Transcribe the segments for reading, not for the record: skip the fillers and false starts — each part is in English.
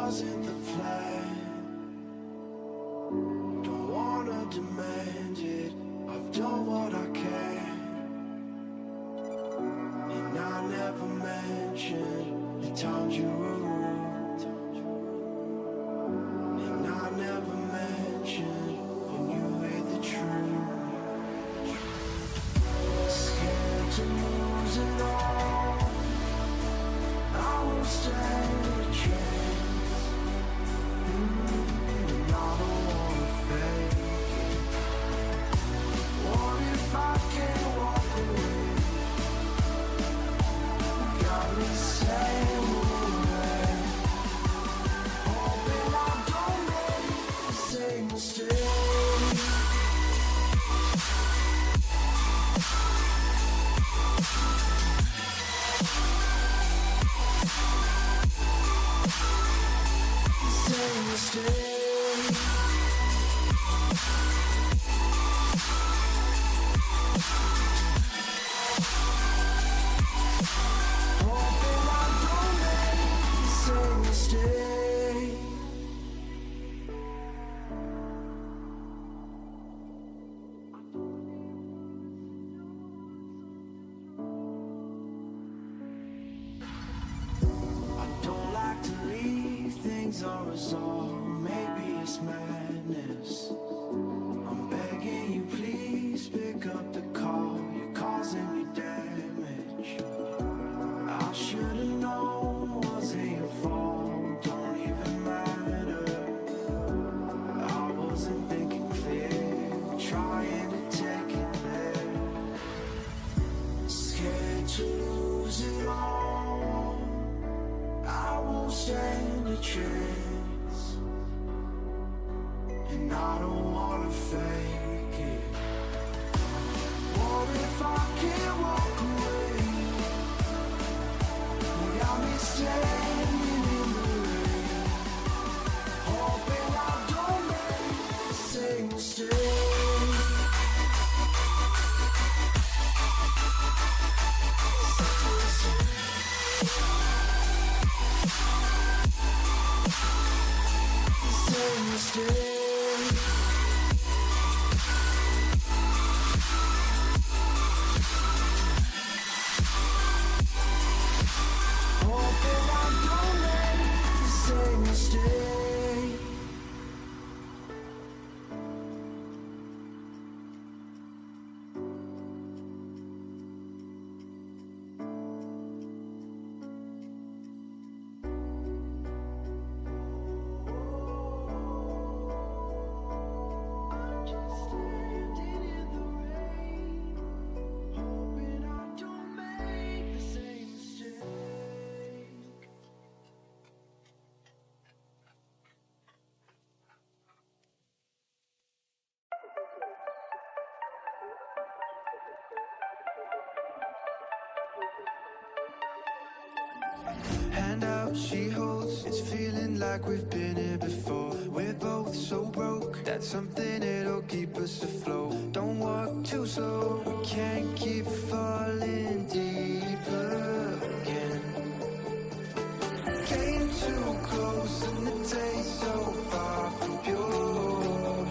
wasn't the plan. Don't wanna demand it, I've done what I can. And I never mentioned the times you were rude. And I never mentioned when you hid the truth. Scared to lose it all, I won't stand a chance. And I don't wanna fake it. What if I can't walk away? Got me saying away, hoping I don't make the same mistake. Same mistake. Hoping I don't make the same mistake. I don't like to leave things unresolved. Maybe it's madness. I'm begging you, please pick up the call. You're causing me damage. I should've known, wasn't your fault. Don't even matter. I wasn't thinking clear, trying to take it there. Scared to lose it all, I won't stand a chance. And I don't wanna fake it. What if I can't walk away? You got me standing in the rain, hoping I don't make the same mistake. Same mistake. Hoping I don't make the same mistake. I'm just standing in the rain, hoping I don't make the same mistake. Hand out, she holds. It's feeling like we've been here before. We're both so broke. That's something that'll keep us afloat. Don't walk too slow. We can't keep falling deeper again. Came too close and the taste so far from pure.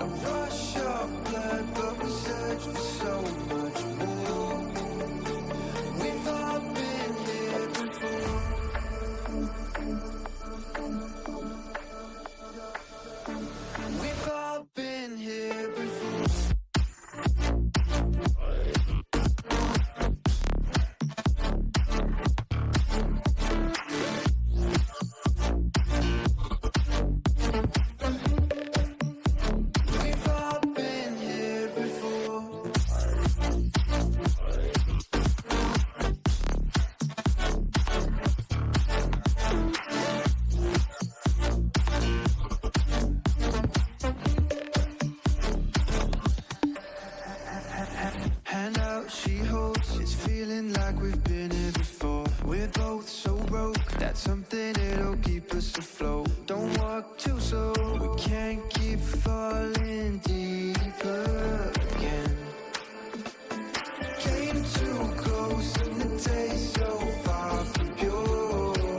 A rush of blood, but we search for so much more. We've all been here before. We've all been here before. We've all been here before. Hand out, she holds. It's feeling like we've been here before. We're both so broke. That's something that'll keep us afloat. Don't walk too slow. We can't keep falling deeper again. Came too close and the taste so far from pure.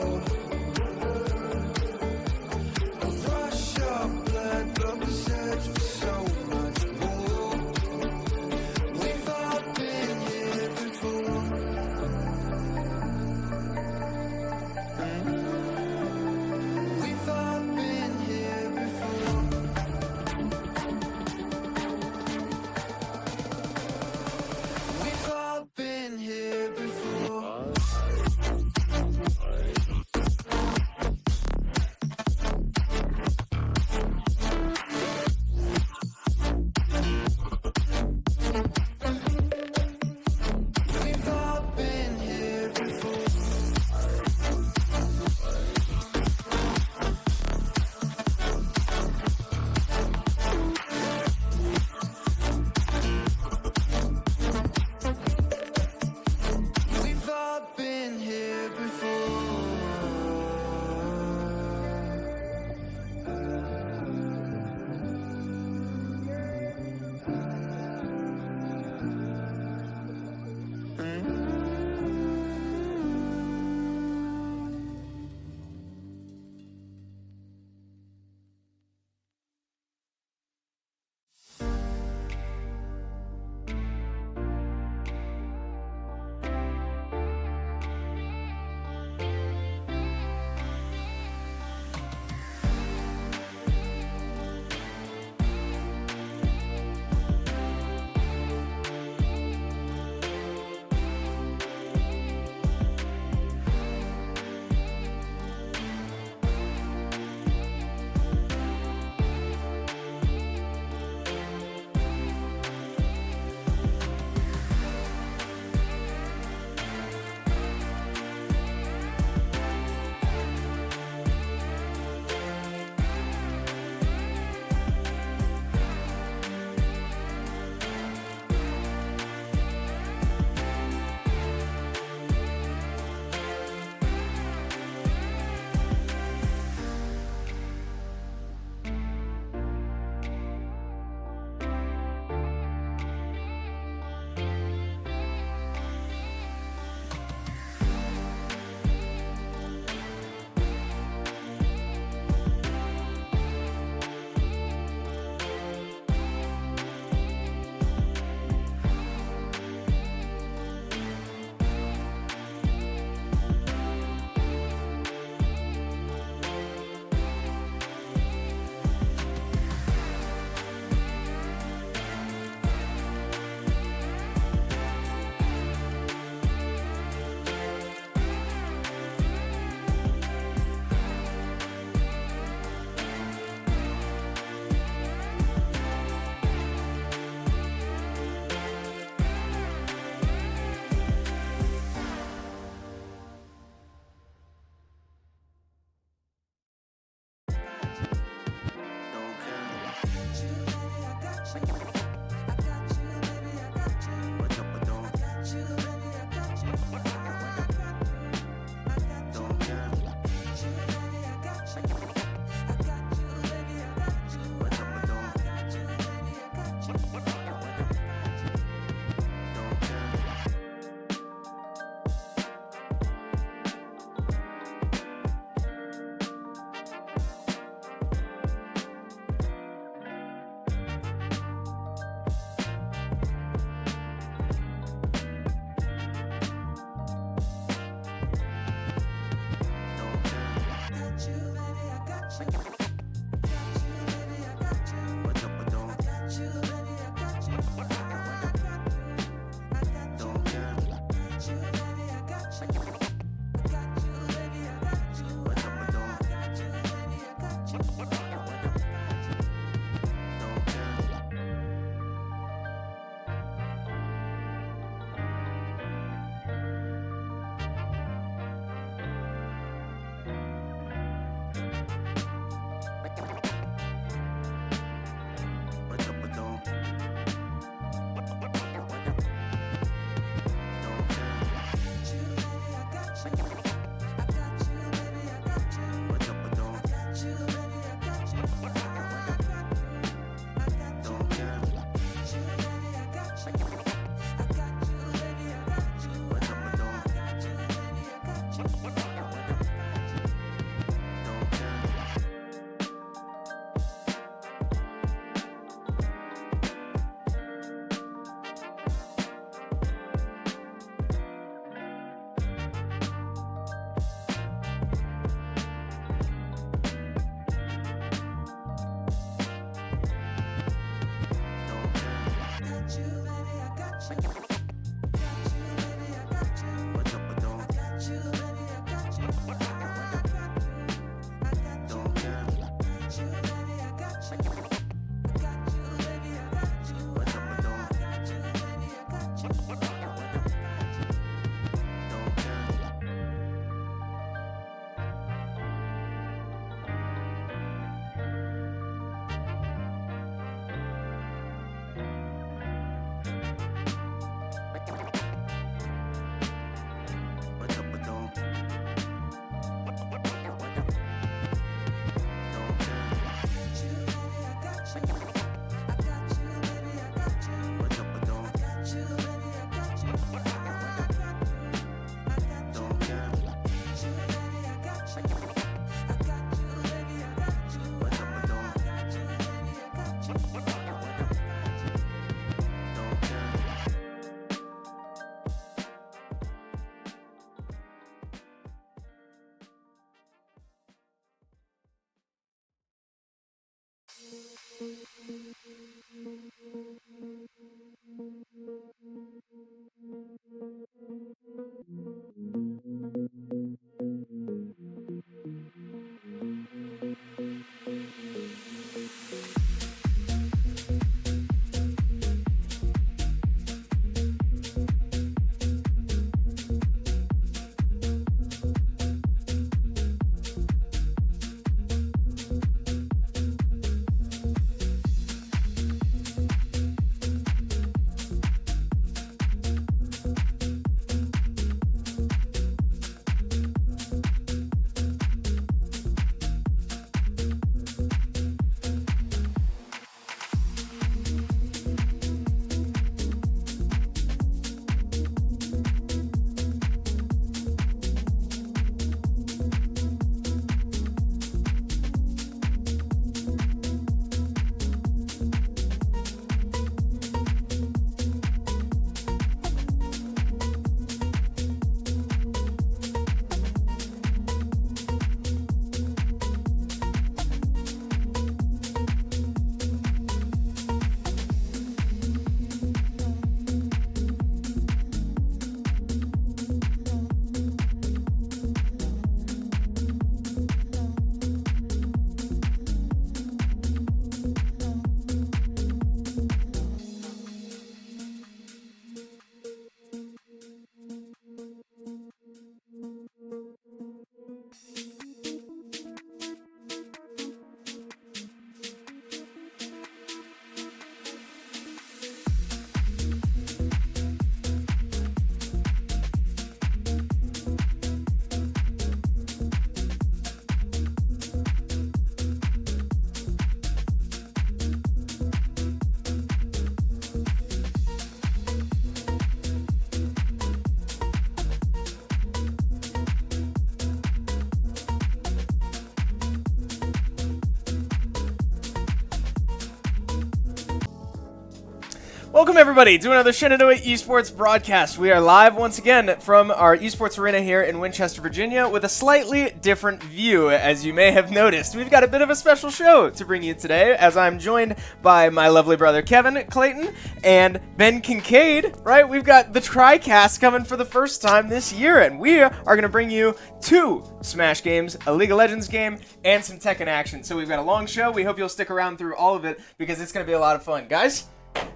Welcome everybody to another Shenandoah Esports broadcast. We are live once again from our esports arena here in Winchester, Virginia with a slightly different view, as you may have noticed. We've got a bit of a special show to bring you today, as I'm joined by my lovely brother Kevin Clayton and Ben Kincaid, right? We've got the TriCast coming for the first time this year, and we are going to bring you 2 Smash games, a League of Legends game, and some Tekken action. So we've got a long show. We hope you'll stick around through all of it because it's going to be a lot of fun. Guys,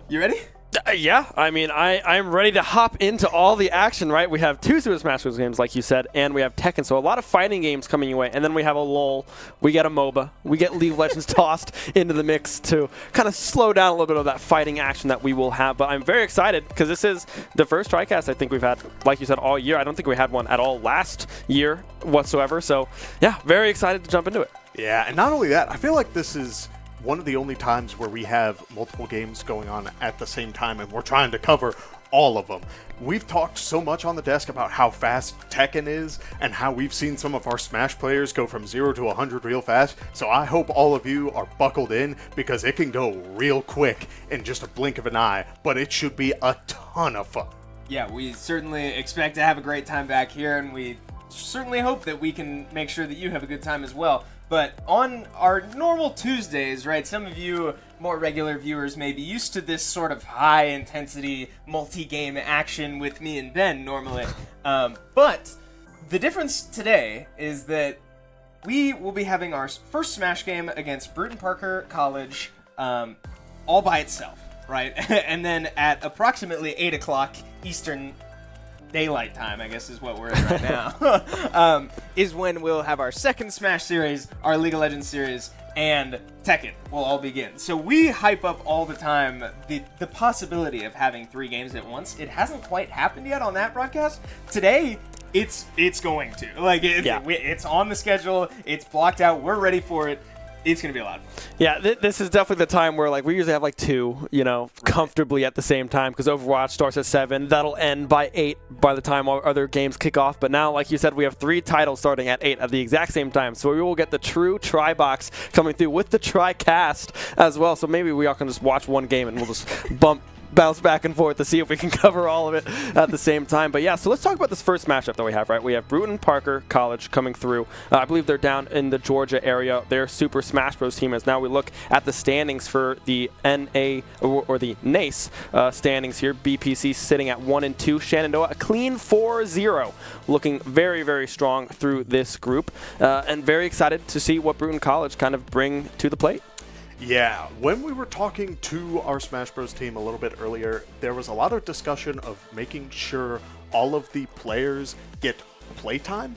you ready? Yeah, I mean, I'm ready to hop into all the action, right? We have 2 Super Smash Bros. Games, like you said, and we have Tekken, so a lot of fighting games coming your way. And then we have a LoL, we get a MOBA, we get League of Legends tossed into the mix to kind of slow down a little bit of that fighting action that we will have. But I'm very excited because this is the first TriCast I think we've had, like you said, all year. I don't think we had one at all last year whatsoever. So, yeah, very excited to jump into it. Yeah, and not only that, I feel like this is one of the only times where we have multiple games going on at the same time, and we're trying to cover all of them. We've talked so much on the desk about how fast Tekken is and how we've seen some of our Smash players go from 0 to 100 real fast, so I hope all of you are buckled in because it can go real quick in just a blink of an eye, but it should be a ton of fun. Yeah, we certainly expect to have a great time back here, and we certainly hope that we can make sure that you have a good time as well. But on our normal Tuesdays, right, some of you more regular viewers may be used to this sort of high-intensity multi-game action with me and Ben normally. But the difference today is that we will be having our first Smash game against Brewton Parker College all by itself, right? And then at approximately 8 o'clock Eastern Daylight Time, I guess is what we're in right now, is when we'll have our second Smash series, our League of Legends series, and Tekken will all begin. So we hype up all the time the possibility of having 3 games at once. It hasn't quite happened yet on that broadcast. Today, it's going to. Like, it's on the schedule. It's blocked out. We're ready for it. It's going to be a lot of fun. Yeah, this is definitely the time where, like, we usually have, like, 2, comfortably at the same time because Overwatch starts at 7. That'll end by 8 by the time our other games kick off. But now, like you said, we have 3 titles starting at 8 at the exact same time. So we will get the true Tri-Box coming through with the Tri-Cast as well. So maybe we all can just watch one game and we'll just bounce back and forth to see if we can cover all of it at the same time. But yeah, so let's talk about this first matchup that we have, right? We have Brewton Parker College coming through. I believe they're down in the Georgia area. Their Super Smash Bros. Team as now we look at the standings for the or the NACE standings here. BPC sitting at 1 and 2. Shenandoah a clean 4-0, looking very, very strong through this group, and very excited to see what Brewton College kind of bring to the plate. Yeah, when we were talking to our Smash Bros. Team a little bit earlier, there was a lot of discussion of making sure all of the players get playtime.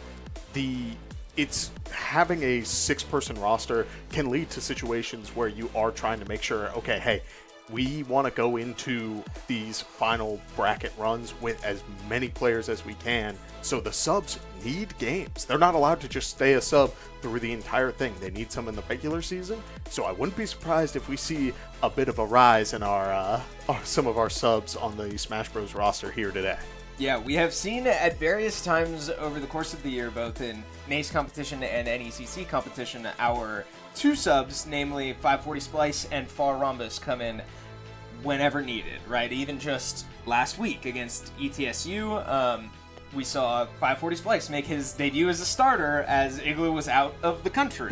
It's having a 6-person roster can lead to situations where you are trying to make sure, okay, hey, we want to go into these final bracket runs with as many players as we can. So the subs need games. They're not allowed to just stay a sub through the entire thing. They need some in the regular season. So I wouldn't be surprised if we see a bit of a rise in our some of our subs on the Smash Bros. Roster here today. Yeah, we have seen at various times over the course of the year, both in NACE competition and NECC competition, our 2 subs, namely 540 Splice and Far Rhombus, come in whenever needed, right? Even just last week against ETSU, we saw 540 Splice make his debut as a starter as Igloo was out of the country.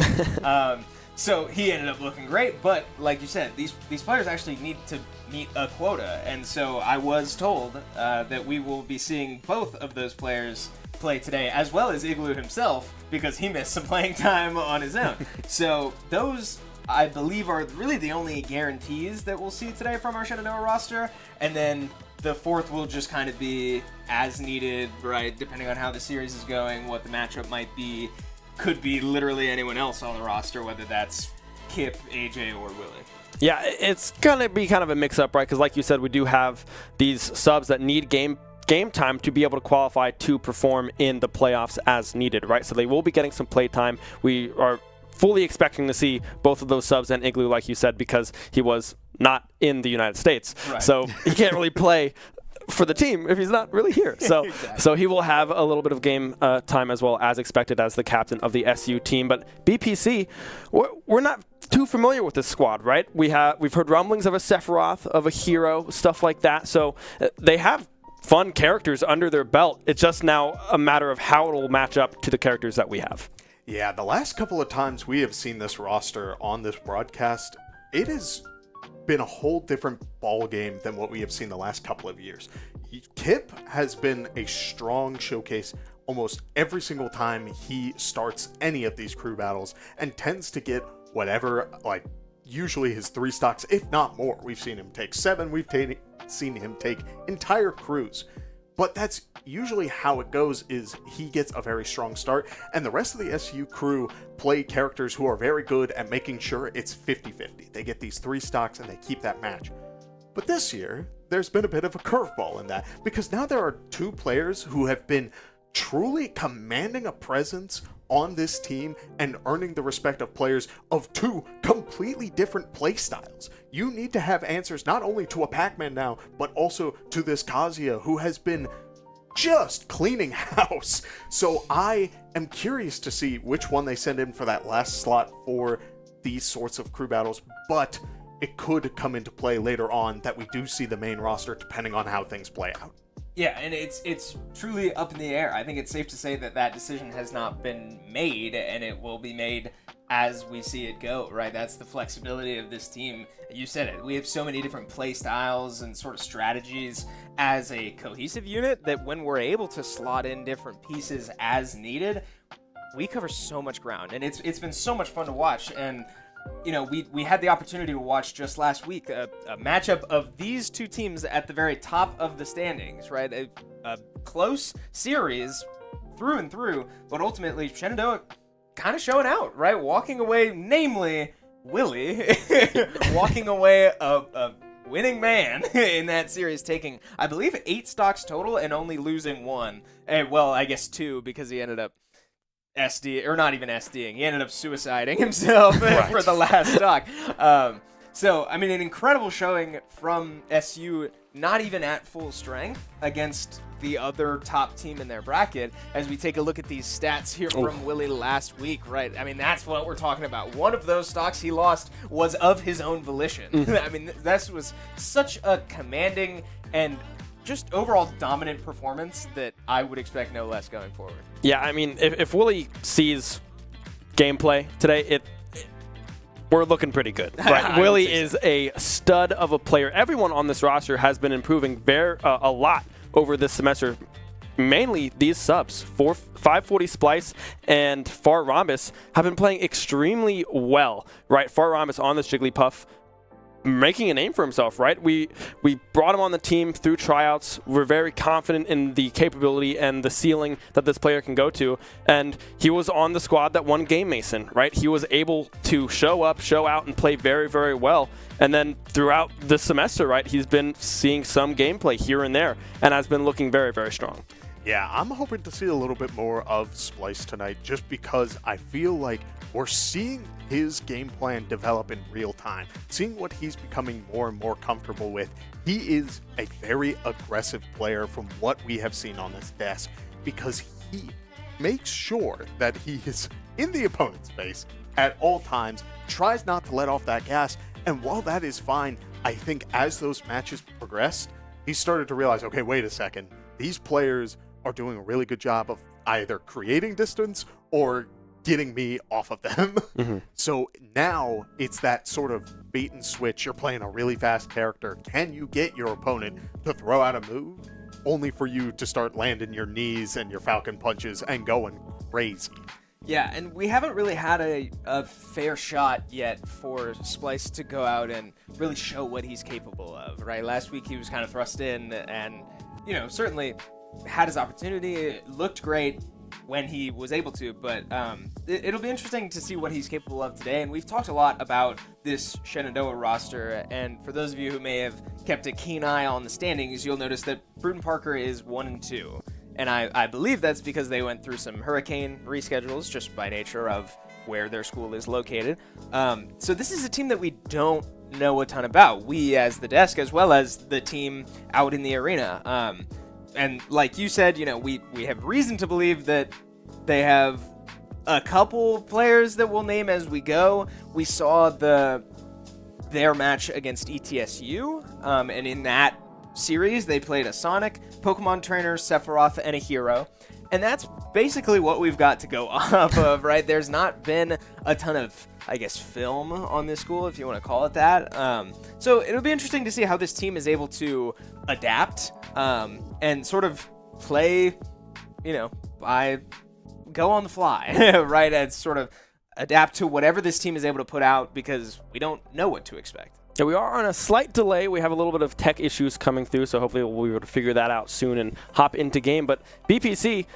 So he ended up looking great, but like you said, these players actually need to meet a quota, and so I was told that we will be seeing both of those players play today, as well as Igloo himself, because he missed some playing time on his own. So those, I believe, are really the only guarantees that we'll see today from our Shenandoah roster, and then the 4th will just kind of be as needed, right, depending on how the series is going, what the matchup might be. Could be literally anyone else on the roster, whether that's Kip, AJ, or Willie. Yeah, it's going to be kind of a mix-up, right? Because like you said, we do have these subs that need game time to be able to qualify to perform in the playoffs as needed, right? So they will be getting some play time. We are fully expecting to see both of those subs and Igloo, like you said, because he was not in the United States. Right. So he can't really play for the team if he's not really here. So exactly. So he will have a little bit of game time as well as expected as the captain of the SU team. But BPC, we're not too familiar with this squad, right? We've heard rumblings of a Sephiroth, of a Hero, stuff like that. So they have fun characters under their belt. It's just now a matter of how it will match up to the characters that we have. Yeah, the last couple of times we have seen this roster on this broadcast, it has been a whole different ball game than what we have seen the last couple of years. Kip has been a strong showcase almost every single time he starts any of these crew battles and tends to get whatever, like usually his 3 stocks, if not more. We've seen him take 7, we've seen him take entire crews. But that's usually how it goes, is he gets a very strong start, and the rest of the SU crew play characters who are very good at making sure it's 50-50. They get these 3 stocks and they keep that match. But this year, there's been a bit of a curveball in that, because now there are 2 players who have been truly commanding a presence on this team and earning the respect of players of 2 completely different play styles. You need to have answers not only to a Pac-Man now, but also to this Kazuya, who has been just cleaning house. So I am curious to see which one they send in for that last slot for these sorts of crew battles, but it could come into play later on that we do see the main roster depending on how things play out. Yeah, and it's truly up in the air. I think it's safe to say that that decision has not been made, and it will be made as we see it go, right? That's the flexibility of this team. You said it. We have so many different play styles and sort of strategies as a cohesive unit that when we're able to slot in different pieces as needed, we cover so much ground. And it's been so much fun to watch. And you know, we had the opportunity to watch just last week a matchup of these 2 teams at the very top of the standings, right? A close series through and through, but ultimately Shenandoah kind of showing out, right? Walking away, namely Willie, walking away a winning man in that series, taking, I believe, 8 stocks total and only losing 1. Well, I guess 2, because he ended up SD, or not even SDing. He ended up suiciding himself for the last stock. So, I mean, an incredible showing from SU, not even at full strength, against the other top team in their bracket. As we take a look at these stats here from Willie last week, right? I mean, that's what we're talking about. One of those stocks he lost was of his own volition. I mean, this was such a commanding and just overall dominant performance that I would expect no less going forward. Yeah, I mean, if Willie sees gameplay today, we're looking pretty good. Right? Willie is a stud of a player. Everyone on this roster has been improving a lot over this semester. Mainly these subs, 540 Splice and Far Rhombus have been playing extremely well. Right, Far Rhombus on this Jigglypuff, making a name for himself, right? We brought him on the team through tryouts. We're very confident in the capability and the ceiling that this player can go to. And he was on the squad that won Game Mason, right? He was able to show up, show out, and play very, very well. And then throughout the semester, right, he's been seeing some gameplay here and there and has been looking very, very strong. Yeah, I'm hoping to see a little bit more of Splice tonight, just because I feel like we're seeing his game plan develop in real time, seeing what he's becoming more and more comfortable with. He is a very aggressive player from what we have seen on this desk, because he makes sure that he is in the opponent's face at all times, tries not to let off that gas, and while that is fine, I think as those matches progressed, he started to realize, okay, wait a second, these players are doing a really good job of either creating distance or getting me off of them. So now it's that sort of bait and switch. You're playing a really fast character. Can you get your opponent to throw out a move only for you to start landing your knees and your falcon punches and going crazy? Yeah, and we haven't really had a fair shot yet for Splice to go out and really show what he's capable of, right? Last week he was kind of thrust in and, you know, certainly had his opportunity. It looked great when he was able to, but it'll be interesting to see what he's capable of today. And we've talked a lot about this Shenandoah roster, and for those of you who may have kept a keen eye on the standings, you'll notice that Brewton Parker is 1-2. And I believe that's because they went through some hurricane reschedules just by nature of where their school is located. So this is a team that we don't know a ton about. We as the desk, as well as the team out in the arena. And like you said, you know, we have reason to believe that they have a couple players that we'll name as we go. We saw their match against ETSU, and in that series they played a Sonic, Pokemon Trainer, Sephiroth, and a Hero. And that's basically what we've got to go off of, right? There's not been a ton of, I guess, film on this school, if you want to call it that. So it'll be interesting to see how this team is able to adapt and sort of play, go on the fly, right? And sort of adapt to whatever this team is able to put out, because we don't know what to expect. Yeah, we are on a slight delay. We have a little bit of tech issues coming through, so hopefully we'll be able to figure that out soon and hop into game. But BPC,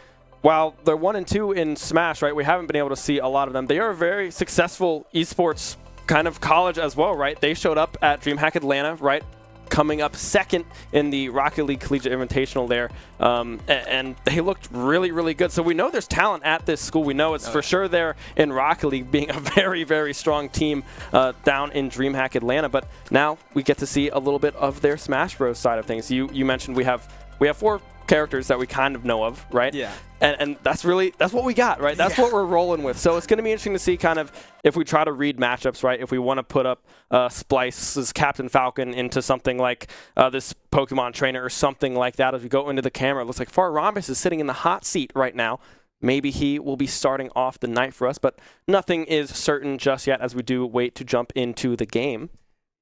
while they're 1 and 2 in Smash, right, we haven't been able to see a lot of them. They are a very successful esports kind of college as well, right? They showed up at DreamHack Atlanta, right? Coming up second in the Rocket League Collegiate Invitational there, and they looked really, really good. So we know there's talent at this school. We know it's for sure there in Rocket League, being a very, very strong team down in DreamHack Atlanta. But now we get to see a little bit of their Smash Bros. Side of things. You mentioned we have 4 characters that we kind of know of, right? Yeah. And that's what we got, right? That's what we're rolling with. So it's going to be interesting to see kind of if we try to read matchups, right? If we want to put up Splice's Captain Falcon into something like this Pokemon Trainer or something like that, as we go into the camera, it looks like Far Rhombus is sitting in the hot seat right now. Maybe he will be starting off the night for us, but nothing is certain just yet as we do wait to jump into the game.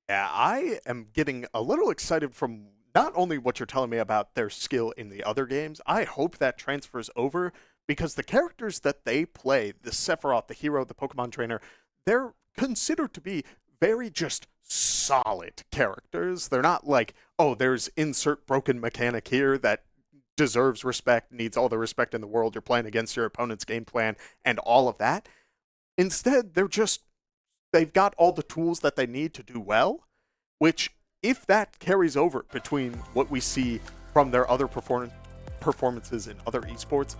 Yeah, I am getting a little excited from not only what you're telling me about their skill in the other games. I hope that transfers over, because the characters that they play, the Sephiroth, the Hero, the Pokemon Trainer, they're considered to be very just solid characters. They're not like, oh, there's insert broken mechanic here that deserves respect, needs all the respect in the world, you're playing against your opponent's game plan, and all of that. Instead, they've got all the tools that they need to do well, which, if that carries over between what we see from their other performances in other esports,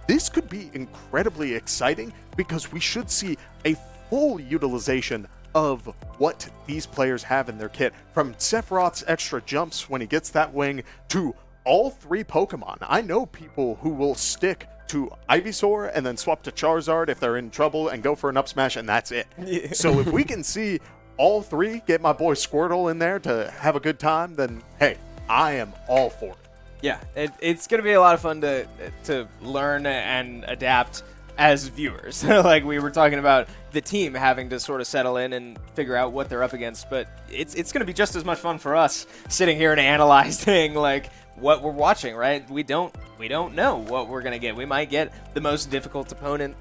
this could be incredibly exciting, because we should see a full utilization of what these players have in their kit. From Sephiroth's extra jumps when he gets that wing to all 3 Pokemon. I know people who will stick to Ivysaur and then swap to Charizard if they're in trouble and go for an up smash, and that's it. Yeah. So if we can see all 3, get my boy Squirtle in there to have a good time, then hey, I am all for it. Yeah, it's going to be a lot of fun to learn and adapt as viewers. Like we were talking about the team having to sort of settle in and figure out what they're up against, but it's going to be just as much fun for us sitting here and analyzing like what we're watching, right? We don't know what we're going to get. We might get the most difficult opponent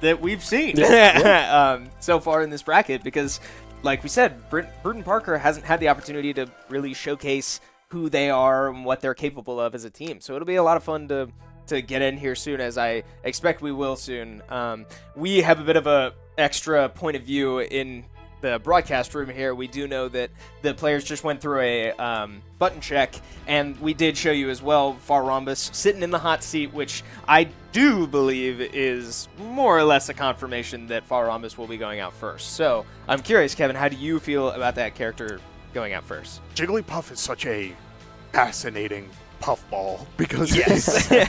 that we've seen so far in this bracket, because like we said, Brewton Parker hasn't had the opportunity to really showcase who they are and what they're capable of as a team. So it'll be a lot of fun to get in here soon, as I expect we will soon. We have a bit of a extra point of view in the broadcast room here. We do know that the players just went through a button check, and we did show you as well Far Rhombus sitting in the hot seat, which I do believe is more or less a confirmation that Far Rhombus will be going out first. So I'm curious, Kevin, how do you feel about that character going out first? Jigglypuff is such a fascinating puffball, because yes.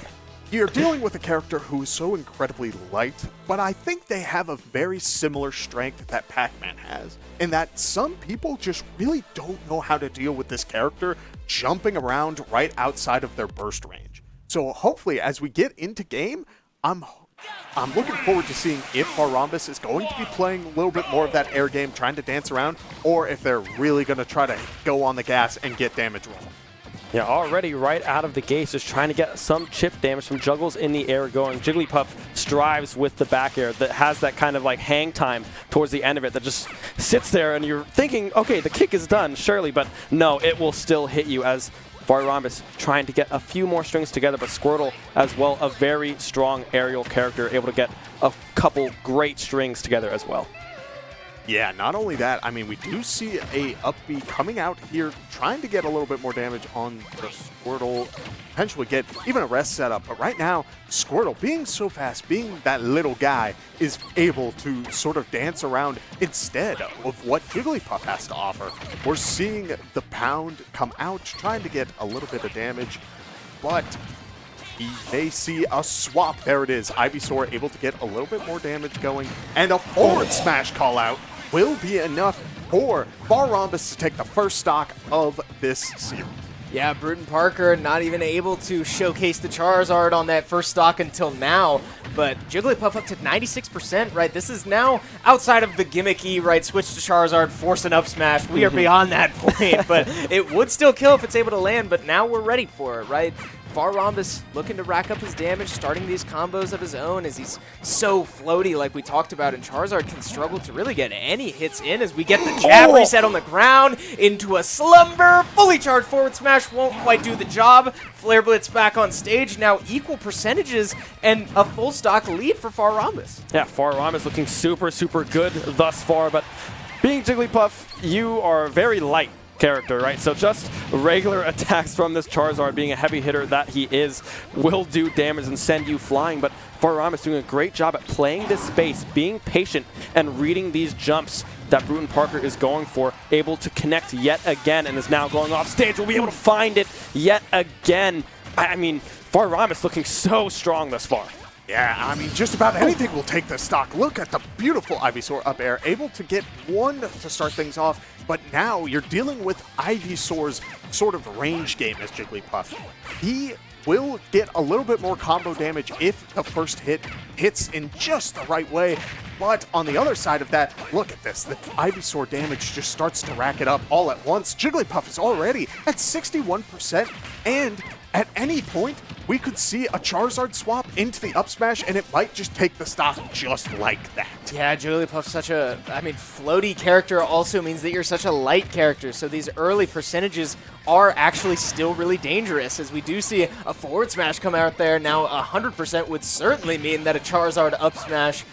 You're dealing with a character who is so incredibly light, but I think they have a very similar strength that Pac-Man has, in that some people just really don't know how to deal with this character jumping around right outside of their burst range. So hopefully, as we get into game, I'm looking forward to seeing if Far Rhombus is going to be playing a little bit more of that air game, trying to dance around, or if they're really going to try to go on the gas and get damage rolling. Yeah, already right out of the gates, just trying to get some chip damage from juggles in the air going. Jigglypuff strives with the back air that has that kind of like hang time towards the end of it that just sits there, and you're thinking, okay, the kick is done, surely, but no, it will still hit you, as Far Rhombus trying to get a few more strings together, but Squirtle as well, a very strong aerial character, able to get a couple great strings together as well. Yeah, not only that, I mean, we do see a Up-B coming out here, trying to get a little bit more damage on the Squirtle, potentially get even a rest setup. But right now, Squirtle, being so fast, being that little guy, is able to sort of dance around instead of what Jigglypuff has to offer. We're seeing the Pound come out, trying to get a little bit of damage, but We may see a swap. There it is. Ivysaur able to get a little bit more damage going, and a forward smash call out will be enough for Rhombus to take the first stock of this series. Yeah, Brewton Parker not even able to showcase the Charizard on that first stock until now, but Jigglypuff up to 96%, right? This is now outside of the gimmicky, right, switch to Charizard, force an up smash. We are beyond that point, but it would still kill if it's able to land, but now we're ready for it, right? Rhombus looking to rack up his damage, starting these combos of his own as he's so floaty like we talked about, and Charizard can struggle to really get any hits in as we get the jab reset on the ground into a slumber. Fully charged forward smash won't quite do the job. Flare Blitz back on stage, now equal percentages and a full stock lead for Rhombus. Yeah, Rhombus looking super, super good thus far, but being Jigglypuff, you are very light character, right? So just regular attacks from this Charizard, being a heavy hitter that he is, will do damage and send you flying, but Rhombus doing a great job at playing this space, being patient, and reading these jumps that Brewton Parker is going for, able to connect yet again, and is now going off stage. We'll be able to find it yet again. I mean, Rhombus looking so strong thus far. Yeah, I mean, just about anything will take this stock. Look at the beautiful Ivysaur up air, able to get one to start things off, but now you're dealing with Ivysaur's sort of range game as Jigglypuff. He will get a little bit more combo damage if the first hit hits in just the right way, but on the other side of that, look at this. The Ivysaur damage just starts to rack it up all at once. Jigglypuff is already at 61%, and at any point, we could see a Charizard swap into the up smash, and it might just take the stock just like that. Yeah, Jigglypuff's such a, floaty character also means that you're such a light character, so these early percentages are actually still really dangerous, as we do see a forward smash come out there. Now 100% would certainly mean that a Charizard up smash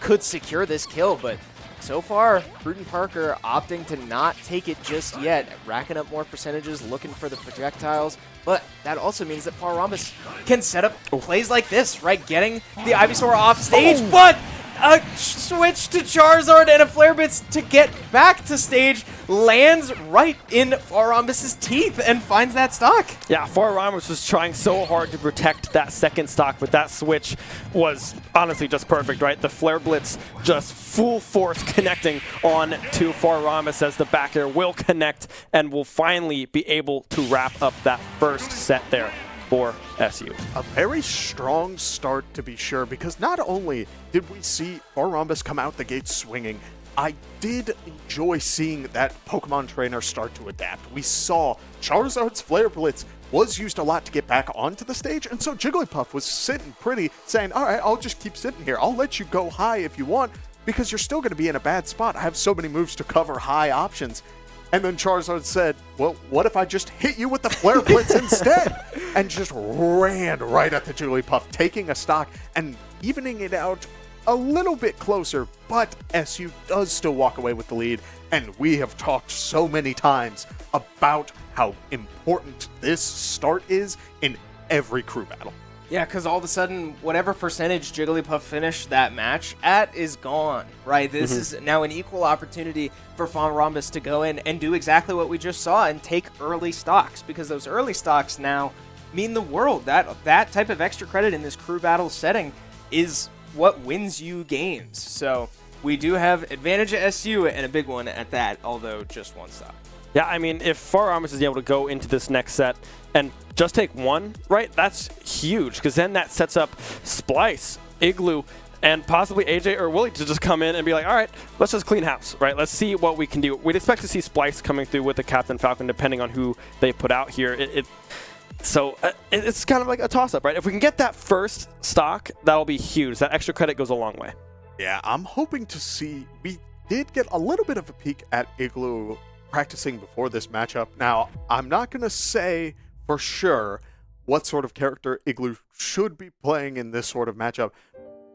could secure this kill, but so far, Brewton Parker opting to not take it just yet, racking up more percentages, looking for the projectiles, but that also means that Rhombus can set up plays like this, right? Getting the Ivysaur off stage, but a switch to Charizard and a Flare Blitz to get back to stage lands right in Rhombus's teeth and finds that stock. Yeah, Rhombus was trying so hard to protect that second stock, but that switch was honestly just perfect, right? The Flare Blitz just full force connecting on to Rhombus as the back air will connect and will finally be able to wrap up that first set there for SU. A very strong start, to be sure, because not only did we see Rhombus come out the gate swinging, I did enjoy seeing that Pokemon trainer start to adapt. We saw Charizard's Flare Blitz was used a lot to get back onto the stage, and so Jigglypuff was sitting pretty, saying, all right, I'll just keep sitting here. I'll let you go high if you want, because you're still going to be in a bad spot. I have so many moves to cover high options. And then Charizard said, well, what if I just hit you with the Flare Blitz instead? And just ran right at the Jigglypuff, taking a stock and evening it out a little bit closer, but SU does still walk away with the lead. And we have talked so many times about how important this start is in every crew battle. Yeah, because all of a sudden, whatever percentage Jigglypuff finished that match at is gone, right? This is now an equal opportunity for Rhombus to go in and do exactly what we just saw and take early stocks, because those early stocks now mean the world. That type of extra credit in this crew battle setting is what wins you games. So we do have advantage at SU, and a big one at that, although just one stock. Yeah, I mean, if Rhombus is able to go into this next set and just take one, right, that's huge, because then that sets up Splice, Igloo, and possibly AJ or Willie to just come in and be like, all right, let's just clean house, right? Let's see what we can do. We'd expect to see Splice coming through with the Captain Falcon, depending on who they put out here. It's kind of like a toss-up, right? If we can get that first stock, that'll be huge. That extra credit goes a long way. Yeah, I'm hoping to see. We did get a little bit of a peek at Igloo practicing before this matchup. Now, I'm not going to say for sure what sort of character Igloo should be playing in this sort of matchup.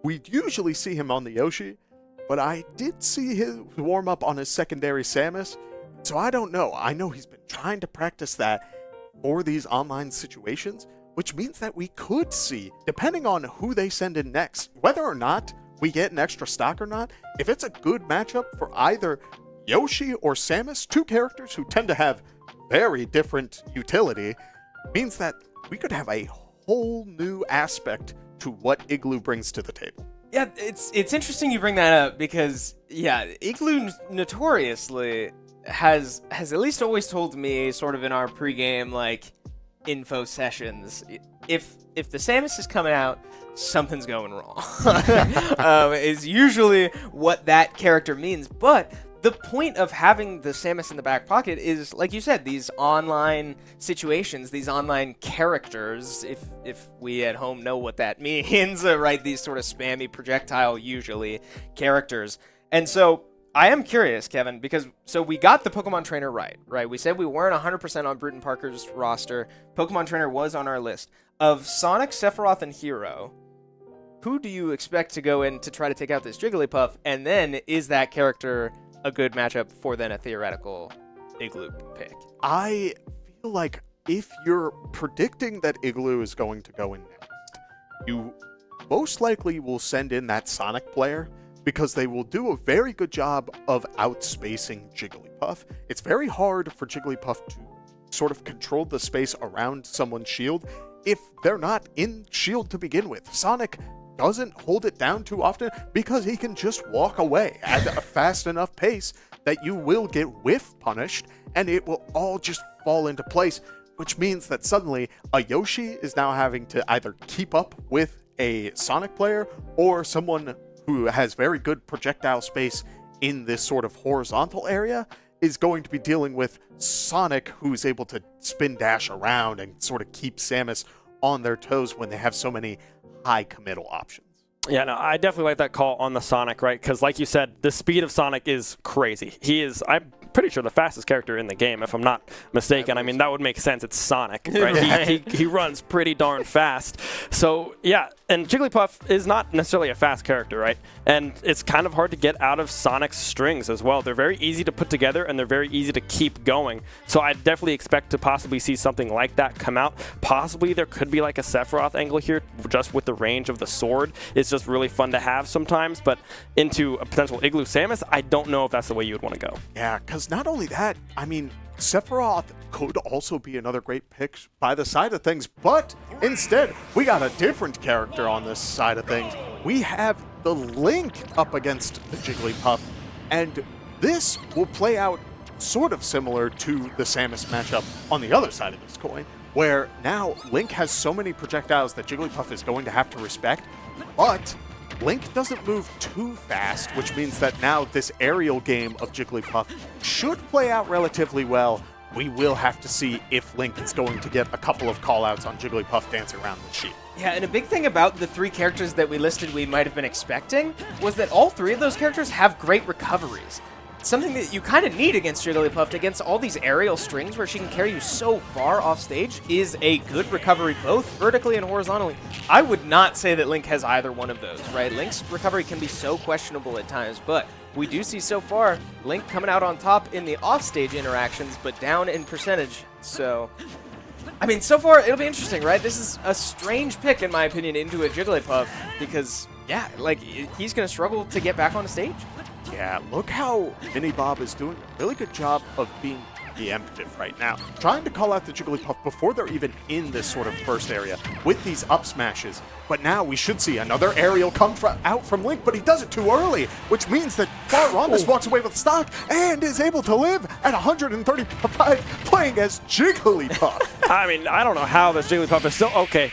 We usually see him on the Yoshi, but I did see his warm up on his secondary Samus, so I don't know. I know he's been trying to practice that for these online situations, which means that we could see, depending on who they send in next, whether or not we get an extra stock or not, if it's a good matchup for either Yoshi or Samus, two characters who tend to have very different utility, means that we could have a whole new aspect to what Igloo brings to the table. Yeah, it's interesting you bring that up because, yeah, Igloo notoriously has at least always told me, sort of in our pregame, like, info sessions, if the Samus is coming out, something's going wrong. Is usually what that character means. But the point of having the Samus in the back pocket is, like you said, these online situations, these online characters, if we at home know what that means, right? These sort of spammy projectile, usually, characters. And so I am curious, Kevin, because so we got the Pokemon Trainer right? We said we weren't 100% on Brewton Parker's roster. Pokemon Trainer was on our list. Of Sonic, Sephiroth, and Hero, who do you expect to go in to try to take out this Jigglypuff? And then, is that character a good matchup for then a theoretical Igloo pick? I feel like if you're predicting that Igloo is going to go in next, you most likely will send in that Sonic player, because they will do a very good job of outspacing Jigglypuff. It's very hard for Jigglypuff to sort of control the space around someone's shield if they're not in shield to begin with. Sonic doesn't hold it down too often because he can just walk away at a fast enough pace that you will get whiff punished and it will all just fall into place, which means that suddenly a Yoshi is now having to either keep up with a Sonic player or someone who has very good projectile space in this sort of horizontal area is going to be dealing with Sonic, who's able to spin dash around and sort of keep Samus on their toes when they have so many high committal options. Yeah, no, I definitely like that call on the Sonic, right? Because like you said, the speed of Sonic is crazy. He is, I'm pretty sure, the fastest character in the game, if I'm not mistaken. I mean, that would make sense. It's Sonic, right? He runs pretty darn fast. So, yeah, and Jigglypuff is not necessarily a fast character, right? And it's kind of hard to get out of Sonic's strings as well. They're very easy to put together, and they're very easy to keep going. So I definitely expect to possibly see something like that come out. Possibly there could be like a Sephiroth angle here, just with the range of the sword. It's just really fun to have sometimes, but into a potential Igloo Samus, I don't know if that's the way you would want to go. Yeah, because not only that, I mean, Sephiroth could also be another great pick by the side of things, but instead, we got a different character on this side of things. We have the Link up against the Jigglypuff, and this will play out sort of similar to the Samus matchup on the other side of this coin, where now Link has so many projectiles that Jigglypuff is going to have to respect, but Link doesn't move too fast, which means that now this aerial game of Jigglypuff should play out relatively well. We will have to see if Link is going to get a couple of callouts on Jigglypuff dancing around the shield. Yeah, and a big thing about the three characters that we listed we might have been expecting was that all three of those characters have great recoveries. Something that you kind of need against Jigglypuff, against all these aerial strings where she can carry you so far off stage, is a good recovery both vertically and horizontally. I would not say that Link has either one of those, right? Link's recovery can be so questionable at times, but we do see so far Link coming out on top in the offstage interactions, but down in percentage. So, I mean, so far it'll be interesting, right? This is a strange pick, in my opinion, into a Jigglypuff because, yeah, like, he's going to struggle to get back on the stage. Yeah, look how Mini Bob is doing a really good job of being preemptive right now. Trying to call out the Jigglypuff before they're even in this sort of first area with these up smashes. But now we should see another aerial come out from Link, but he does it too early, which means that Rhombus walks away with stock and is able to live at 135 playing as Jigglypuff. I mean, I don't know how this Jigglypuff is still okay.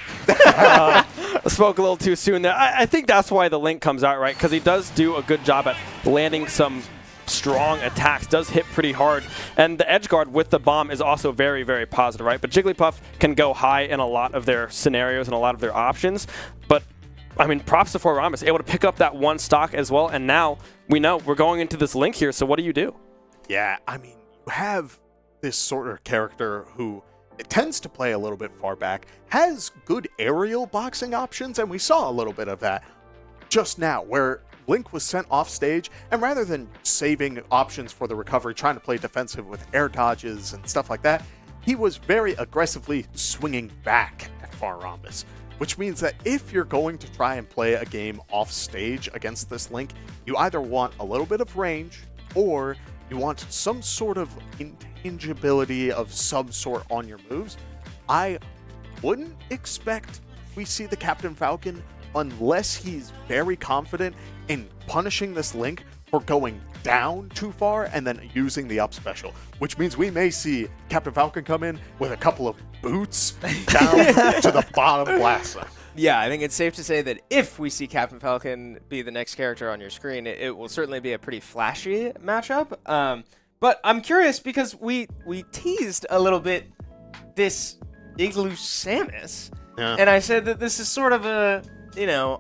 Spoke a little too soon there. I think that's why the Link comes out, right? Because he does do a good job at landing some strong attacks, does hit pretty hard, and the edge guard with the bomb is also very, very positive, right? But Jigglypuff can go high in a lot of their scenarios and a lot of their options, but I mean, props to Rhombus, able to pick up that one stock as well, and now we know we're going into this Link here, so what do you do? Yeah, I mean, you have this sort of character who it tends to play a little bit far back, has good aerial boxing options, and we saw a little bit of that just now, where Link was sent off stage, and rather than saving options for the recovery, trying to play defensive with air dodges and stuff like that, he was very aggressively swinging back at Rhombus, which means that if you're going to try and play a game off stage against this Link, you either want a little bit of range, or you want some sort of intangibility of some sort on your moves. I wouldn't expect we see the Captain Falcon unless he's very confident in punishing this Link for going down too far and then using the up special, which means we may see Captain Falcon come in with a couple of boots down to the bottom blaster. Yeah, I think it's safe to say that if we see Captain Falcon be the next character on your screen, it will certainly be a pretty flashy matchup. But I'm curious because we teased a little bit this Igloo Samus, and I said that this is sort of a,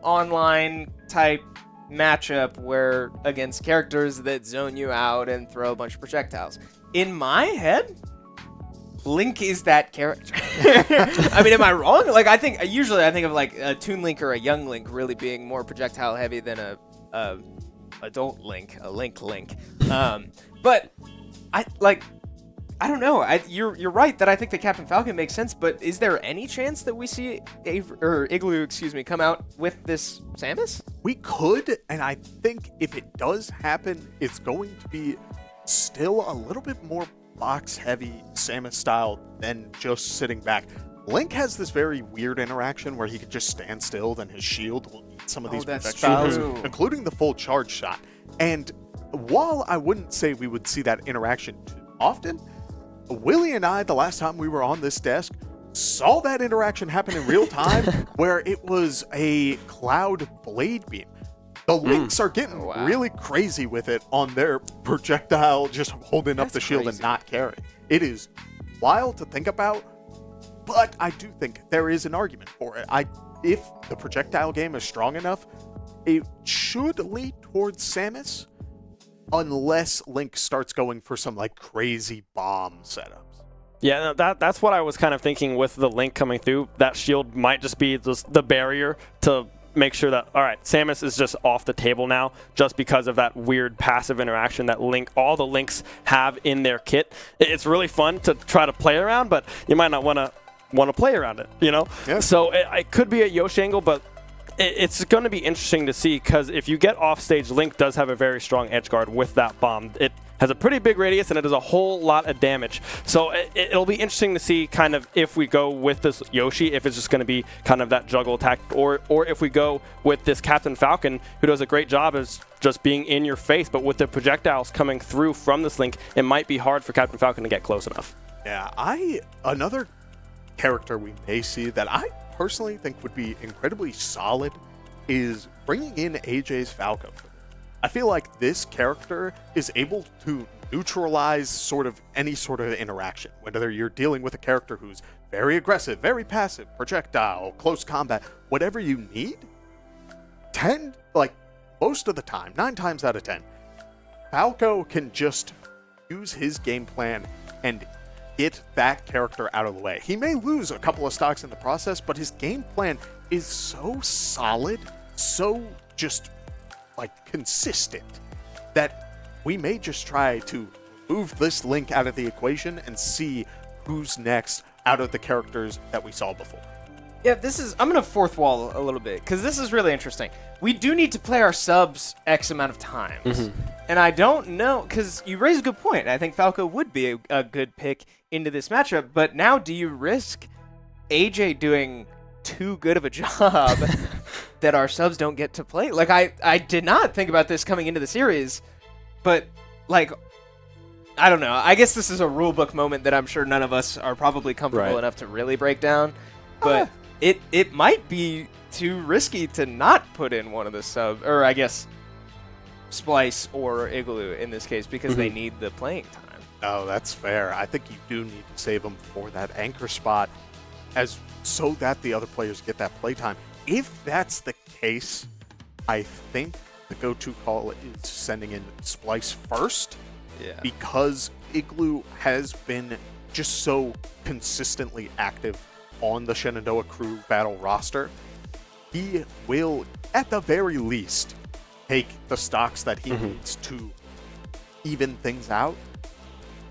online type matchup where against characters that zone you out and throw a bunch of projectiles. In my head, Link is that character. I mean, am I wrong? Like, I think of like a Toon Link or a Young Link really being more projectile heavy than a adult Link, a Link. But I don't know. You're right that I think the Captain Falcon makes sense, but is there any chance that we see Igloo, come out with this Samus? We could, and I think if it does happen, it's going to be still a little bit more box-heavy Samus style than just sitting back. Link has this very weird interaction where he can just stand still, then his shield will eat some of these projectiles, including the full charge shot. And while I wouldn't say we would see that interaction too often, Willie and I, the last time we were on this desk, saw that interaction happen in real time where it was a cloud blade beam. The Links are getting really crazy with it on their projectile, just holding up the shield and not carrying. It is wild to think about, but I do think there is an argument for it. If the projectile game is strong enough, it should lead towards Samus, unless Link starts going for some like crazy bomb setups. Yeah, that's what I was kind of thinking with the Link coming through. That shield might just be the barrier to make sure that, all right, Samus is just off the table now just because of that weird passive interaction that all the Links have in their kit. It's really fun to try to play around, but you might not want to play around it, Yeah. So it could be a Yoshi angle, but it's going to be interesting to see because if you get off stage, Link does have a very strong edge guard with that bomb. It has a pretty big radius and it does a whole lot of damage. So it'll be interesting to see kind of if we go with this Yoshi, if it's just going to be kind of that juggle attack, or if we go with this Captain Falcon, who does a great job as just being in your face, but with the projectiles coming through from this Link, it might be hard for Captain Falcon to get close enough. Yeah, another character we may see that I personally think would be incredibly solid is bringing in AJ's Falco. I feel like this character is able to neutralize sort of any sort of interaction, whether you're dealing with a character who's very aggressive, very passive, projectile, close combat, whatever you need. Most of the time, 9 times out of 10, Falco can just use his game plan and get that character out of the way. He may lose a couple of stocks in the process, but his game plan is so solid, so just consistent, that we may just try to move this Link out of the equation and see who's next out of the characters that we saw before. Yeah, I'm going to fourth wall a little bit, because this is really interesting. We do need to play our subs X amount of times. And I don't know, because you raise a good point. I think Falco would be a good pick into this matchup, but now do you risk AJ doing too good of a job that our subs don't get to play? Like, I did not think about this coming into the series, but, I don't know. I guess this is a rulebook moment that I'm sure none of us are probably comfortable enough to really break down, but it might be too risky to not put in one of the subs, or I guess Splice or Igloo in this case, because they need the playing time. Oh, that's fair. I think you do need to save them for that anchor spot so that the other players get that playtime. If that's the case, I think the go-to call is sending in Splice first, because Igloo has been just so consistently active on the Shenandoah crew battle roster. He will, at the very least, take the stocks that he needs to even things out,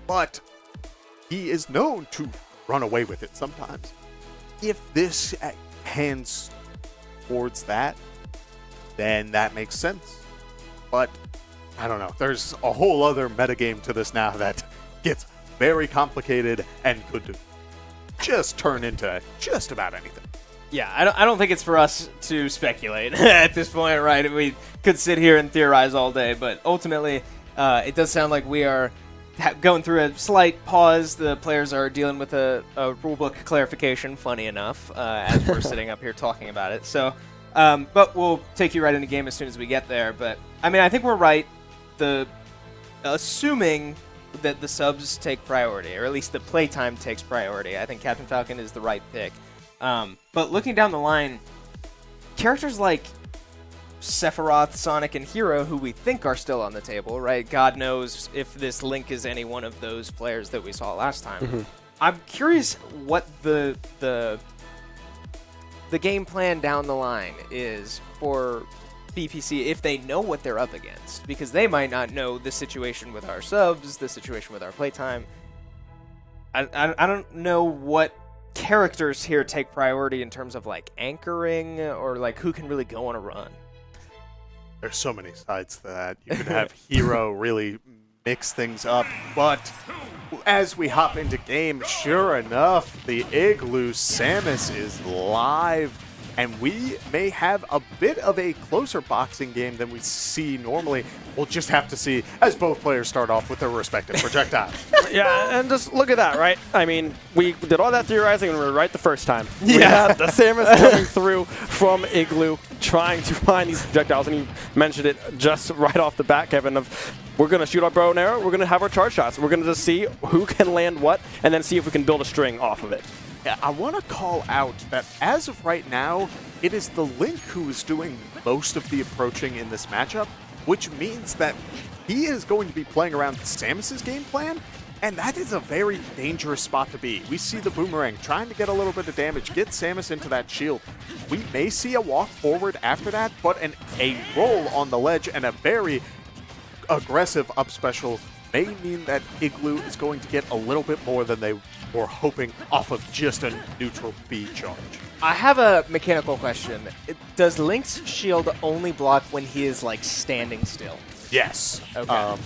but he is known to run away with it sometimes. If this hands towards that, then that makes sense. But I don't know. There's a whole other metagame to this now that gets very complicated and good to. just turn into just about anything. Yeah, I don't think it's for us to speculate at this point, right? We could sit here and theorize all day, but ultimately, it does sound like we are going through a slight pause. The players are dealing with a rulebook clarification, funny enough, as we're sitting up here talking about it. So, but we'll take you right into game as soon as we get there. But, I mean, I think we're right. Assuming that the subs take priority, or at least the playtime takes priority, I think Captain Falcon is the right pick. But looking down the line, characters like Sephiroth, Sonic, and Hero, who we think are still on the table, right? God knows if this Link is any one of those players that we saw last time. Mm-hmm. I'm curious what the game plan down the line is for BPC if they know what they're up against, because they might not know the situation with our subs, the situation with our playtime. I don't know what characters here take priority in terms of like anchoring or like who can really go on a run. There's so many sides to that. You could have Hero really mix things up, but as we hop into game, sure enough, the Igloo Samus is live, and we may have a bit of a closer boxing game than we see normally. We'll just have to see as both players start off with their respective projectiles. Yeah, and just look at that, right? I mean, we did all that theorizing and we were right the first time. Yeah. We had the Samus coming through from Igloo, trying to find these projectiles, and you mentioned it just right off the bat, Kevin, of we're going to shoot our bow and arrow, we're going to have our charge shots, we're going to just see who can land what, and then see if we can build a string off of it. Yeah, I want to call out that as of right now, it is the Link who is doing most of the approaching in this matchup, which means that he is going to be playing around Samus's game plan, and that is a very dangerous spot to be. We see the Boomerang trying to get a little bit of damage, get Samus into that shield. We may see a walk forward after that, but a roll on the ledge and a very aggressive up special may mean that Igloo is going to get a little bit more than they were hoping off of just a neutral B charge. I have a mechanical question. Does Link's shield only block when he is, like, standing still? Yes. Okay.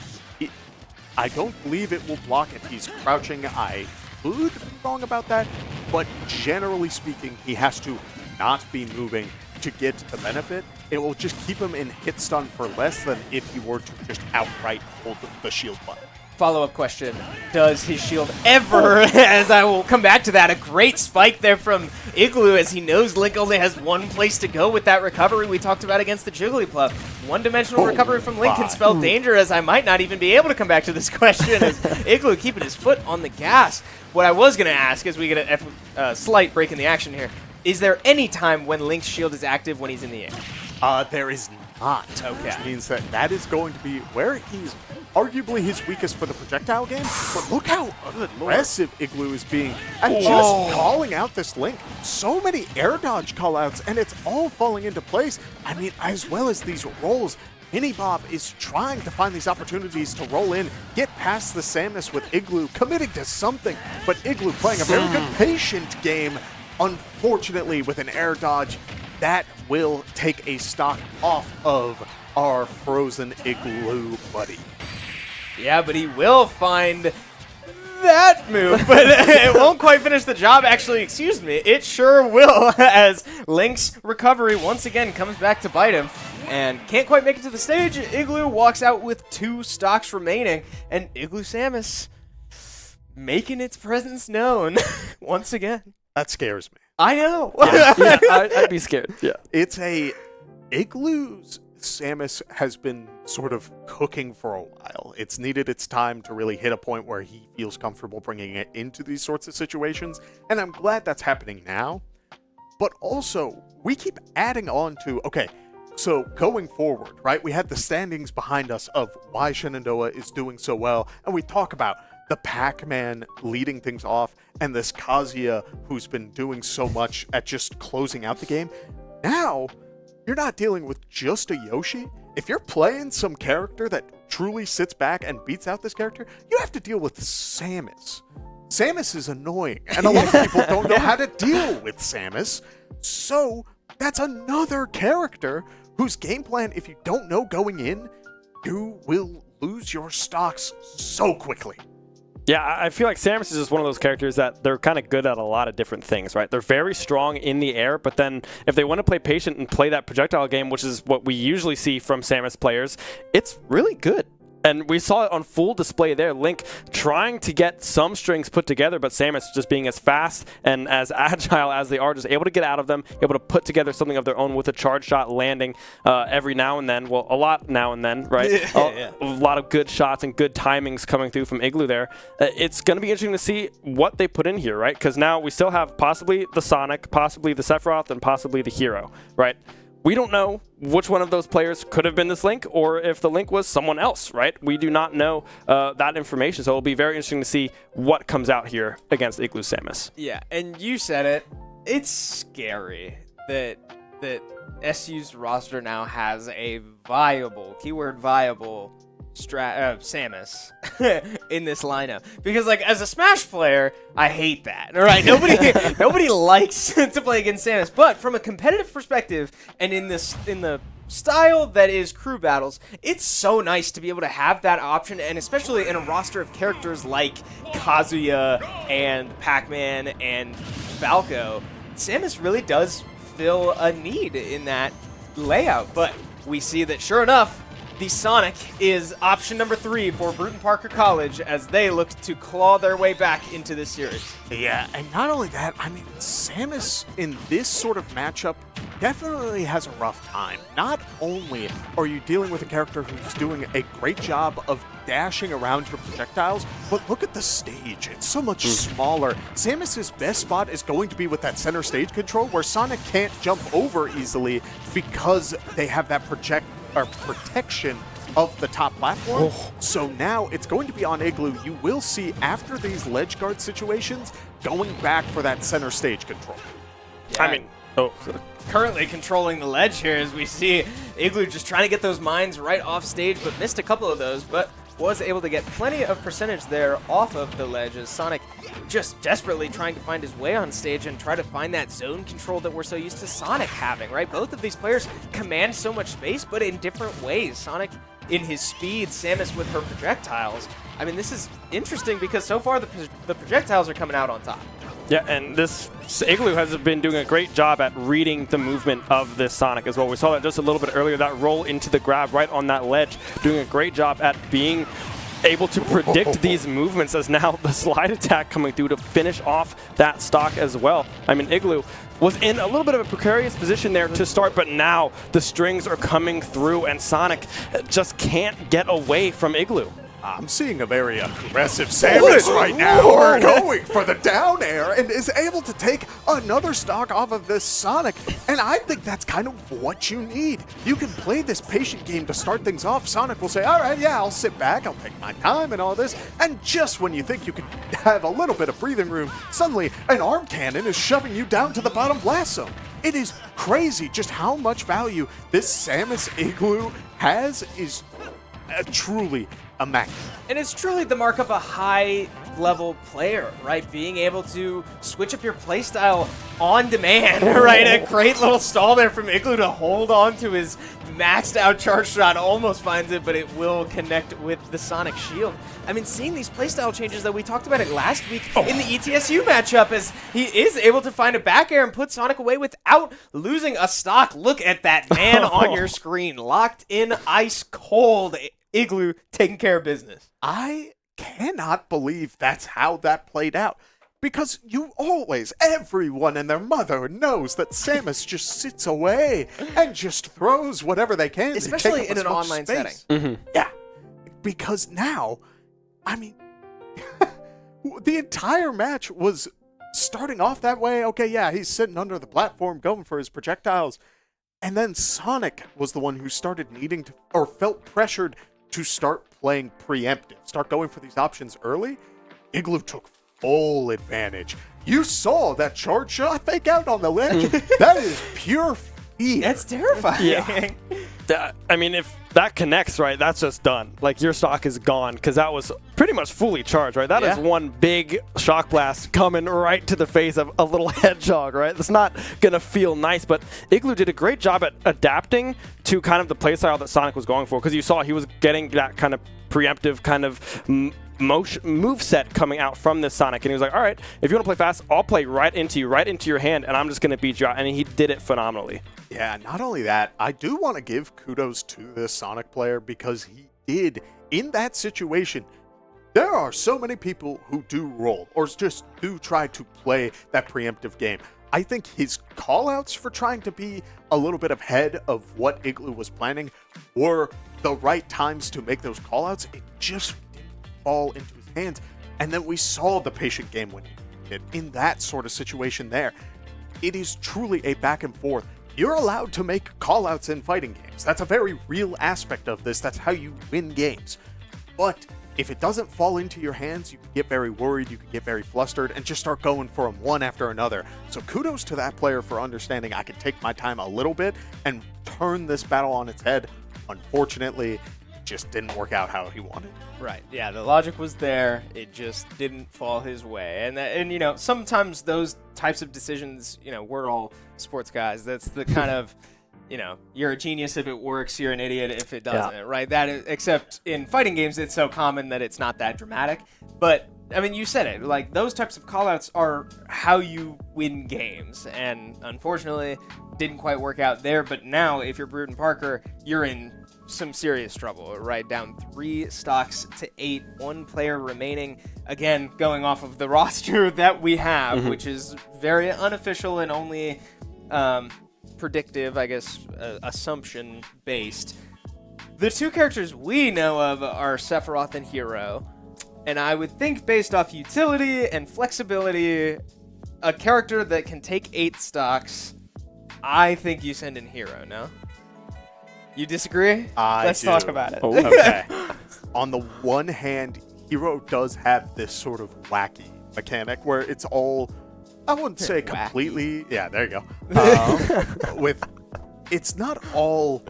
I don't believe it will block if he's crouching. I could be wrong about that, but generally speaking, he has to not be moving to get the benefit. It will just keep him in hit stun for less than if he were to just outright hold the shield button. Follow-up question. Does his shield ever, as I will come back to that, a great spike there from Igloo as he knows Link only has one place to go with that recovery we talked about against the Jigglypuff. One-dimensional recovery from Link can spell danger, as I might not even be able to come back to this question as Igloo keeping his foot on the gas. What I was going to ask as we get a slight break in the action here, is there any time when Link's shield is active when he's in the air? There is not, which means that is going to be where he's arguably his weakest for the projectile game. But look how aggressive Igloo is being at just calling out this Link. So many air dodge callouts, and it's all falling into place. I mean, as well as these rolls, Mini Bob is trying to find these opportunities to roll in, get past the Samus with Igloo, committing to something. But Igloo playing a very good patient game. Unfortunately, with an air dodge, that will take a stock off of our frozen Igloo buddy. Yeah, but he will find that move, but it won't quite finish the job. Actually, excuse me, it sure will, as Link's recovery once again comes back to bite him and can't quite make it to the stage. Igloo walks out with 2 stocks remaining, and Igloo Samus making its presence known once again. That scares me. I know. Yeah, I'd be scared. Yeah. It's Igloo's Samus has been sort of cooking for a while. It's needed its time to really hit a point where he feels comfortable bringing it into these sorts of situations, and I'm glad that's happening now. But also, we keep adding on to, okay, so going forward, right, we had the standings behind us of why Shenandoah is doing so well, and we talk about the Pac-Man leading things off, and this Kazuya who's been doing so much at just closing out the game. Now, you're not dealing with just a Yoshi. If you're playing some character that truly sits back and beats out this character, you have to deal with Samus. Samus is annoying, and a lot of people don't know how to deal with Samus. So, that's another character whose game plan, if you don't know going in, you will lose your stocks so quickly. Yeah, I feel like Samus is just one of those characters that they're kind of good at a lot of different things, right? They're very strong in the air, but then if they want to play patient and play that projectile game, which is what we usually see from Samus players, it's really good. And we saw it on full display there. Link trying to get some strings put together, but Samus just being as fast and as agile as they are, just able to get out of them, able to put together something of their own with a charge shot landing every now and then. Well, a lot now and then, right? Yeah. A lot of good shots and good timings coming through from Igloo there. It's going to be interesting to see what they put in here, right? Because now we still have possibly the Sonic, possibly the Sephiroth, and possibly the Hero, right? We don't know which one of those players could have been this Link or if the Link was someone else, right? We do not know that information, so it'll be very interesting to see what comes out here against Igloo Samus. Yeah, and you said it. It's scary that SU's roster now has a viable, keyword viable, Samus in this lineup, because like as a Smash player I hate that. All right, nobody likes to play against Samus, but from a competitive perspective and in the style that is crew battles, it's so nice to be able to have that option, and especially in a roster of characters like Kazuya and Pac-Man and Falco. Samus really does fill a need in that layout, but we see that sure enough the Sonic is option number 3 for Brewton Parker College as they look to claw their way back into this series. Yeah, and not only that, I mean, Samus in this sort of matchup definitely has a rough time. Not only are you dealing with a character who's doing a great job of dashing around her projectiles, but look at the stage. It's so much smaller. Samus's best spot is going to be with that center stage control where Sonic can't jump over easily because they have that protection of the top platform. So now it's going to be on Igloo. You will see after these ledge guard situations going back for that center stage control. Yeah. I mean, currently controlling the ledge here as we see Igloo just trying to get those mines right off stage, but missed a couple of those, but was able to get plenty of percentage there off of the ledge as Sonic just desperately trying to find his way on stage and try to find that zone control that we're so used to Sonic having, right? Both of these players command so much space, but in different ways. Sonic in his speed, Samus with her projectiles. I mean, this is interesting because so far the projectiles are coming out on top. Yeah, and this Igloo has been doing a great job at reading the movement of this Sonic as well. We saw that just a little bit earlier, that roll into the grab right on that ledge, doing a great job at being able to predict these movements as now the slide attack coming through to finish off that stock as well. I mean, Igloo was in a little bit of a precarious position there to start, but now the strings are coming through and Sonic just can't get away from Igloo. I'm seeing a very aggressive Samus right now, going for the down air and is able to take another stock off of this Sonic. And I think that's kind of what you need. You can play this patient game to start things off. Sonic will say, all right, yeah, I'll sit back, I'll take my time and all this. And just when you think you can have a little bit of breathing room, suddenly an arm cannon is shoving you down to the bottom blast zone. It is crazy just how much value this Samus Igloo has is truly immaculate. And it's truly the mark of a high-level player, right? Being able to switch up your playstyle on demand, right? A great little stall there from Igloo to hold on to his maxed-out charge shot. Almost finds it, but it will connect with the Sonic Shield. I mean, seeing these playstyle changes that we talked about it last week in the ETSU matchup as he is able to find a back air and put Sonic away without losing a stock. Look at that man on your screen. Locked in, ice cold. Igloo taking care of business. I cannot believe that's how that played out. Because everyone and their mother knows that Samus just sits away and just throws whatever they can. Especially in an online setting. Yeah. Because now, I mean, the entire match was starting off that way. Okay, yeah, he's sitting under the platform going for his projectiles. And then Sonic was the one who started needing to, or felt pressured to start playing preemptive, start going for these options early. Igloo took full advantage. You saw that charge shot fake out on the ledge. That is pure fear. That's terrifying. Yeah. I mean, if that connects, right, that's just done. Like, your stock is gone because that was pretty much fully charged, right? That is one big shock blast coming right to the face of a little hedgehog, right? That's not going to feel nice, but Igloo did a great job at adapting to kind of the playstyle that Sonic was going for because you saw he was getting that kind of preemptive kind of move set coming out from this Sonic, and he was like, all right, if you want to play fast, I'll play right into your hand, and I'm just going to beat you out. And he did it phenomenally. Yeah, not only that, I do want to give kudos to this Sonic player because he did, in that situation, there are so many people who do roll or just do try to play that preemptive game. I think his callouts for trying to be a little bit ahead of what Igloo was planning were the right times to make those callouts. It just didn't fall into his hands. And then we saw the patient game winning in that sort of situation there. It is truly a back and forth. You're allowed to make callouts in fighting games. That's a very real aspect of this. That's how you win games. But if it doesn't fall into your hands, you can get very worried, you can get very flustered, and just start going for them one after another. So kudos to that player for understanding I can take my time a little bit and turn this battle on its head. Unfortunately, it just didn't work out how he wanted. Right. Yeah, the logic was there. It just didn't fall his way. And you know, sometimes those types of decisions, you know, we're all sports guys. That's the kind of, you know, you're a genius if it works, you're an idiot if it doesn't, right? That is, except in fighting games, it's so common that it's not that dramatic. But, I mean, you said it. Like, those types of callouts are how you win games. And, unfortunately, didn't quite work out there. But now, if you're Brewton Parker, you're in some serious trouble, right? Down 3 stocks to 8, 1 player remaining. Again, going off of the roster that we have, which is very unofficial and only predictive, I guess, assumption based. The 2 characters we know of are Sephiroth and Hero, and I would think based off utility and flexibility, a character that can take 8 stocks, I think you send in Hero. No? You disagree? Let's talk about it. Oh, okay. On the one hand, Hero does have this sort of wacky mechanic where it's all, I wouldn't say completely. Yeah, there you go. It's not all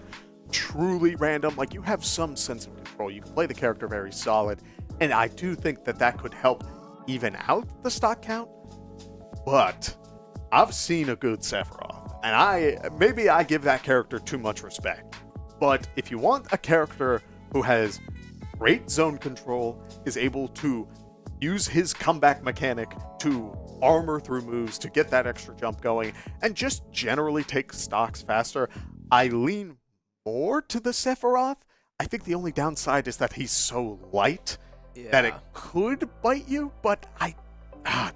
truly random. Like, you have some sense of control. You play the character very solid, and I do think that that could help even out the stock count. But I've seen a good Sephiroth, and maybe I give that character too much respect. But if you want a character who has great zone control, is able to use his comeback mechanic to armor through moves to get that extra jump going, and just generally take stocks faster, I lean more to the Sephiroth. I think the only downside is that he's so light that it could bite you, but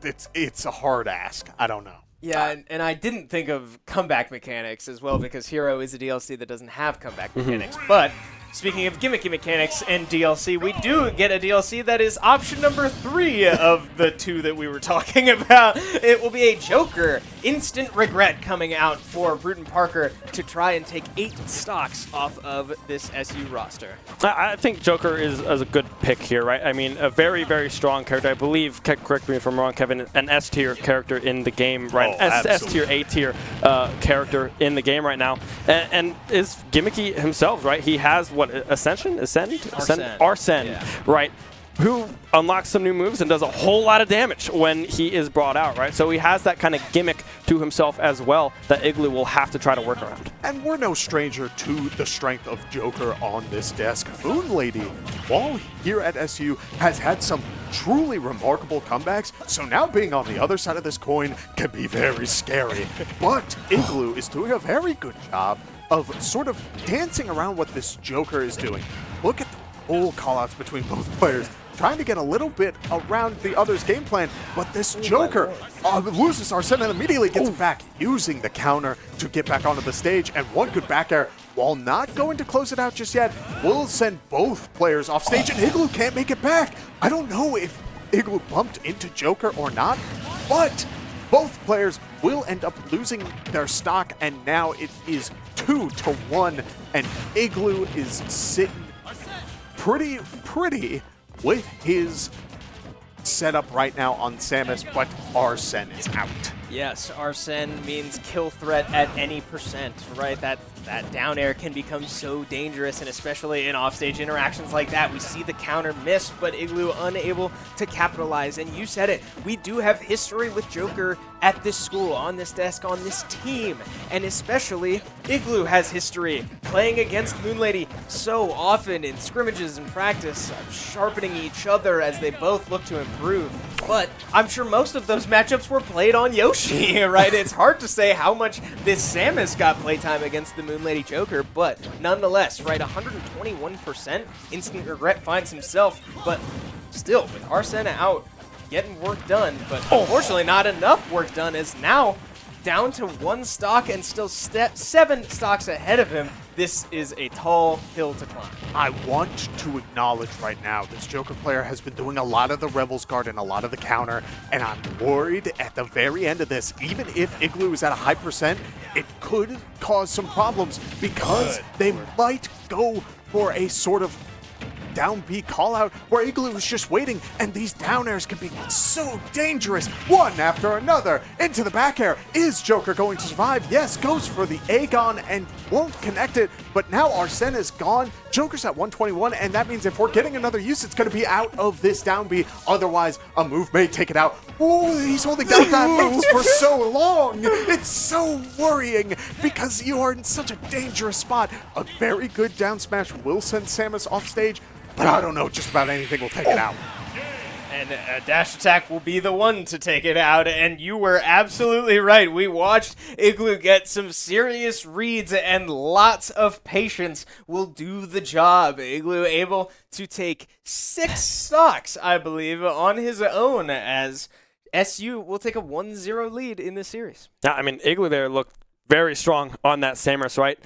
it's a hard ask. I don't know. Yeah, and I didn't think of comeback mechanics as well, because Hero is a DLC that doesn't have comeback mechanics. But speaking of gimmicky mechanics and DLC, we do get a DLC that is option number 3 of the 2 that we were talking about. It will be a Joker Instant Regret coming out for Brewton Parker to try and take 8 stocks off of this SU roster. I think Joker is a good pick here, right? I mean, a very, very strong character. I believe, correct me if I'm wrong, Kevin, an S-tier character in the game, right? S-tier, A-tier character in the game right now. And is gimmicky himself, right? He has, Arsene, Yeah. right? Who unlocks some new moves and does a whole lot of damage when he is brought out, right? So he has that kind of gimmick to himself as well that Igloo will have to try to work around. And we're no stranger to the strength of Joker on this desk. Moon Lady, while here at SU, has had some truly remarkable comebacks, so now being on the other side of this coin can be very scary. But Igloo is doing a very good job of sort of dancing around what this Joker is doing. Look at the whole callouts between both players, trying to get a little bit around the other's game plan, but this Joker loses Arsene and immediately gets back, using the counter to get back onto the stage, and one good back air, while not going to close it out just yet, will send both players off stage, and Igloo can't make it back. I don't know if Igloo bumped into Joker or not, but both players will end up losing their stock, and now it is 2-1, and Igloo is sitting pretty with his setup right now on Samus, but Arsene is out. Yes, Arsene means kill threat at any percent, right? that down air can become so dangerous, and especially in offstage interactions like that, we see the counter miss, but Igloo unable to capitalize. And you said it, we do have history with Joker at this school, on this desk, on this team, and especially Igloo has history playing against Moon Lady so often in scrimmages and practice, sharpening each other as they both look to improve. But I'm sure most of those matchups were played on Yoshi, right? It's hard to say how much this Samus got playtime against the Moon Lady Joker, but nonetheless, right, 121%, Instant Regret finds himself, but still, with Arsene out, getting work done, but unfortunately not enough work done, as now down to 1 stock and still 7 stocks ahead of him. This is a tall hill to climb. I want to acknowledge right now this Joker player has been doing a lot of the Rebels Guard and a lot of the counter, and I'm worried at the very end of this, even if Igloo is at a high percent, it could cause some problems because they might go for a sort of down B call out where Igloo is just waiting, and these down airs can be so dangerous. One after another into the back air. Is Joker going to survive? Yes, goes for the Aegon and won't connect it, but now Arsene is gone. Joker's at 121, and that means if we're getting another use, it's going to be out of this down B. Otherwise, a move may take it out. Oh, he's holding down that moves for so long. It's so worrying because you are in such a dangerous spot. A very good down smash will send Samus off stage, but I don't know, just about anything will take it out. And a dash attack will be the one to take it out, and you were absolutely right. We watched Igloo get some serious reads, and lots of patience will do the job. Igloo able to take 6 stocks, I believe, on his own, as SU will take a 1-0 lead in this series. Yeah, I mean, Igloo there looked very strong on that Samus, right?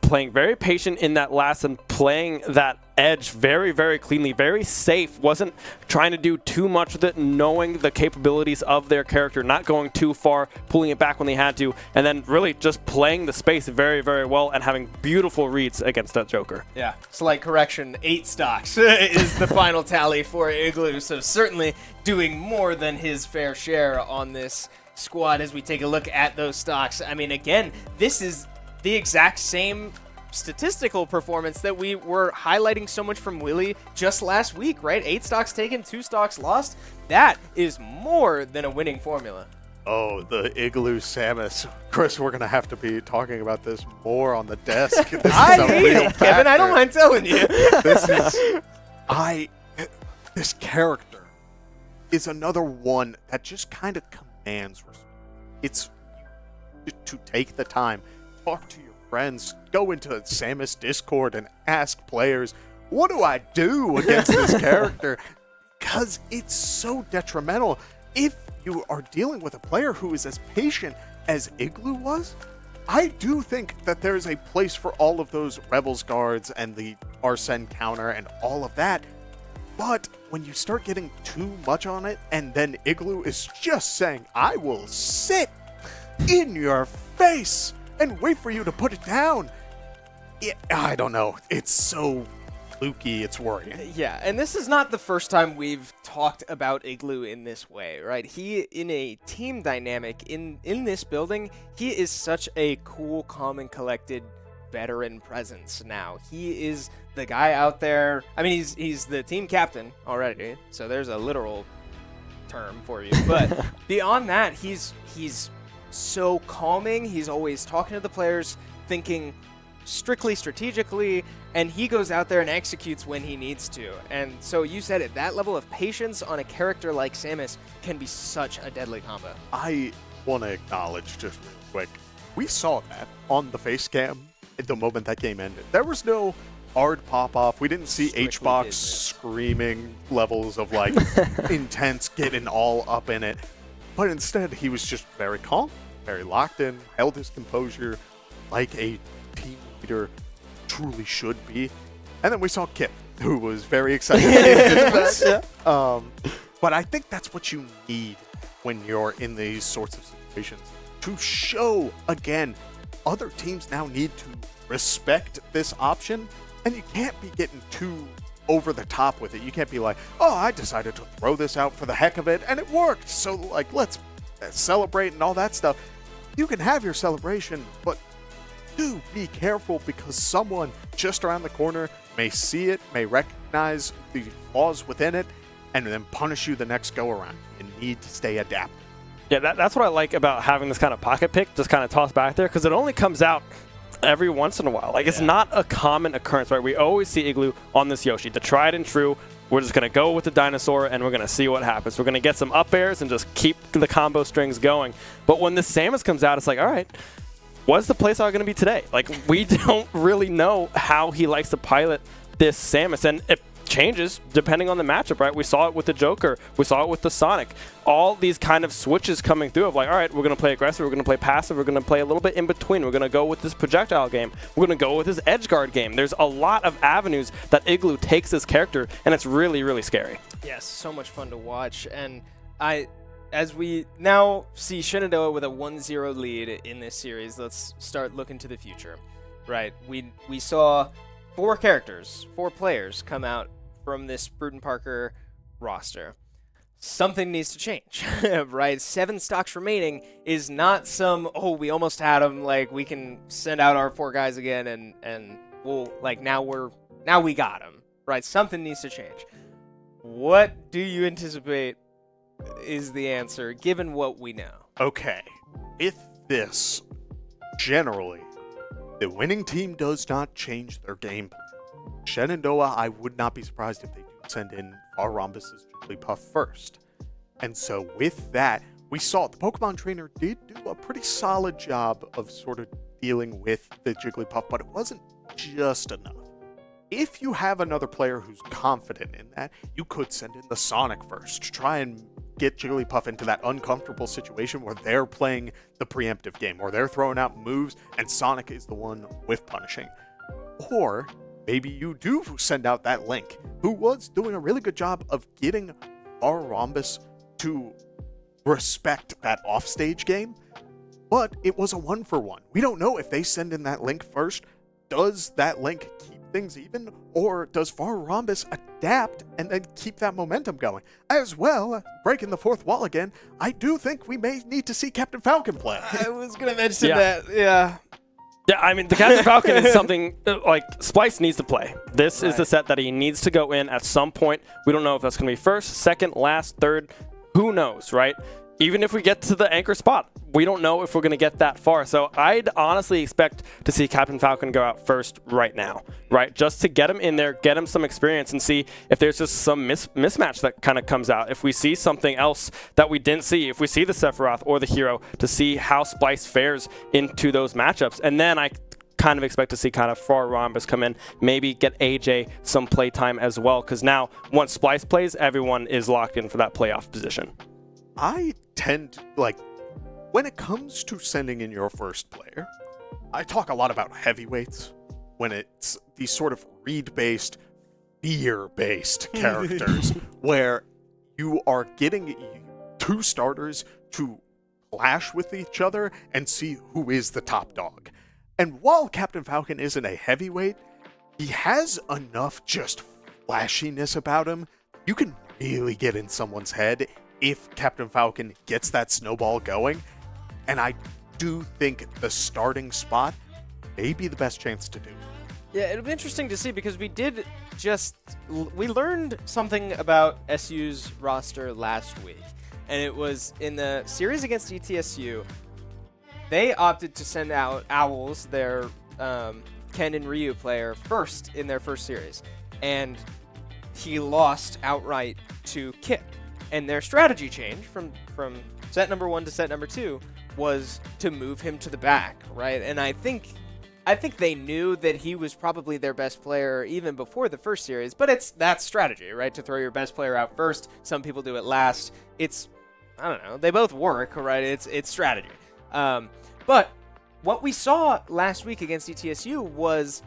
Playing very patient in that last and playing that edge very, very cleanly, very safe. Wasn't trying to do too much with it, knowing the capabilities of their character, not going too far, pulling it back when they had to, and then really just playing the space very, very well and having beautiful reads against that Joker. Yeah, slight correction, 8 stocks is the final tally for Igloo, so certainly doing more than his fair share on this squad as we take a look at those stocks. I mean, again, this is the exact same statistical performance that we were highlighting so much from Willie just last week, right? 8 stocks taken, 2 stocks lost. That is more than a winning formula. Oh, the Igloo Samus. Chris, we're going to have to be talking about this more on the desk. This I is a hate real it, Kevin. I don't mind telling you. This character is another one that just kind of commands respect. It's to take the time, talk to your friends, go into Samus Discord and ask players, what do I do against this character? Because it's so detrimental. If you are dealing with a player who is as patient as Igloo was, I do think that there's a place for all of those Rebels guards and the Arsene counter and all of that. But when you start getting too much on it, and then Igloo is just saying, I will sit in your face and wait for you to put it down. I don't know. It's so fluky. It's worrying. Yeah, and this is not the first time we've talked about Igloo in this way, right? He, in a team dynamic, in this building, he is such a cool, calm, and collected veteran presence now. He is the guy out there. I mean, he's the team captain already, so there's a literal term for you. But beyond that, he's so calming. He's always talking to the players, thinking strictly strategically, and he goes out there and executes when he needs to. And so you said it, that level of patience on a character like Samus can be such a deadly combo. I want to acknowledge just real quick, we saw that on the face cam at the moment that game ended. There was no hard pop-off. We didn't see Strictly HBox business. screaming levels of like intense, getting all up in it. But instead, he was just very calm, very locked in, held his composure like a team leader truly should be. And then we saw Kip, who was very excited. But I think that's what you need when you're in these sorts of situations, to show, again, other teams now need to respect this option, and you can't be getting too over the top with it. You can't be like, oh, I decided to throw this out for the heck of it, and it worked, so like let's celebrate and all that stuff. You can have your celebration, but do be careful because someone just around the corner may see it, may recognize the flaws within it, and then punish you the next go-around. You need to stay adaptive. Yeah, that's what I like about having this kind of pocket pick, just kind of tossed back there, because it only comes out every once in a while. Like, it's not a common occurrence, right? We always see Igloo on this Yoshi, the tried and true. We're just going to go with the dinosaur, and we're going to see what happens. We're going to get some up airs and just keep the combo strings going. But when this Samus comes out, it's like, all right, what's the playstyle going to be today? Like, we don't really know how he likes to pilot this Samus, and it changes depending on the matchup, right? We saw it with the Joker. We saw it with the Sonic. All these kind of switches coming through of like, all right, we're going to play aggressive, we're going to play passive, we're going to play a little bit in between. We're going to go with this projectile game. We're going to go with this edge guard game. There's a lot of avenues that Igloo takes this character, and it's really, really scary. Yes, so much fun to watch. And as we now see Shenandoah with a 1-0 lead in this series, let's start looking to the future, right? We saw 4 players come out from this Brewton Parker roster. Something needs to change, right? 7 stocks remaining is not some, oh, we almost had them, like, we can send out our 4 guys again and we'll, like, now we got them, right? Something needs to change. What do you anticipate is the answer, given what we know? Okay, with this, generally, the winning team does not change their game plan. Shenandoah, I would not be surprised if they do send in our Rhombus's Jigglypuff first. And so with that, we saw the Pokemon trainer did do a pretty solid job of sort of dealing with the Jigglypuff, but it wasn't just enough. If you have another player who's confident in that, you could send in the Sonic first to try and get Jigglypuff into that uncomfortable situation where they're playing the preemptive game, or they're throwing out moves and Sonic is the one with punishing. Or maybe you do send out that Link, who was doing a really good job of getting our Rhombus to respect that offstage game, but it was a 1-for-1. We don't know if they send in that Link first. Does that Link keep things even, or does Far Rhombus adapt and then keep that momentum going? As well, breaking the fourth wall again, I do think we may need to see Captain Falcon play. I was going to mention that, yeah. Yeah, I mean, the Captain Falcon is something, like, Splice needs to play. This is the set that he needs to go in at some point. We don't know if that's going to be first, second, last, third. Who knows, right? Even if we get to the anchor spot, we don't know if we're going to get that far. So I'd honestly expect to see Captain Falcon go out first right now, right? Just to get him in there, get him some experience, and see if there's just some mismatch that kind of comes out. If we see something else that we didn't see, if we see the Sephiroth or the hero, to see how Splice fares into those matchups. And then I kind of expect to see kind of Far Rhombus come in, maybe get AJ some playtime as well, because now once Splice plays, everyone is locked in for that playoff position. I tend to, like, when it comes to sending in your first player, I talk a lot about heavyweights when it's these sort of read-based, fear-based characters where you are getting 2 starters to clash with each other and see who is the top dog. And while Captain Falcon isn't a heavyweight, he has enough just flashiness about him. You can really get in someone's head if Captain Falcon gets that snowball going. And I do think the starting spot may be the best chance to do it. Yeah, it'll be interesting to see because we learned something about SU's roster last week. And it was in the series against ETSU, they opted to send out Owls, their Ken and Ryu player, first in their first series. And he lost outright to Kip. And their strategy change from set number 1 to set number 2 was to move him to the back, right? And I think they knew that he was probably their best player even before the first series, but that's strategy, right? To throw your best player out first. Some people do it last. I don't know. They both work, right? It's strategy. But what we saw last week against ETSU was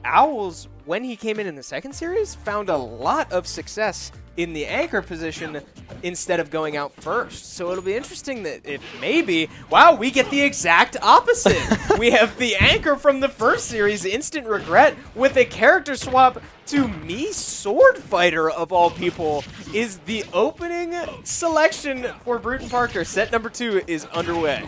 Owls, when he came in the second series, found a lot of success in the anchor position instead of going out first. So it'll be interesting that if maybe, wow, we get the exact opposite. We have the anchor from the first series, Instant Regret, with a character swap to me, Sword Fighter, of all people, is the opening selection for Brewton Parker. Set number 2 is underway.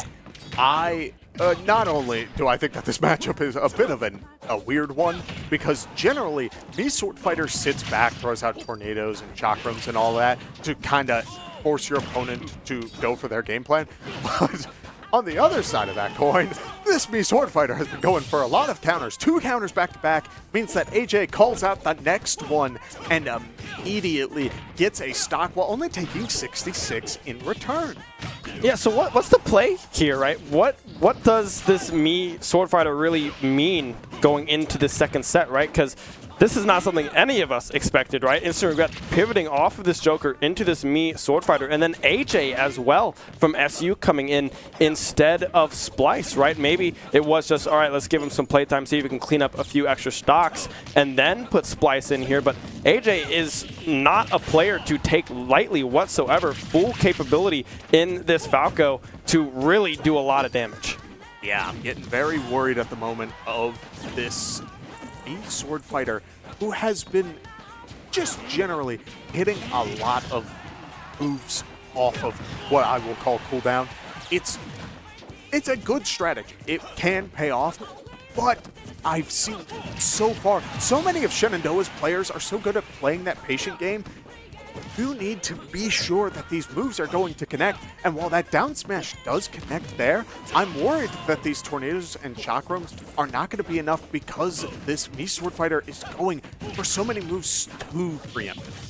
I not only do I think that this matchup is a bit of a weird one, because generally, NECC Sword Fighter sits back, throws out tornadoes and chakrams and all that to kind of force your opponent to go for their game plan. But on the other side of that coin, this NECC Sword Fighter has been going for a lot of counters. 2 counters back-to-back means that AJ calls out the next one and immediately gets a stock while only taking 66 in return. Yeah, so what's the play here, right? What does this NECC Sword Fighter really mean going into the second set, right? Because this is not something any of us expected, right? Instant Regret pivoting off of this Joker into this NECC Sword Fighter, and then AJ as well from SU coming in instead of Splice, right? Maybe it was just, all right, let's give him some playtime, see if we can clean up a few extra stocks, and then put Splice in here. But AJ is not a player to take lightly whatsoever. Full capability in this Falco to really do a lot of damage. Yeah, I'm getting very worried at the moment of this NECC Sword Fighter, who has been just generally hitting a lot of moves off of what I will call cooldown. It's a good strategy. It can pay off, but I've seen so far, so many of Shenandoah's players are so good at playing that patient game. You need to be sure that these moves are going to connect, and while that down smash does connect there, I'm worried that these tornadoes and chakrams are not going to be enough because this NECC Sword Fighter is going for so many moves too preemptive.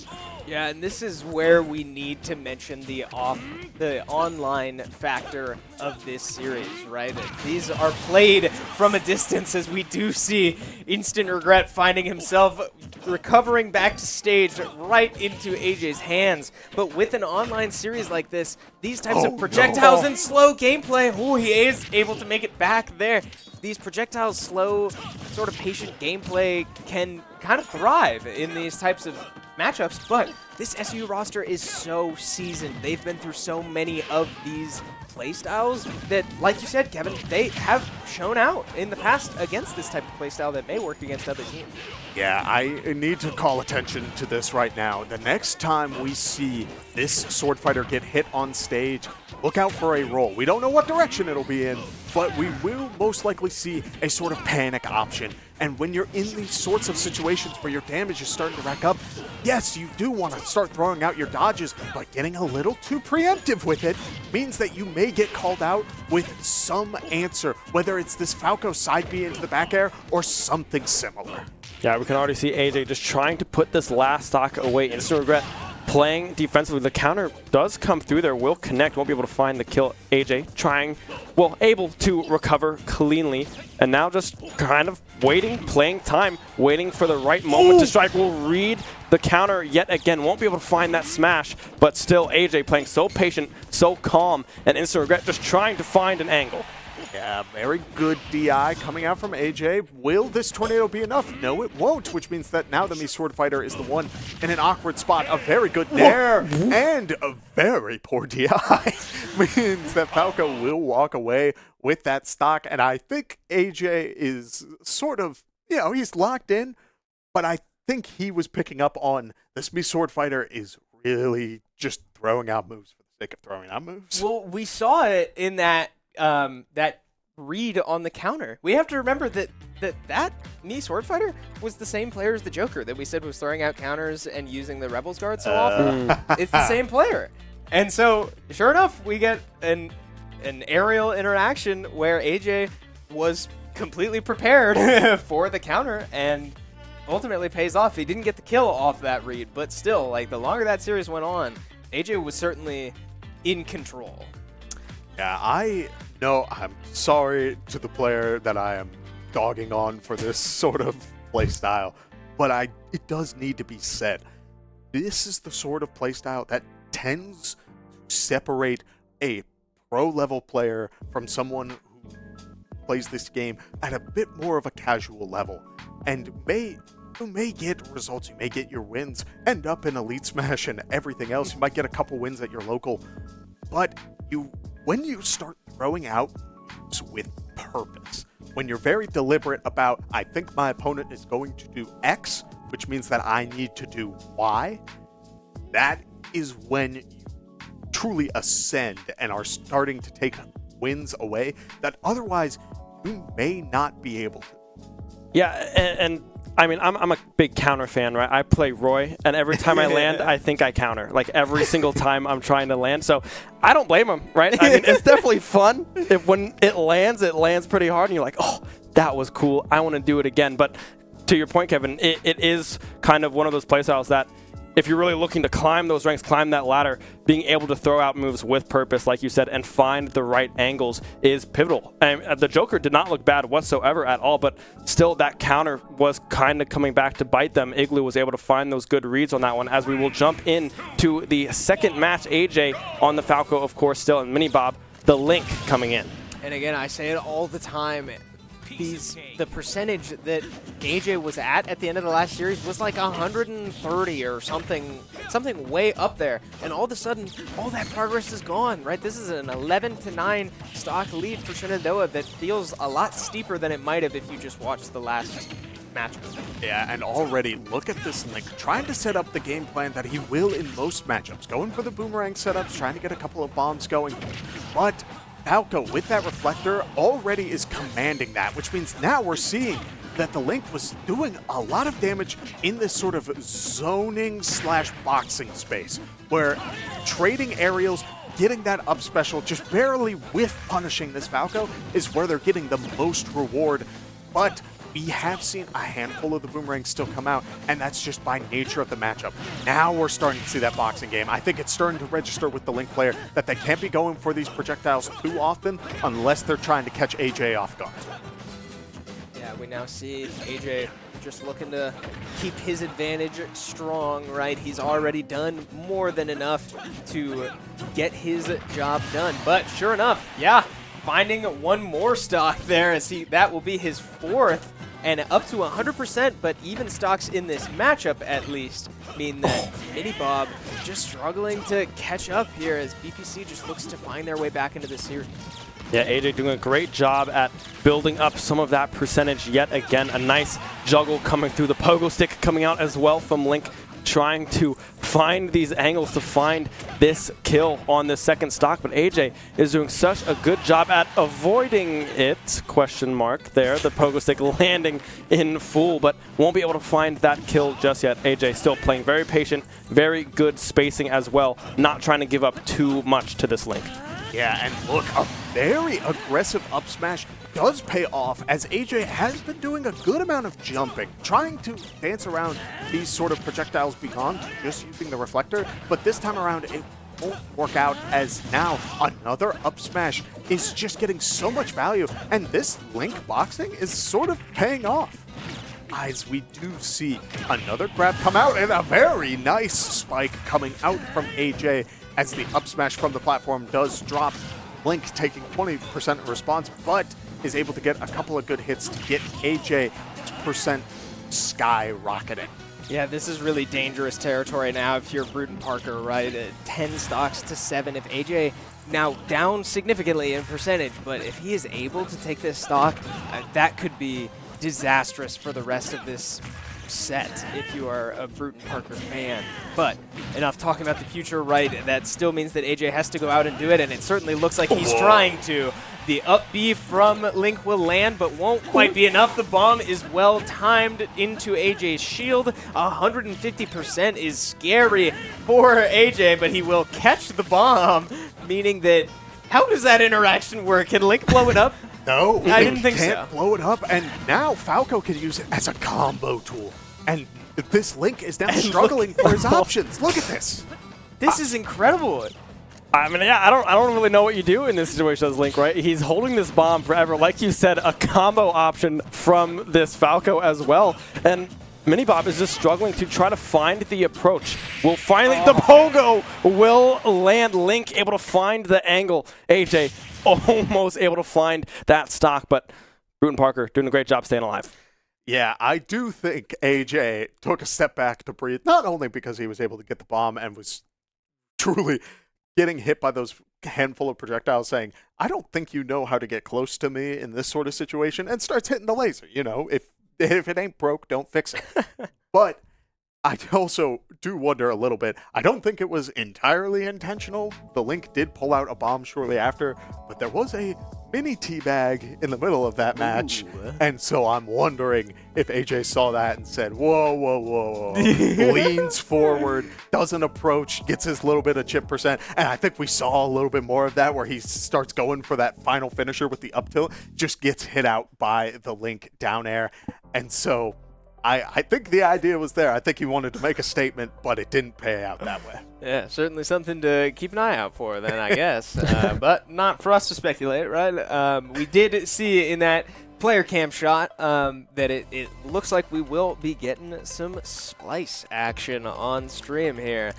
Yeah, and this is where we need to mention the online factor of this series, right? These are played from a distance, as we do see Instant Regret finding himself recovering back to stage right into AJ's hands. But with an online series like this, these types of projectiles and slow gameplay, he is able to make it back there. These projectiles, slow, sort of patient gameplay can kind of thrive in these types of matchups, but this SU roster is so seasoned. They've been through so many of these playstyles that, like you said, Kevin, they have shown out in the past against this type of playstyle that may work against other teams. Yeah, I need to call attention to this right now. The next time we see this Sword Fighter get hit on stage, look out for a roll. We don't know what direction it'll be in, but we will most likely see a sort of panic option. And when you're in these sorts of situations where your damage is starting to rack up, yes, you do want to start throwing out your dodges, but getting a little too preemptive with it means that you may get called out with some answer, whether it's this Falco side B into the back air or something similar. Yeah, we can already see AJ just trying to put this last stock away. Instant Regret playing defensively. The counter does come through there, will connect, won't be able to find the kill. AJ trying, well, able to recover cleanly, and now just kind of waiting, playing time, waiting for the right moment to strike. Will read the counter yet again, won't be able to find that smash, but still AJ playing so patient, so calm, and Instant Regret just trying to find an angle. Yeah, very good DI coming out from AJ. Will this tornado be enough? No, it won't, which means that now the NECC Sword Fighter is the one in an awkward spot. A very good nair and a very poor DI means that Falco will walk away with that stock. And I think AJ is sort of, he's locked in, but I think he was picking up on this NECC Sword Fighter is really just throwing out moves for the sake of throwing out moves. Well, we saw it in that that read on the counter. We have to remember that NECC Sword Fighter was the same player as the Joker that we said was throwing out counters and using the Rebels Guard so often. It's the same player. And so, sure enough, we get an aerial interaction where AJ was completely prepared for the counter and ultimately pays off. He didn't get the kill off that read, but still, like, the longer that series went on, AJ was certainly in control. Yeah, I'm sorry to the player that I am dogging on for this sort of playstyle, but it does need to be said. This is the sort of playstyle that tends to separate a pro-level player from someone who plays this game at a bit more of a casual level, and you may get results, you may get your wins, end up in Elite Smash and everything else. You might get a couple wins at your local, but when you start throwing out moves with purpose, when you're very deliberate about, I think my opponent is going to do X, which means that I need to do Y, that is when you truly ascend and are starting to take wins away that otherwise you may not be able to. Yeah, and I mean, I'm a big counter fan, right? I play Roy, and every time I land, I think I counter. Like, every single time I'm trying to land. So I don't blame him, right? I mean, it's definitely fun. When it lands pretty hard, and you're like, oh, that was cool. I want to do it again. But to your point, Kevin, it is kind of one of those playstyles that if you're really looking to climb those ranks, climb that ladder, being able to throw out moves with purpose, like you said, and find the right angles is pivotal. And the Joker did not look bad whatsoever at all, but still that counter was kind of coming back to bite them. Igloo was able to find those good reads on that one as we will jump into the second match. AJ on the Falco, of course, still, and Mini Bob, the Link coming in. And again, I say it all the time. The percentage that AJ was at the end of the last series was like 130 or something way up there. And all of a sudden, all that progress is gone, right? This is an 11-9 stock lead for Shenandoah that feels a lot steeper than it might have if you just watched the last matchup. Yeah, and already look at this Link trying to set up the game plan that he will in most matchups. Going for the boomerang setups, trying to get a couple of bombs going. But Falco, with that reflector, already is commanding that, which means now we're seeing that the Link was doing a lot of damage in this sort of zoning / boxing space, where trading aerials, getting that up special, just barely with punishing this Falco is where they're getting the most reward. But we have seen a handful of the boomerangs still come out, and that's just by nature of the matchup. Now we're starting to see that boxing game. I think it's starting to register with the Link player that they can't be going for these projectiles too often unless they're trying to catch AJ off guard. Yeah, we now see AJ just looking to keep his advantage strong, right? He's already done more than enough to get his job done. But sure enough, yeah, finding one more stock there as that will be his fourth and up to 100%, but even stocks in this matchup at least mean that Mini Bob just struggling to catch up here as BPC just looks to find their way back into the series. Yeah, AJ doing a great job at building up some of that percentage yet again. A nice juggle coming through, the pogo stick coming out as well from Link, trying to find these angles to find this kill on the second stock, but AJ is doing such a good job at avoiding it, question mark there, the pogo stick landing in full, but won't be able to find that kill just yet. AJ still playing very patient, very good spacing as well, not trying to give up too much to this Link. Yeah, and look, a very aggressive up smash does pay off as AJ has been doing a good amount of jumping, trying to dance around these sort of projectiles beyond just using the reflector, but this time around it won't work out as now another up smash is just getting so much value, and this Link boxing is sort of paying off. As we do see another grab come out and a very nice spike coming out from AJ as the up smash from the platform does drop. Link taking 20% response, but is able to get a couple of good hits to get AJ's percent skyrocketing. Yeah, this is really dangerous territory now if you're Brewton Parker, right? 10 stocks to 7. If AJ now down significantly in percentage, but if he is able to take this stock, that could be disastrous for the rest of this set if you are a Brewton Parker fan. But enough talking about the future, right? That still means that AJ has to go out and do it, and it certainly looks like he's trying to. The up B from Link will land, but won't quite be enough. The bomb is well timed into AJ's shield. 150% is scary for AJ, but he will catch the bomb, meaning that, how does that interaction work? Can Link blow it up? No, I didn't think so. Can't blow it up, and now Falco can use it as a combo tool. And this Link is now struggling for his options. Look at this. This is incredible. I mean, yeah, I don't really know what you do in this situation as Link, right? He's holding this bomb forever. Like you said, a combo option from this Falco as well. And Mini Bob is just struggling to try to find the approach. Will finally, the pogo will land. Link able to find the angle. AJ almost able to find that stock, but Brewton Parker doing a great job staying alive. Yeah, I do think AJ took a step back to breathe, not only because he was able to get the bomb and was truly getting hit by those handful of projectiles saying, I don't think you know how to get close to me in this sort of situation, and starts hitting the laser. You know, if it ain't broke, don't fix it. But I also do wonder a little bit. I don't think it was entirely intentional. The Link did pull out a bomb shortly after, but there was a mini teabag in the middle of that match. And so I'm wondering if AJ saw that and said, whoa, whoa, whoa, whoa. Leans forward, doesn't approach, gets his little bit of chip percent. And I think we saw a little bit more of that where he starts going for that final finisher with the up tilt, just gets hit out by the Link down air. And so I think the idea was there. I think he wanted to make a statement, but it didn't pay out that way. Yeah, certainly something to keep an eye out for then, I guess. But not for us to speculate, right? We did see in that player cam shot that it looks like we will be getting some Splice action on stream here.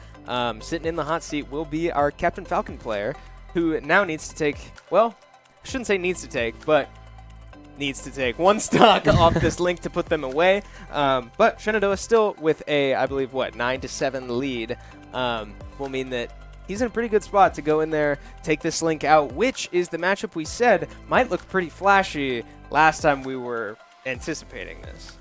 Sitting in the hot seat will be our Captain Falcon player, who now needs to take, well, I shouldn't say needs to take, but needs to take one stock off this Link to put them away. But Shenandoah still with a, I believe, what, 9-7 lead will mean that he's in a pretty good spot to go in there, take this Link out, which is the matchup we said might look pretty flashy last time we were anticipating this.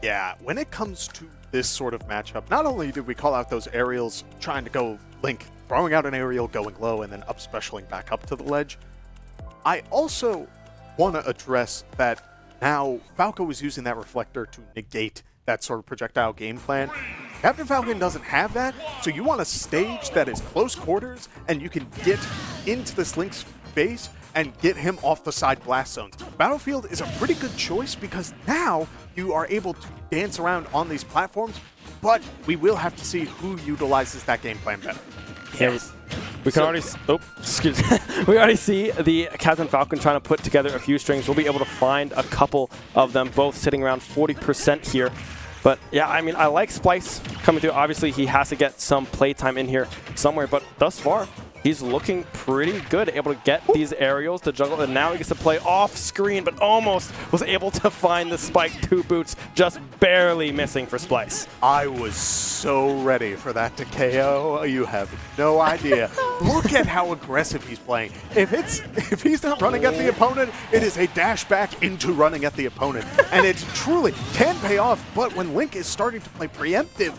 Yeah, when it comes to this sort of matchup, not only did we call out those aerials trying to go Link, throwing out an aerial, going low, and then up specialing back up to the ledge, I also want to address that now Falco was using that reflector to negate that sort of projectile game plan. Captain Falcon doesn't have that, so you want a stage that is close quarters and you can get into this Link's face and get him off the side blast zones. Battlefield is a pretty good choice because now you are able to dance around on these platforms, but we will have to see who utilizes that game plan better. Yes. We can already, excuse me. We already see the Captain Falcon trying to put together a few strings. We'll be able to find a couple of them, both sitting around 40% here. But yeah, I mean, I like Splice coming through. Obviously, he has to get some playtime in here somewhere, but thus far, he's looking pretty good, able to get these aerials to juggle, and now he gets to play off screen, but almost was able to find the spike 2 boots, just barely missing for Splice. I was so ready for that to KO. You have no idea. Look at how aggressive he's playing. If he's not running at the opponent, it is a dash back into running at the opponent. And it truly can pay off, but when Link is starting to play preemptive,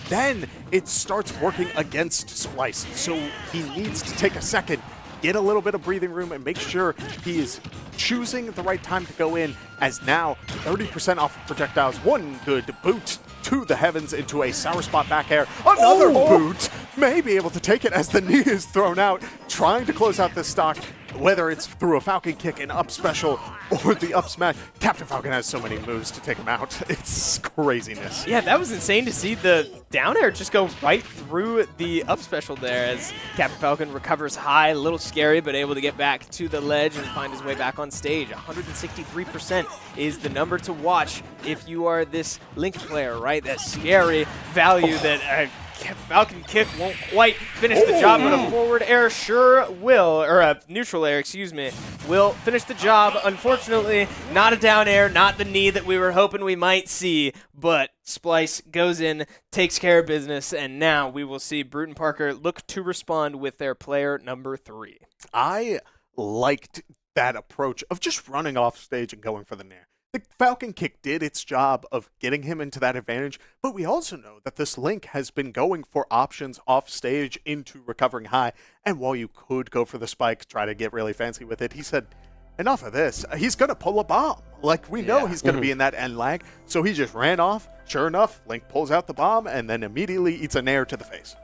then it starts working against Splice. So he needs to take a second, get a little bit of breathing room, and make sure he is choosing the right time to go in, as now 30% off of projectiles. One good boot to the heavens into a sour spot back air. Another boot may be able to take it as the knee is thrown out, trying to close out this stock. Whether it's through a Falcon kick, an up special, or the up smash, Captain Falcon has so many moves to take him out. It's craziness. Yeah, that was insane to see the down air just go right through the up special there as Captain Falcon recovers high, a little scary, but able to get back to the ledge and find his way back on stage. 163% is the number to watch if you are this Link player, right? That scary value that Falcon kick won't quite finish the job, but a forward air sure will, or a neutral air, excuse me, will finish the job. Unfortunately, not a down air, not the knee that we were hoping we might see, but Splice goes in, takes care of business, and now we will see Brewton Parker look to respond with their player number 3. I liked that approach of just running off stage and going for the nair. The Falcon kick did its job of getting him into that advantage, but we also know that this Link has been going for options off stage into recovering high, and while you could go for the spike, try to get really fancy with it, he said, enough of this. He's going to pull a bomb. Like, we know he's going to be in that end lag, so he just ran off. Sure enough, Link pulls out the bomb and then immediately eats a nair to the face.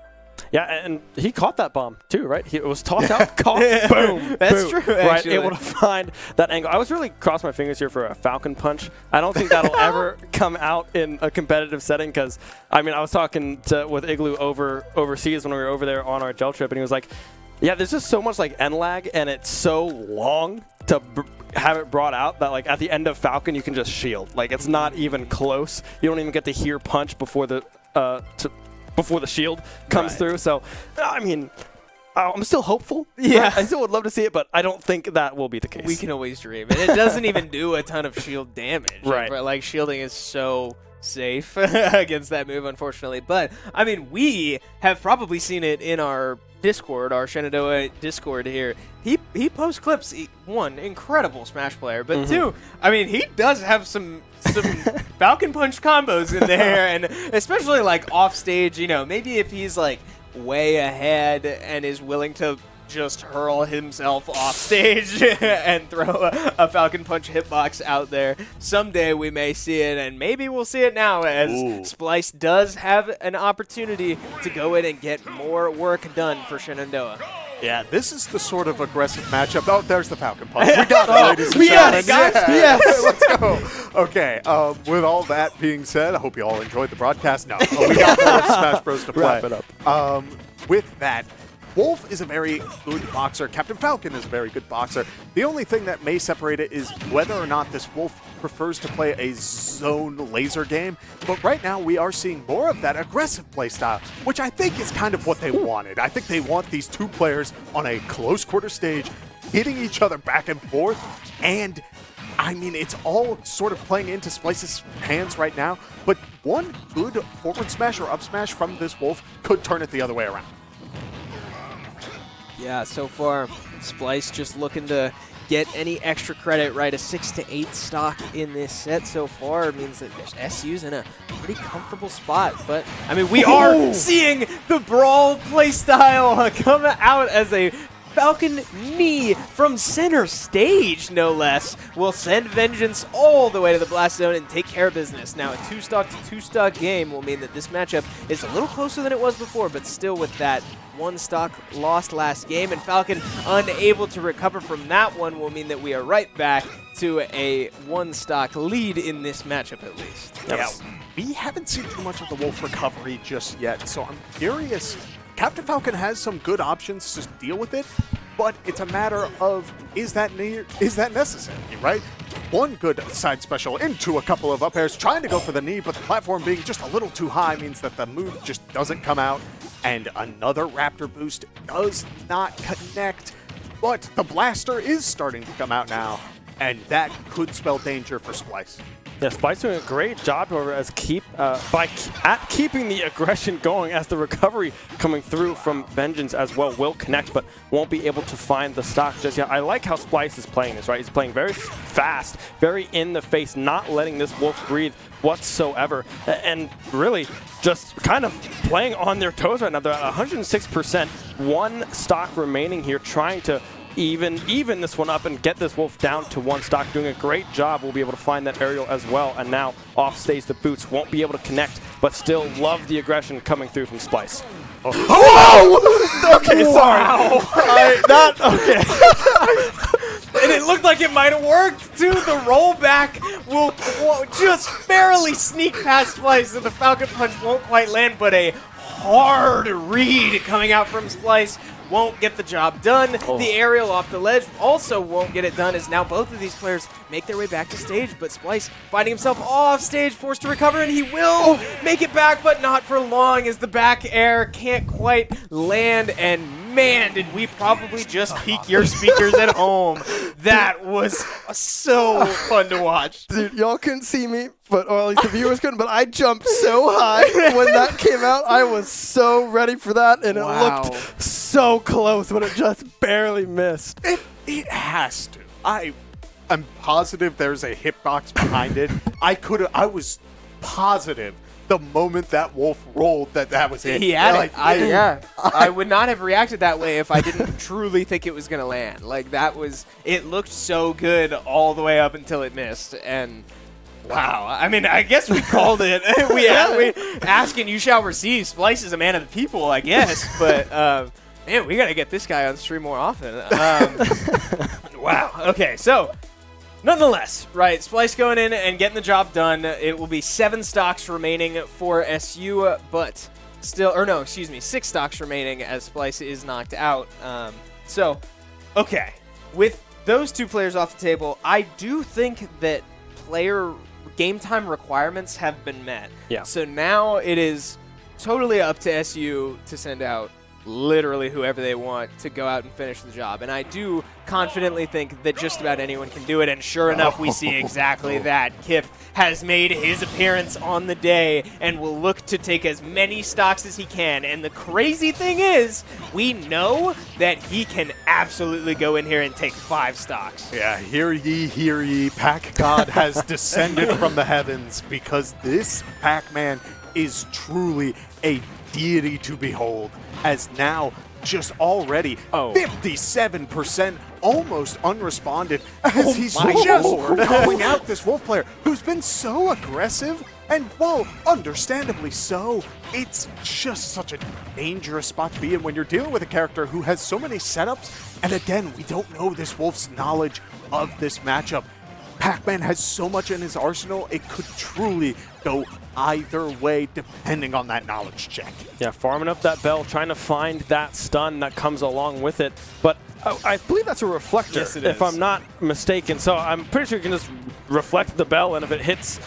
Yeah, and he caught that bomb too, right? It was tossed out, caught, boom. That's boom, true, right? actually. Able to find that angle. I was really crossing my fingers here for a Falcon punch. I don't think that'll ever come out in a competitive setting because, I mean, I was talking with Igloo overseas when we were over there on our gel trip, and he was like, yeah, there's just so much like end lag, and it's so long to have it brought out that like at the end of Falcon you can just shield. Like it's not even close. You don't even get to hear punch before the before the shield comes through. So, I mean, I'm still hopeful. Yeah. I still would love to see it, but I don't think that will be the case. We can always dream. And it doesn't even do a ton of shield damage. Right. But, like, shielding is so safe against that move, unfortunately. But, I mean, we have probably seen it in our Discord, our Shenandoah Discord here. He he posts clips. One, incredible Smash player, but two, I mean, he does have some Falcon Punch combos in there, and especially like off stage. You know, maybe if he's like way ahead and is willing to just hurl himself off stage and throw a Falcon Punch hitbox out there. Someday we may see it, and maybe we'll see it now as Splice does have an opportunity to go in and get more work done for Shenandoah. Yeah, this is the sort of aggressive matchup. Oh, there's the Falcon Punch. We got it, ladies and Yes, gentlemen. guys. Yes. Let's go. Okay, with all that being said, I hope you all enjoyed the broadcast. No, we got more Smash Bros. To play. Wrap it up. With that, Wolf is a very good boxer. Captain Falcon is a very good boxer. The only thing that may separate it is whether or not this Wolf prefers to play a zone laser game. But right now, we are seeing more of that aggressive playstyle, which I think is kind of what they wanted. I think they want these two players on a close quarter stage, hitting each other back and forth. And, I mean, it's all sort of playing into Splice's hands right now. But one good forward smash or up smash from this Wolf could turn it the other way around. Yeah, so far, Splice just looking to get any extra credit, right? A 6 to 8 stock in this set so far means that SU's in a pretty comfortable spot. But, I mean, we are seeing the Brawl playstyle come out as a Falcon knee from center stage, no less, will send Vengeance all the way to the Blast Zone and take care of business. Now, a 2-stock to 2-stock game will mean that this matchup is a little closer than it was before, but still with that 1-stock lost last game, and Falcon unable to recover from that one will mean that we are right back to a 1-stock lead in this matchup at least. Yeah, we haven't seen too much of the Wolf recovery just yet, so I'm curious. Captain Falcon has some good options to deal with it, but it's a matter of is that necessary, right? One good side special into a couple of up airs, trying to go for the knee, but the platform being just a little too high means that the move just doesn't come out, and another Raptor boost does not connect, but the blaster is starting to come out now, and that could spell danger for Splice. Yeah, Splice doing a great job, however, as keeping the aggression going, as the recovery coming through from Vengeance as well will connect, but won't be able to find the stock just yet. I like how Splice is playing this, right? He's playing very fast, very in the face, not letting this Wolf breathe whatsoever, and really just kind of playing on their toes right now. They're at 106%, 1 stock remaining here, trying to even this one up and get this Wolf down to 1 stock, doing a great job. We'll be able to find that aerial as well, and now off stage the boots won't be able to connect, but still love the aggression coming through from Splice. Oh! Okay, Wow. sorry. And it looked like it might have worked, too. The rollback will just barely sneak past Splice, so the Falcon Punch won't quite land, but a hard read coming out from Splice won't get the job done. The aerial off the ledge also won't get it done, as now both of these players make their way back to stage, but Splice finding himself off stage, forced to recover, and he will make it back, but not for long, as the back air can't quite land, and man, did we probably just peak your speakers at home. That was so fun to watch. Dude, y'all couldn't see me, or at least the viewers couldn't, but I jumped so high when that came out. I was so ready for that, and it looked so close, but it just barely missed. It has to. I'm positive there's a hitbox behind it. I was positive the moment that Wolf rolled that was it. He had it. I would not have reacted that way if I didn't truly think it was going to land. Like, it looked so good all the way up until it missed, and wow. I mean, I guess we called it. we ask and you shall receive. Splice is a man of the people, I guess, but man, we got to get this guy on stream more often. Wow. Okay, so nonetheless, right, Splice going in and getting the job done. It will be 7 stocks remaining for SU, but still, or no, excuse me, 6 stocks remaining as Splice is knocked out. So, okay, with those 2 players off the table, I do think that player game time requirements have been met. Yeah. So now it is totally up to SU to send out literally whoever they want to go out and finish the job. And I do confidently think that just about anyone can do it, and sure enough, we see exactly that. Kip has made his appearance on the day and will look to take as many stocks as he can. And the crazy thing is, we know that he can absolutely go in here and take 5 stocks. Yeah, hear ye, Pac God has descended from the heavens, because this Pac-Man is truly a deity to behold, as now just already 57% almost unresponded, as he's just calling out this Wolf player who's been so aggressive, and while understandably so, it's just such a dangerous spot to be in when you're dealing with a character who has so many setups, and again, we don't know this Wolf's knowledge of this matchup. Pac-Man has so much in his arsenal, it could truly go either way depending on that knowledge check. Yeah, farming up that bell, trying to find that stun that comes along with it. But I believe that's a reflector, yes, it if is. I'm not mistaken. So I'm pretty sure you can just reflect the bell, and if it hits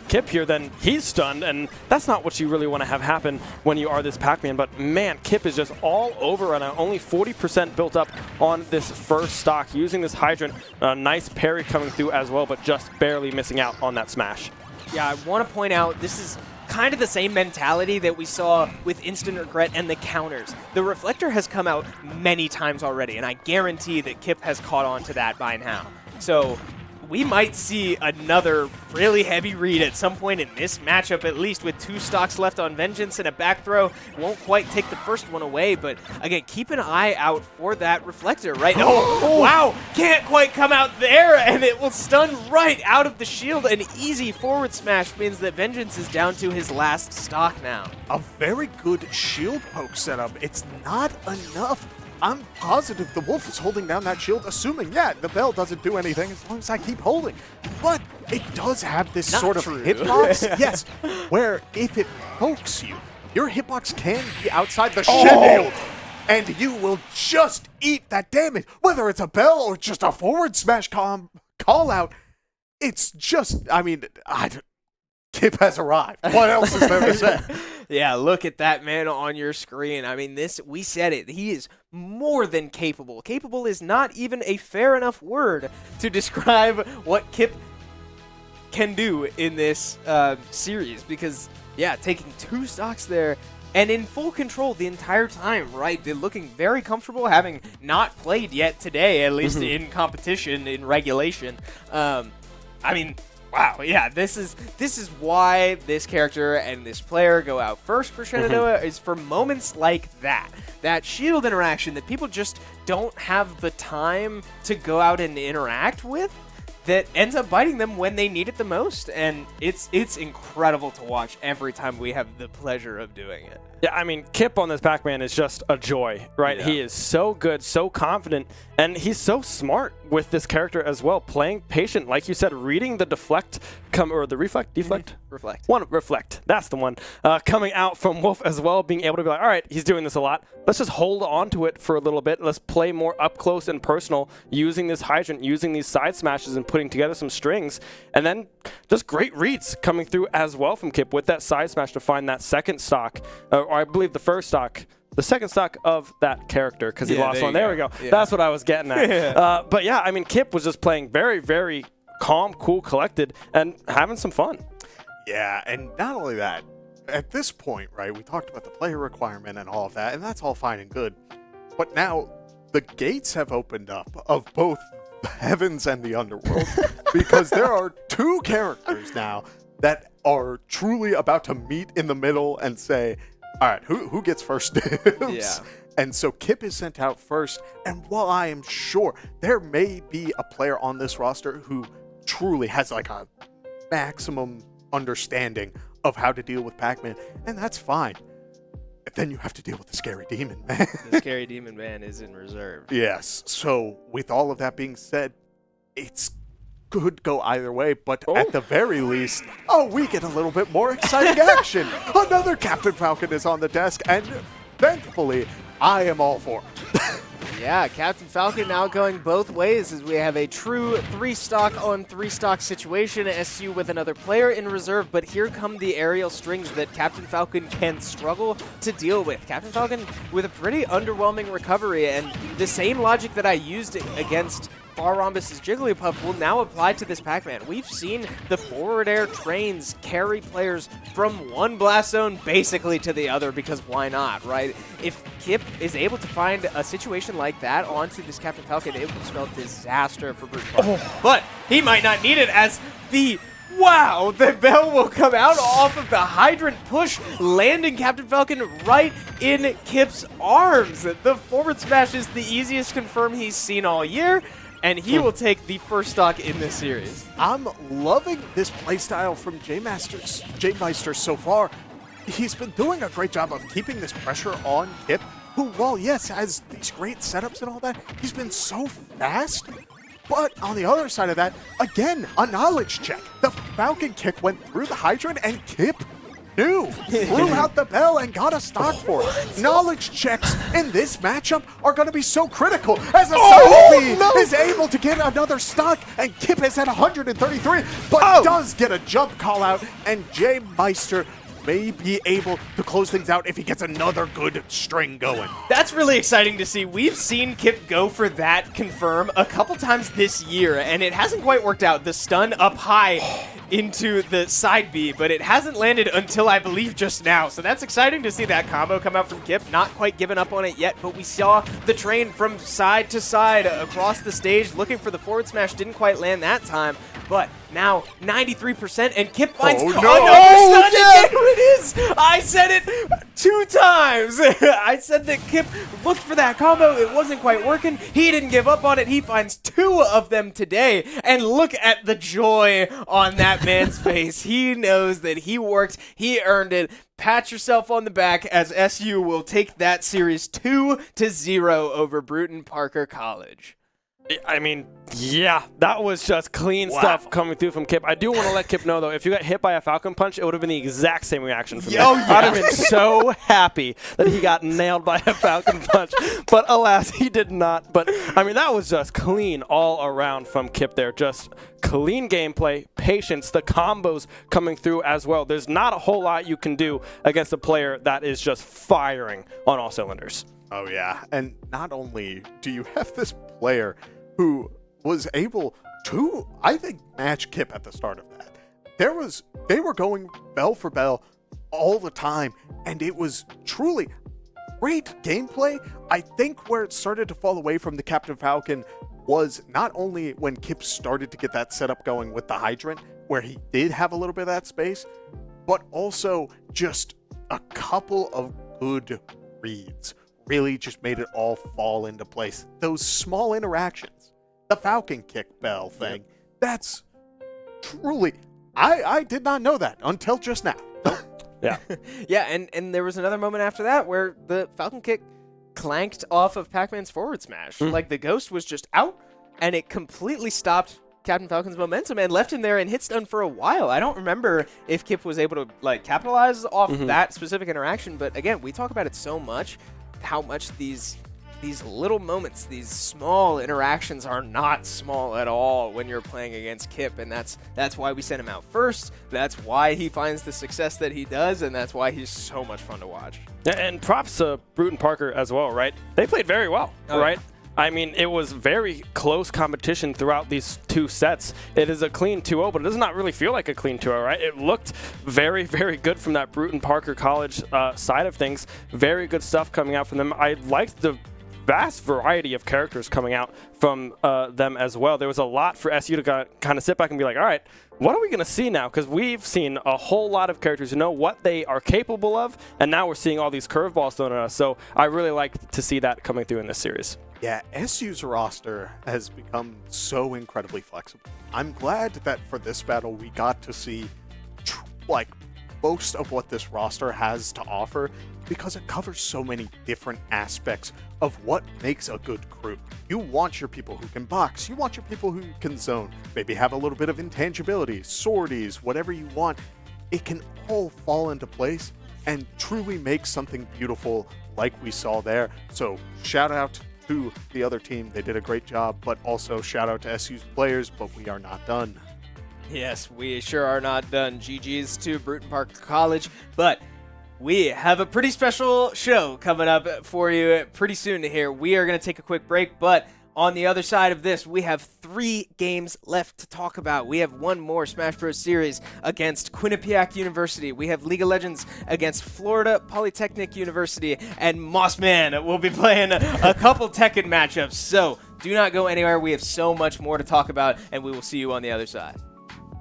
Kip here, then he's stunned, and that's not what you really want to have happen when you are this Pac-Man. But man, Kip is just all over right now. Only 40% built up on this first stock, using this Hydrant. Nice parry coming through as well, but just barely missing out on that smash. Yeah, I want to point out this is kind of the same mentality that we saw with Instant Regret and the counters. The Reflector has come out many times already, and I guarantee that Kip has caught on to that by now. So we might see another really heavy read at some point in this matchup, at least with 2 stocks left on Vengeance and a back throw. Won't quite take the first one away, but again, keep an eye out for that Reflector, right? Oh, wow, can't quite come out there, and it will stun right out of the shield. An easy forward smash means that Vengeance is down to his last stock now. A very good shield poke setup. It's not enough. I'm positive the Wolf is holding down that shield, assuming, yeah, the bell doesn't do anything as long as I keep holding. But it does have this sort of hitbox, yes, where if it pokes you, your hitbox can be outside the shield, and you will just eat that damage. Whether it's a bell or just a forward smash call out, it's just, I mean, Kip has arrived. What else is there to say? Yeah, look at that man on your screen. I mean, we said it. He is more than capable. Capable is not even a fair enough word to describe what Kip can do in this series, because, yeah, taking 2 stocks there and in full control the entire time, right? They're looking very comfortable, having not played yet today, at least in competition, in regulation. I mean, wow, yeah, this is why this character and this player go out first for Shenandoah, is for moments like that. That shield interaction that people just don't have the time to go out and interact with, that ends up biting them when they need it the most. And it's incredible to watch every time we have the pleasure of doing it. Yeah, I mean, Kip on this Pac-Man is just a joy, right? Yeah. He is so good, so confident, and he's so smart with this character as well, playing patient, like you said, reading the deflect, or the reflect. Reflect, that's the one, coming out from Wolf as well, being able to be like, all right, he's doing this a lot. Let's just hold on to it for a little bit. Let's play more up close and personal, using this Hydrant, using these side smashes and putting together some strings, and then just great reads coming through as well from Kip with that side smash to find that second stock, or I believe the first stock, the second stock of that character, because he lost one. There we go. Yeah. That's what I was getting at. But yeah, I mean, Kip was just playing very, very calm, cool, collected, and having some fun. Yeah, and not only that, at this point, right, we talked about the player requirement and all of that, and that's all fine and good. But now the gates have opened up of both the heavens and the underworld, because there are 2 characters now that are truly about to meet in the middle and say, all right, who gets first dibs? Yeah. And so Kip is sent out first, and while I am sure there may be a player on this roster who truly has like a maximum understanding of how to deal with Pac-Man, and that's fine. Then you have to deal with the Scary Demon Man. The Scary Demon Man is in reserve. Yes, so with all of that being said, it's could go either way, but at the very least, we get a little bit more exciting action. Another Captain Falcon is on the desk, and thankfully, I am all for it. Yeah, Captain Falcon now going both ways as we have a true 3-stock on 3-stock situation. SU with another player in reserve, but here come the aerial strings that Captain Falcon can struggle to deal with. Captain Falcon with a pretty underwhelming recovery, and the same logic that I used against Far Rhombus' Jigglypuff will now apply to this Pac-Man. We've seen the forward air trains carry players from one blast zone basically to the other, because why not, right? If Kip is able to find a situation like that onto this Captain Falcon, it will spell disaster for Brewton Parker. But he might not need it, as the bell will come out off of the hydrant push, landing Captain Falcon right in Kip's arms. The forward smash is the easiest confirm he's seen all year, and he will take the first stock in this series. I'm loving this playstyle from J-Meister so far. He's been doing a great job of keeping this pressure on Kip, who, while yes, has these great setups and all that, he's been so fast. But on the other side of that, again, a knowledge check. The Falcon kick went through the hydrant, and Kip knew, threw out the bell, and got a stock for it. Knowledge checks in this matchup are going to be so critical, as a is able to get another stock, and Kip is at 133, but does get a jump call out, and J-Meister may be able to close things out if he gets another good string going. That's really exciting to see. We've seen Kip go for that confirm a couple times this year, and it hasn't quite worked out. The stun up high into the side B, but it hasn't landed until I believe just now. So that's exciting to see that combo come out from Kip. Not quite given up on it yet, but we saw the train from side to side across the stage looking for the forward smash. Didn't quite land that time, but now 93%, and Kip finds no. stun again. It is. I said it 2 times. I said that Kip looked for that combo. It wasn't quite working. He didn't give up on it. He finds 2 of them today, and look at the joy on that man's face. He knows that he worked. He earned it. Pat yourself on the back, as SU will take that series 2-0 over Brewton Parker College. I mean, yeah, that was just clean stuff coming through from Kip. I do want to let Kip know, though, if you got hit by a Falcon Punch, it would have been the exact same reaction from me. Oh, yeah. I'd have been so happy that he got nailed by a Falcon Punch. But alas, he did not. But, I mean, that was just clean all around from Kip there. Just clean gameplay, patience, the combos coming through as well. There's not a whole lot you can do against a player that is just firing on all cylinders. Oh, yeah. And not only do you have this player who was able to, I think, match Kip at the start of that. They were going bell for bell all the time, and it was truly great gameplay. I think where it started to fall away from the Captain Falcon was not only when Kip started to get that setup going with the hydrant, where he did have a little bit of that space, but also just a couple of good reads. Really just made it all fall into place. Those small interactions, the Falcon kick bell thing, that's truly, I did not know that until just now. Yeah. Yeah, and there was another moment after that where the Falcon kick clanked off of Pac-Man's forward smash. Like, the ghost was just out, and it completely stopped Captain Falcon's momentum and left him there in hit stun for a while. I don't remember if Kip was able to, like, capitalize off that specific interaction, but again, we talk about it so much, how much these little moments, these small interactions are not small at all when you're playing against Kip, and that's why we sent him out first. That's why he finds the success that he does, and that's why he's so much fun to watch. Yeah, and props to Brewton Parker as well, right? They played very well, right? Yeah. I mean, it was very close competition throughout these 2 sets. It is a clean 2-0, but it does not really feel like a clean 2-0, right? It looked very, very good from that Brewton Parker College side of things. Very good stuff coming out from them. I liked the vast variety of characters coming out from them as well. There was a lot for SU to kind of sit back and be like, all right, what are we going to see now? Because we've seen a whole lot of characters who know what they are capable of, and now we're seeing all these curveballs thrown at us. So I really like to see that coming through in this series. Yeah, SU's roster has become so incredibly flexible. I'm glad that for this battle we got to see like most of what this roster has to offer, because it covers so many different aspects of what makes a good crew. You want your people who can box, you want your people who can zone, maybe have a little bit of intangibility, swordies, whatever you want. It can all fall into place and truly make something beautiful like we saw there. So shout out to the other team. They did a great job, but also shout out to SU's players, but we are not done. Yes, we sure are not done. GG's to Brewton Parker College, but we have a pretty special show coming up for you pretty soon here. We are going to take a quick break, but on the other side of this, we have 3 games left to talk about. We have one more Smash Bros. Series against Quinnipiac University. We have League of Legends against Florida Polytechnic University, and MossMan will be playing a couple Tekken matchups. So do not go anywhere. We have so much more to talk about, and we will see you on the other side.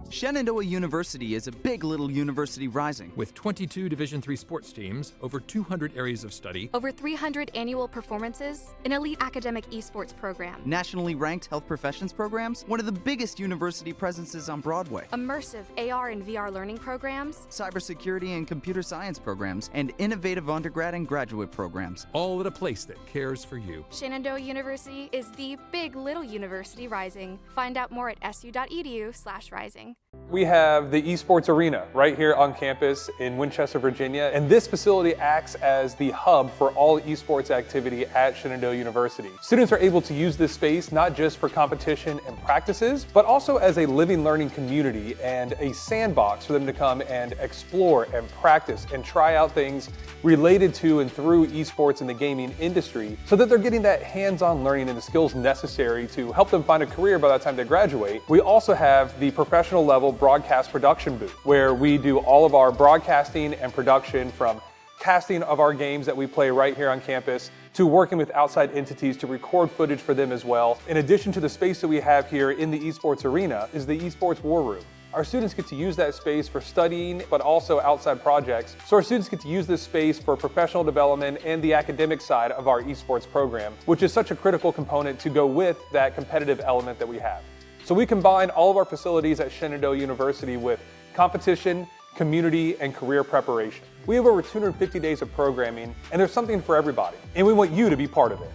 Shenandoah University is a big little university rising. With 22 Division III sports teams, over 200 areas of study, over 300 annual performances, an elite academic esports program, nationally ranked health professions programs, one of the biggest university presences on Broadway, immersive AR and VR learning programs, cybersecurity and computer science programs, and innovative undergrad and graduate programs. all at a place that cares for you. Shenandoah University is the big little university rising. Find out more at su.edu/rising. We have the esports arena right here on campus in Winchester, Virginia, and this facility acts as the hub for all esports activity at Shenandoah University. Students are able to use this space not just for competition and practices, but also as a living learning community and a sandbox for them to come and explore and practice and try out things related to and through esports in the gaming industry, so that they're getting that hands-on learning and the skills necessary to help them find a career by the time they graduate. We also have the professional level broadcast production booth, where we do all of our broadcasting and production, from casting of our games that we play right here on campus to working with outside entities to record footage for them as well. In addition to the space that we have here in the esports arena is the esports war room. Our students get to use that space for studying, but also outside projects. So our students get to use this space for professional development and the academic side of our esports program, which is such a critical component to go with that competitive element that we have. So we combine all of our facilities at Shenandoah University with competition, community, and career preparation. We have over 250 days of programming, and there's something for everybody, and we want you to be part of it.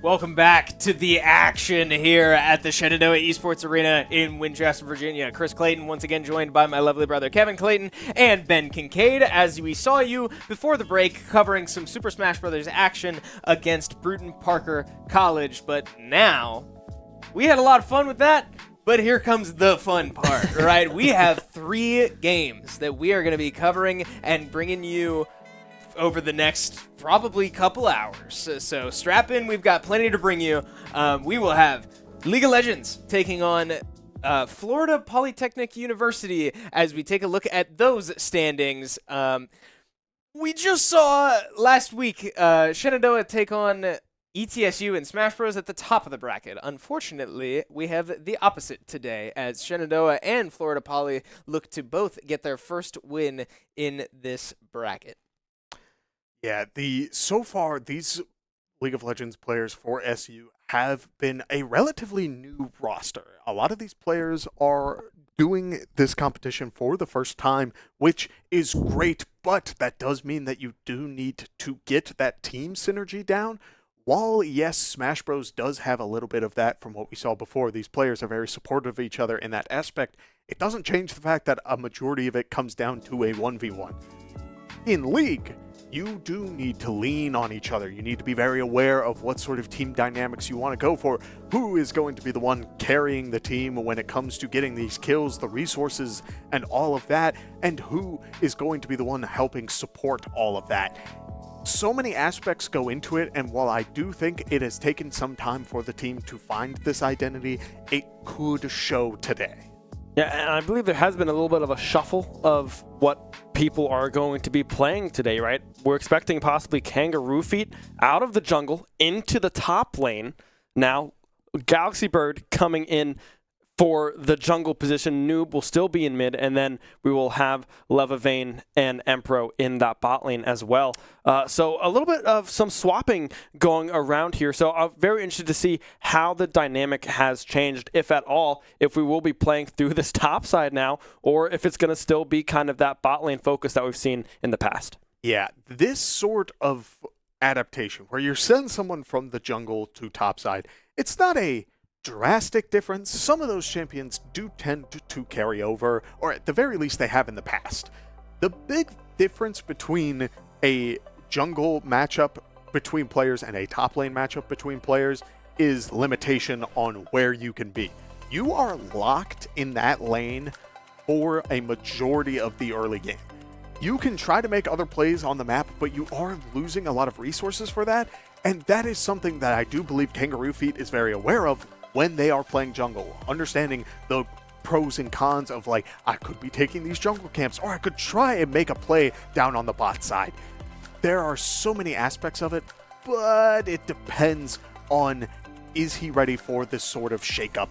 Welcome back to the action here at the Shenandoah Esports Arena in Winchester, Virginia. Chris Clayton once again joined by my lovely brother Kevin Clayton and Ben Kincaid, as we saw you before the break covering some Super Smash Bros. Action against Brewton Parker College. But now, we had a lot of fun with that, but here comes the fun part, right? We have 3 games that we are going to be covering and bringing you over the next probably couple hours. So strap in, we've got plenty to bring you. We will have League of Legends taking on Florida Polytechnic University as we take a look at those standings. We just saw last week Shenandoah take on ETSU and Smash Bros. At the top of the bracket. Unfortunately, we have the opposite today as Shenandoah and Florida Poly look to both get their first win in this bracket. Yeah, so far, these League of Legends players for SU have been a relatively new roster. A lot of these players are doing this competition for the first time, which is great, but that does mean that you do need to get that team synergy down. While, yes, Smash Bros. Does have a little bit of that from what we saw before, these players are very supportive of each other in that aspect, it doesn't change the fact that a majority of it comes down to a 1v1. In League, you do need to lean on each other. You need to be very aware of what sort of team dynamics you want to go for, who is going to be the one carrying the team when it comes to getting these kills, the resources, and all of that, and who is going to be the one helping support all of that. So many aspects go into it, and while I do think it has taken some time for the team to find this identity, it could show today. Yeah, and I believe there has been a little bit of a shuffle of what people are going to be playing today, right? We're expecting possibly Kangaroo Feet out of the jungle into the top lane. Now, Galaxy Bird coming in for the jungle position. Noob will still be in mid, and then we will have Levavane and Empro in that bot lane as well. So a little bit of some swapping going around here. So I'm very interested to see how the dynamic has changed, if at all, if we will be playing through this top side now, or if it's going to still be kind of that bot lane focus that we've seen in the past. Yeah, this sort of adaptation, where you're sending someone from the jungle to top side, it's not a drastic difference. Some of those champions do tend to carry over, or at the very least they have in the past. The big difference between a jungle matchup between players and a top lane matchup between players is limitation on where you can be. You are locked in that lane for a majority of the early game. You can try to make other plays on the map, but you are losing a lot of resources for that, and that is something that I do believe Kangaroo Feet is very aware of when they are playing jungle, understanding the pros and cons of, like, I could be taking these jungle camps, or I could try and make a play down on the bot side. There are so many aspects of it, but it depends on, is he ready for this sort of shakeup,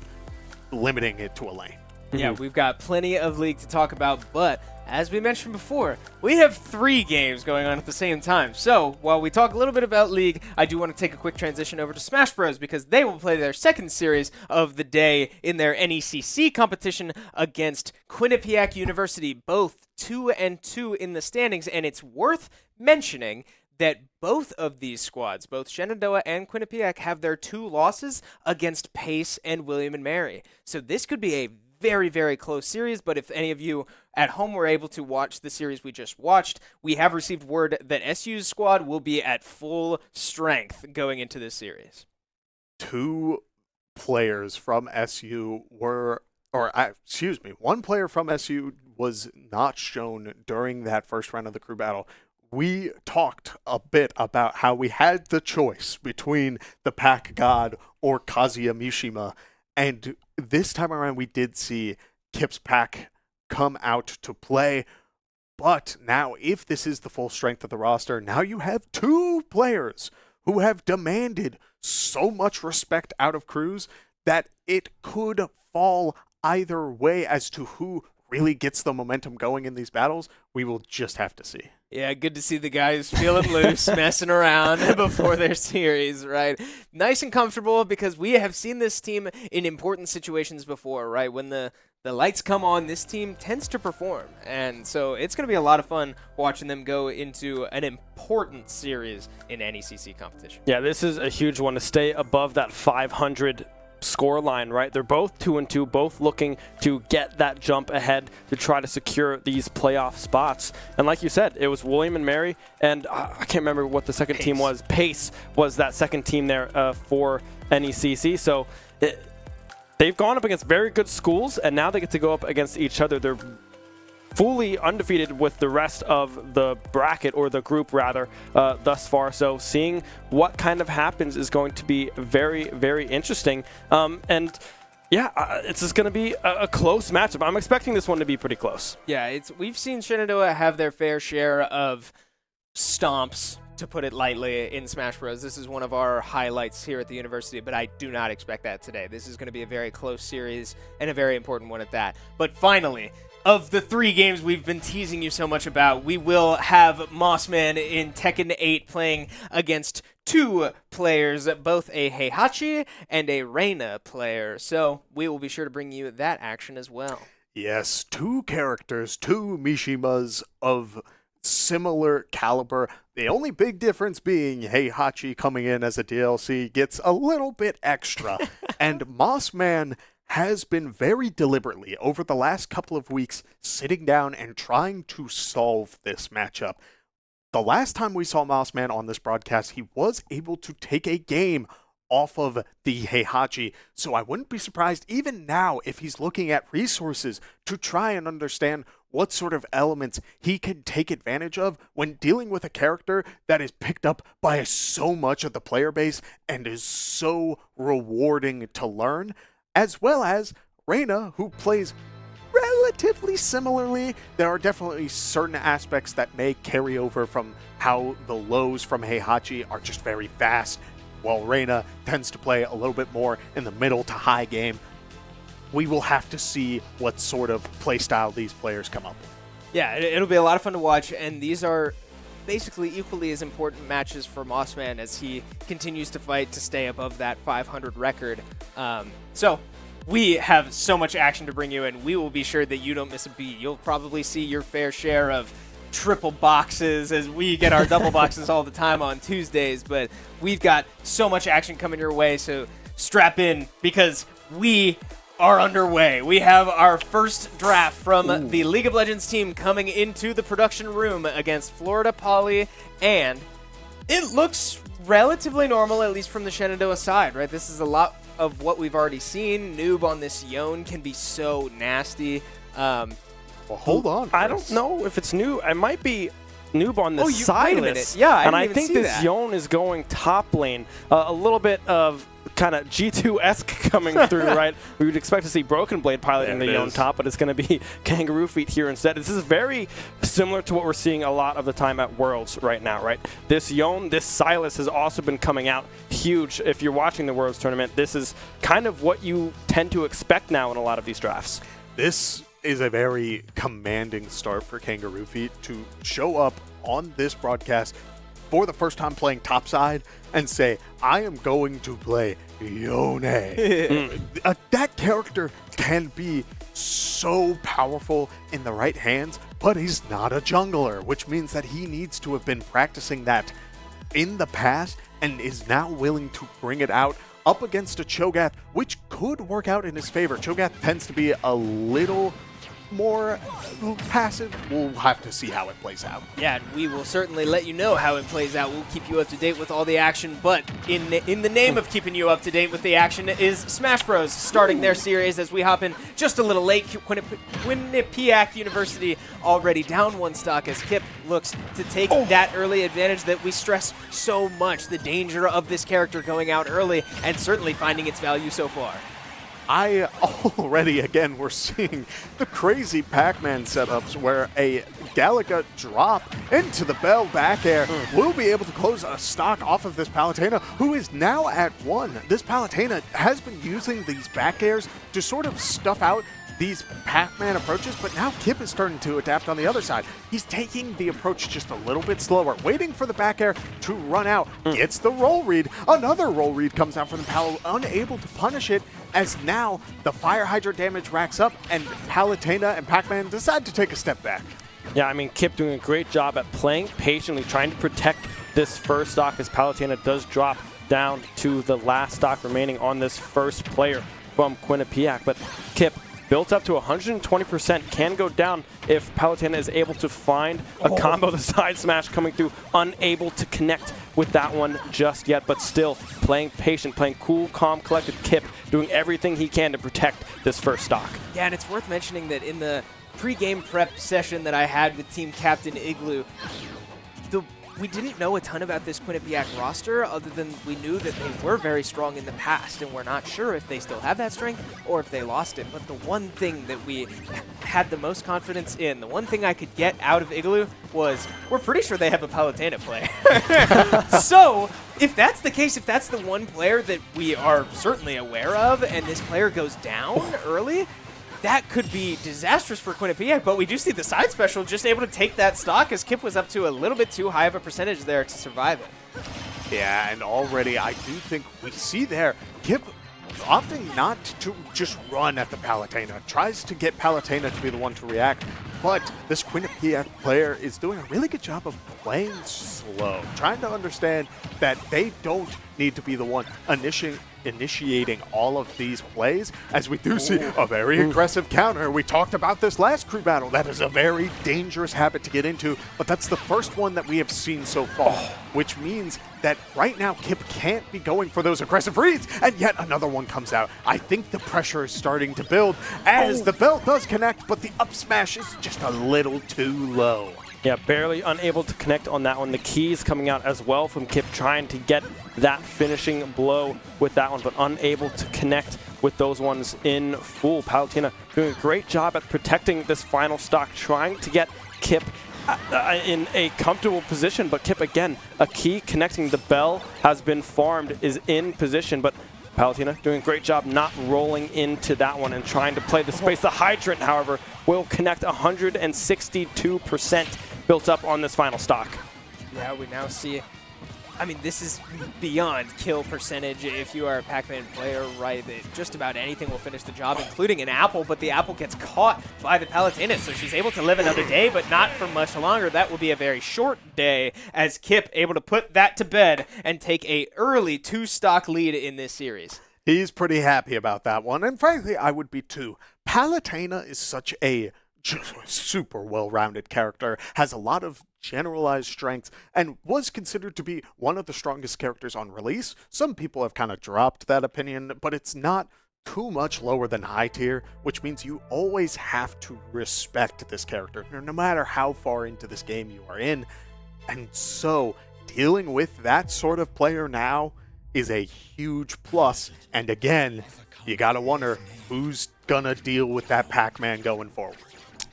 limiting it to a lane. Yeah, we've got plenty of League to talk about, but as we mentioned before, we have 3 games going on at the same time. So while we talk a little bit about League, I do want to take a quick transition over to Smash Bros. Because they will play their second series of the day in their NECC competition against Quinnipiac University, both 2-2 in the standings, and it's worth mentioning that both of these squads, both Shenandoah and Quinnipiac, have their 2 losses against Pace and William & Mary. So this could be a very, very close series, but if any of you at home were able to watch the series we just watched, we have received word that SU's squad will be at full strength going into this series. 2 players from SU one player from SU was not shown during that first round of the crew battle. We talked a bit about how we had the choice between the Pack God or Kazuya Mishima, and this time around we did see Kip's Pack come out to play. But now, if this is the full strength of the roster, now you have 2 players who have demanded so much respect out of crews that it could fall either way as to who really gets the momentum going in these battles. We will just have to see. Yeah, good to see the guys feeling loose, messing around before their series, right? Nice and comfortable, because we have seen this team in important situations before, right? When the the lights come on, this team tends to perform. And so it's going to be a lot of fun watching them go into an important series in NECC competition. Yeah, this is a huge one to stay above that 500 score line, right? They're both 2-2, both looking to get that jump ahead to try to secure these playoff spots. And like you said, it was William and Mary, and I can't remember what the second team was. Pace was that second team there for NECC. So they've gone up against very good schools, and now they get to go up against each other. They're fully undefeated with the rest of the bracket, or the group rather, thus far. So seeing what kind of happens is going to be very, very interesting. And yeah, it's just going to be a close matchup. I'm expecting this one to be pretty close. Yeah, we've seen Shenandoah have their fair share of stomps, to put it lightly, in Smash Bros. This is one of our highlights here at the university, but I do not expect that today. This is going to be a very close series, and a very important one at that. But finally, of the 3 games we've been teasing you so much about, we will have MossMan in Tekken 8 playing against 2 players, both a Heihachi and a Reina player. So we will be sure to bring you that action as well. Yes, 2 characters, 2 Mishimas of similar caliber. The only big difference being Heihachi coming in as a DLC gets a little bit extra. And MossMan has been very deliberately over the last couple of weeks sitting down and trying to solve this matchup. The last time we saw MossMan on this broadcast, he was able to take a game off of the Heihachi, so I wouldn't be surprised even now if he's looking at resources to try and understand what sort of elements he can take advantage of when dealing with a character that is picked up by so much of the player base and is so rewarding to learn, as well as Reina, who plays relatively similarly. There are definitely certain aspects that may carry over from how the lows from Heihachi are just very fast, while Reina tends to play a little bit more in the middle to high game. We will have to see what sort of playstyle these players come up with. Yeah, it'll be a lot of fun to watch, and these are basically equally as important matches for MossMan as he continues to fight to stay above that 500 record. So we have so much action to bring you, and we will be sure that you don't miss a beat. You'll probably see your fair share of triple boxes as we get our double boxes all the time on Tuesdays, but we've got so much action coming your way, so strap in because we are underway. We have our first draft from the League of Legends team coming into the production room against Florida Poly, and it looks relatively normal, at least from the Shenandoah side, right? This is a lot of what we've already seen. Noob on this Yone can be so nasty. Well, hold on, Chris. I don't know if it's new. It might be Noob on the Silas. Wait a minute. Yeah, I think this Yone is going top lane. A little bit of kind of G2-esque coming through, right? We would expect to see Broken Blade piloting the Yone top, but it's going to be Kangaroo Feet here instead. This is very similar to what we're seeing a lot of the time at Worlds right now, right? This Yone, this Silas has also been coming out huge. If you're watching the Worlds tournament, this is kind of what you tend to expect now in a lot of these drafts. This is a very commanding start for Kangaroo Feet to show up on this broadcast for the first time playing topside and say, I am going to play Yone. That character can be so powerful in the right hands, but he's not a jungler, which means that he needs to have been practicing that in the past and is now willing to bring it out up against a Cho'Gath, which could work out in his favor. Cho'Gath tends to be a little more passive. We'll have to see how it plays out. Yeah, we will certainly let you know how it plays out. We'll keep you up to date with all the action, but in the name of keeping you up to date with the action is Smash Bros. Starting their series as we hop in just a little late. Quinnipiac University already down 1 stock as Kip looks to take that early advantage that we stress so much, the danger of this character going out early and certainly finding its value so far. I already, again, we're seeing the crazy Pac-Man setups where a Galaga drop into the Bell back air will be able to close a stock off of this Palutena, who is now at 1. This Palutena has been using these back airs to sort of stuff out these Pac-Man approaches, but now Kip is starting to adapt on the other side. He's taking the approach just a little bit slower, waiting for the back air to run out. Gets the roll read. Another roll read comes out from the Pal, unable to punish it, as now the fire hydrant damage racks up and Palutena and Pac-Man decide to take a step back. Yeah, I mean, Kip doing a great job at playing patiently, trying to protect this first stock as Palutena does drop down to the last stock remaining on this first player from Quinnipiac. But Kip, built up to 120%, can go down if Palutena is able to find a combo, the side smash coming through, unable to connect with that one just yet, but still playing patient, playing cool, calm, collected. Kip doing everything he can to protect this first stock. Yeah, and it's worth mentioning that in the pre-game prep session that I had with team captain Igloo, we didn't know a ton about this Quinnipiac roster other than we knew that they were very strong in the past, and we're not sure if they still have that strength or if they lost it. But the one thing that we had the most confidence in, the one thing I could get out of Igloo was we're pretty sure they have a Palutena player. So if that's the case, if that's the one player that we are certainly aware of and this player goes down early, that could be disastrous for Quinnipiac, but we do see the side special just able to take that stock as Kip was up to a little bit too high of a percentage there to survive it. Yeah, and already I do think we see there Kip opting not to just run at the Palutena, tries to get Palutena to be the one to react, but this Quinnipiac player is doing a really good job of playing slow, trying to understand that they don't need to be the one initiating all of these plays, as we do see a very aggressive counter. We talked about this last crew battle. That is a very dangerous habit to get into, but that's the first one that we have seen so far, which means that right now Kip can't be going for those aggressive reads, and yet another one comes out. I think the pressure is starting to build as the bell does connect, but the up smash is just a little too low. Yeah, barely unable to connect on that one. The keys coming out as well from Kip, trying to get that finishing blow with that one, but unable to connect with those ones in full. Palutena doing a great job at protecting this final stock, trying to get Kip in a comfortable position, but Kip again, a key connecting. The bell has been farmed, is in position, but Palutena doing a great job not rolling into that one and trying to play the space. The hydrant, however, will connect 162% built up on this final stock. Yeah, we now see, I mean, this is beyond kill percentage. If you are a Pac-Man player, right, that just about anything will finish the job, including an apple, but the apple gets caught by the Palutena, so she's able to live another day, but not for much longer. That will be a very short day, as Kip able to put that to bed and take a early 2-stock lead in this series. He's pretty happy about that one, and frankly, I would be too. Palutena is such a super well-rounded character, has a lot of generalized strengths, and was considered to be one of the strongest characters on release. Some people have kind of dropped that opinion, but it's not too much lower than high tier, which means you always have to respect this character, no matter how far into this game you are in. And so, dealing with that sort of player now is a huge plus, and again, you gotta wonder who's gonna deal with that Pac-Man going forward.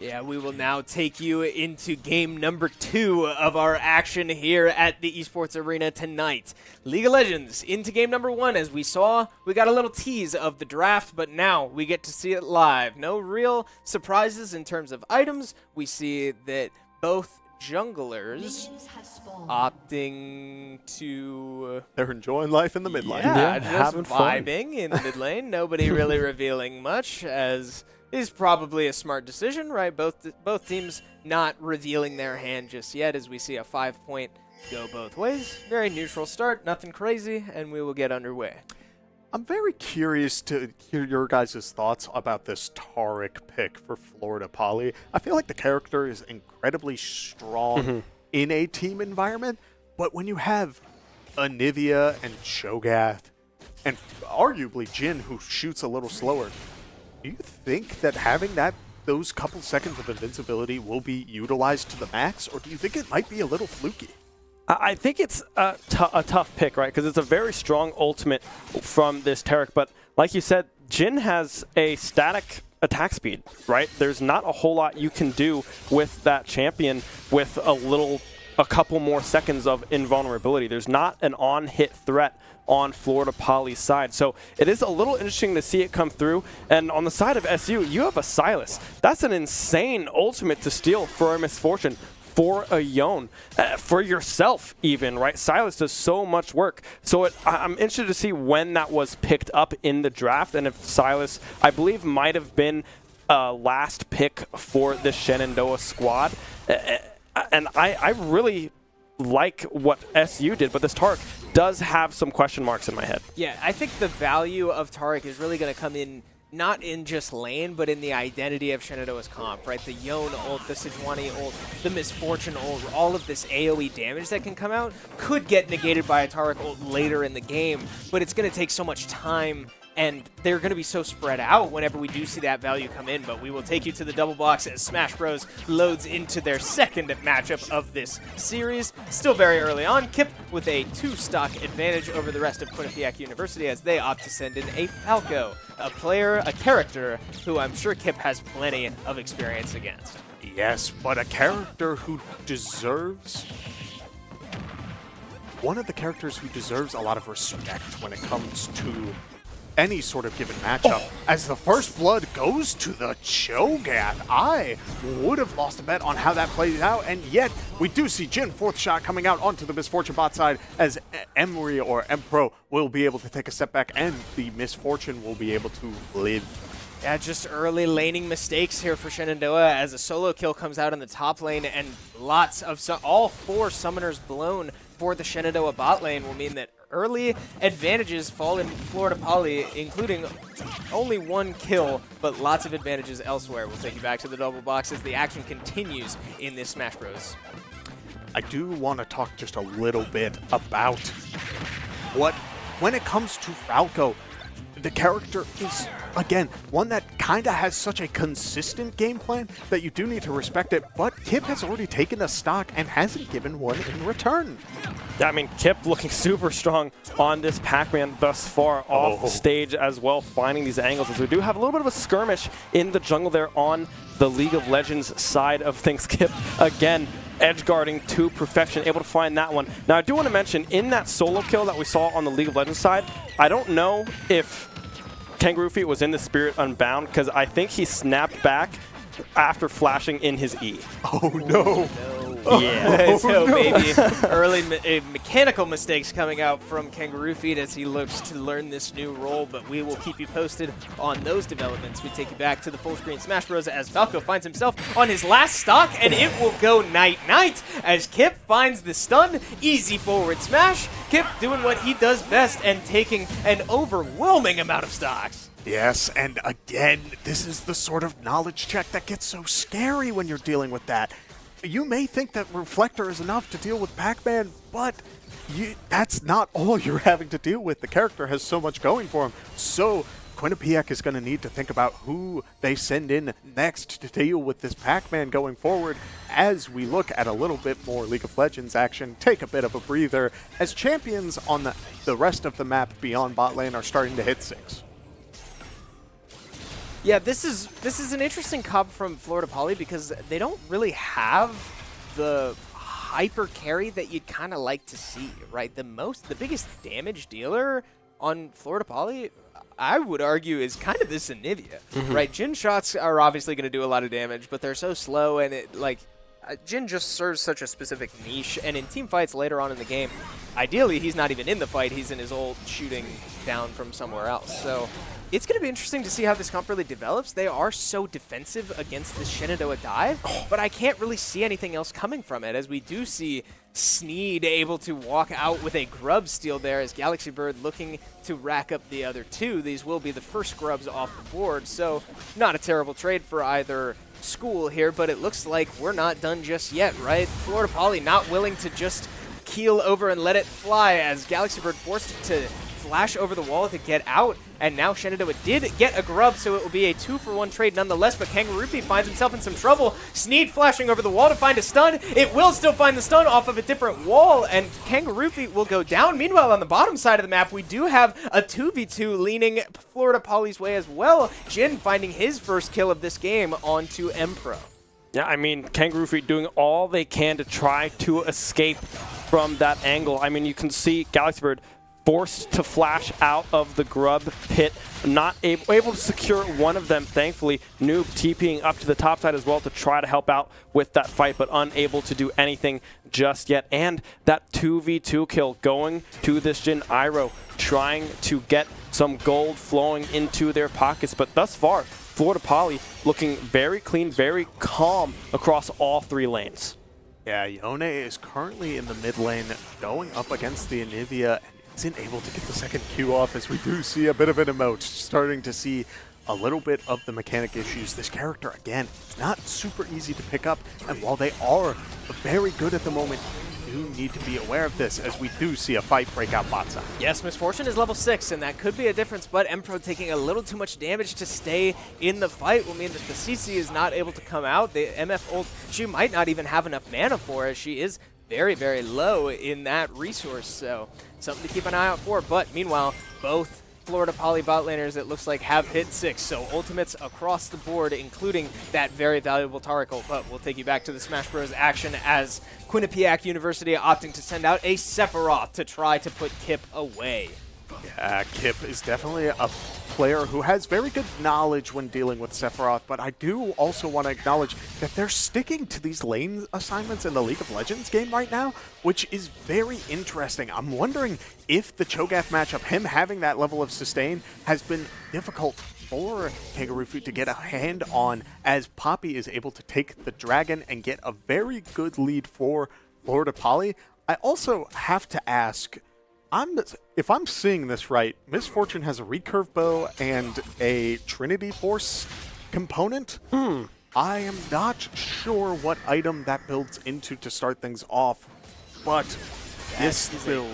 Yeah, we will now take you into game number 2 of our action here at the Esports Arena tonight. League of Legends into game number 1. As we saw, we got a little tease of the draft, but now we get to see it live. No real surprises in terms of items. We see that both junglers opting to... They're enjoying life in the mid lane. Yeah, just having fun. vibing in the mid lane. Nobody really revealing much, as is probably a smart decision, right? Both teams not revealing their hand just yet, as we see a 5-point go both ways. Very neutral start, nothing crazy, and we will get underway. I'm very curious to hear your guys' thoughts about this Taric pick for Florida Poly. I feel like the character is incredibly strong in a team environment, but when you have Anivia and Cho'Gath, and arguably Jin, who shoots a little slower, do you think that having those couple seconds of invincibility will be utilized to the max, or do you think it might be a little fluky? I think it's a tough pick, right? Because it's a very strong ultimate from this Taric. But like you said, Jin has a static attack speed, right? There's not a whole lot you can do with that champion with a couple more seconds of invulnerability. There's not an on-hit threat on Florida Poly's side. So it is a little interesting to see it come through. And on the side of SU, you have a Silas. That's an insane ultimate to steal for a Misfortune. for a Yone, for yourself even, right? Silas does so much work. So I'm interested to see when that was picked up in the draft, and if Silas, I believe, might have been last pick for the Shenandoah squad. And I really like what SU did, but this Tarek does have some question marks in my head. Yeah, I think the value of Tarek is really going to come in not in just lane, but in the identity of Shenandoah's comp, right? The Yone ult, the Sejuani ult, the Misfortune ult, all of this AoE damage that can come out could get negated by a Tarek ult later in the game, but it's going to take so much time, and they're going to be so spread out whenever we do see that value come in. But we will take you to the double box as Smash Bros. Loads into their second matchup of this series. Still very early on, Kip with a 2-stock advantage over the rest of Quinnipiac University as they opt to send in a Falco, a character who I'm sure Kip has plenty of experience against. Yes, but a character who deserves... One of the characters who deserves a lot of respect when it comes to any sort of given matchup. As the first blood goes to the Cho'Gath, I would have lost a bet on how that plays out, and yet we do see Jin, fourth shot coming out onto the Misfortune bot side as Emery or Empro will be able to take a step back, and the Misfortune will be able to live. Yeah, just early laning mistakes here for Shenandoah as a solo kill comes out in the top lane, and lots of all 4 summoners blown for the Shenandoah bot lane will mean that early advantages fall in Florida Poly, including only 1 kill, but lots of advantages elsewhere. We'll take you back to the double box as the action continues in this Smash Bros. I do want to talk just a little bit about when it comes to Falco, the character is, again, one that kind of has such a consistent game plan that you do need to respect it, but Kip has already taken a stock and hasn't given one in return. I mean, Kip looking super strong on this Pac-Man thus far off stage as well, finding these angles, as we do have a little bit of a skirmish in the jungle there on the League of Legends side of things. Kip, again, edge guarding to perfection, able to find that one. Now, I do want to mention, in that solo kill that we saw on the League of Legends side, I don't know if Kangaroo Feet was in the Spirit Unbound, because I think he snapped back after flashing in his E. Oh, no. Yeah, so maybe early mechanical mistakes coming out from Kangaroo Feet as he looks to learn this new role, but we will keep you posted on those developments. We take you back to the full screen Smash Bros. As Falco finds himself on his last stock, and it will go night-night as Kip finds the stun. Easy forward smash. Kip doing what he does best and taking an overwhelming amount of stocks. Yes, and again, this is the sort of knowledge check that gets so scary when you're dealing with that. You may think that Reflector is enough to deal with Pac-Man, but that's not all you're having to deal with. The character has so much going for him. So Quinnipiac is going to need to think about who they send in next to deal with this Pac-Man going forward as we look at a little bit more League of Legends action, take a bit of a breather, as champions on the rest of the map beyond bot lane are starting to hit 6. Yeah, this is an interesting comp from Florida Poly because they don't really have the hyper carry that you'd kind of like to see, right? The biggest damage dealer on Florida Poly, I would argue, is kind of this Anivia, right? Jin shots are obviously going to do a lot of damage, but they're so slow, and Jin just serves such a specific niche, and in team fights later on in the game, ideally he's not even in the fight, he's in his ult shooting down from somewhere else. So it's going to be interesting to see how this comp really develops. They are so defensive against the Shenandoah dive, but I can't really see anything else coming from it, as we do see Sneed able to walk out with a grub steal there as Galaxy Bird looking to rack up the other 2. These will be the first grubs off the board, so not a terrible trade for either school here, but it looks like we're not done just yet, right? Florida Poly not willing to just keel over and let it fly as Galaxy Bird forced to flash over the wall to get out, and now Shenandoah did get a grub, so it will be a 2-for-1 trade nonetheless, but Kangaroo Feet finds himself in some trouble. Sneed flashing over the wall to find a stun. It will still find the stun off of a different wall, and Kangaroo Feet will go down. Meanwhile, on the bottom side of the map, we do have a 2v2 leaning Florida Poly's way as well. Jin finding his first kill of this game onto Empro. Yeah, I mean, Kangaroo Feet doing all they can to try to escape from that angle. I mean, you can see Galaxy Bird forced to flash out of the grub pit, not able to secure one of them, thankfully. Noob TPing up to the top side as well to try to help out with that fight, but unable to do anything just yet. And that 2v2 kill going to this Jin Iroh, trying to get some gold flowing into their pockets. But thus far, Florida Poly looking very clean, very calm across all 3 lanes. Yeah, Yone is currently in the mid lane going up against the Anivia and isn't able to get the second Q off, as we do see a bit of an emote, starting to see a little bit of the mechanic issues. This character, again, it's not super easy to pick up, and while they are very good at the moment, you do need to be aware of this, as we do see a fight break out bot side. Yes, Misfortune is level 6, and that could be a difference, but Empro taking a little too much damage to stay in the fight will mean that the CC is not able to come out. The MF ult, she might not even have enough mana for it. She is very, very low in that resource, so something to keep an eye out for. But meanwhile, both Florida Poly bot laners, it looks like, have hit 6, so ultimates across the board, including that very valuable Taric ult. But we'll take you back to the Smash Bros. Action as Quinnipiac University opting to send out a Sephiroth to try to put Kip away. Yeah, Kip is definitely a player who has very good knowledge when dealing with Sephiroth, but I do also want to acknowledge that they're sticking to these lane assignments in the League of Legends game right now, which is very interesting. I'm wondering if the Cho'Gath matchup, him having that level of sustain, has been difficult for Kangaroo Feet to get a hand on, as Poppy is able to take the dragon and get a very good lead for Florida Poly. I also have to ask, if I'm seeing this right, Misfortune has a recurve bow and a Trinity Force component. I am not sure what item that builds into to start things off, but this build,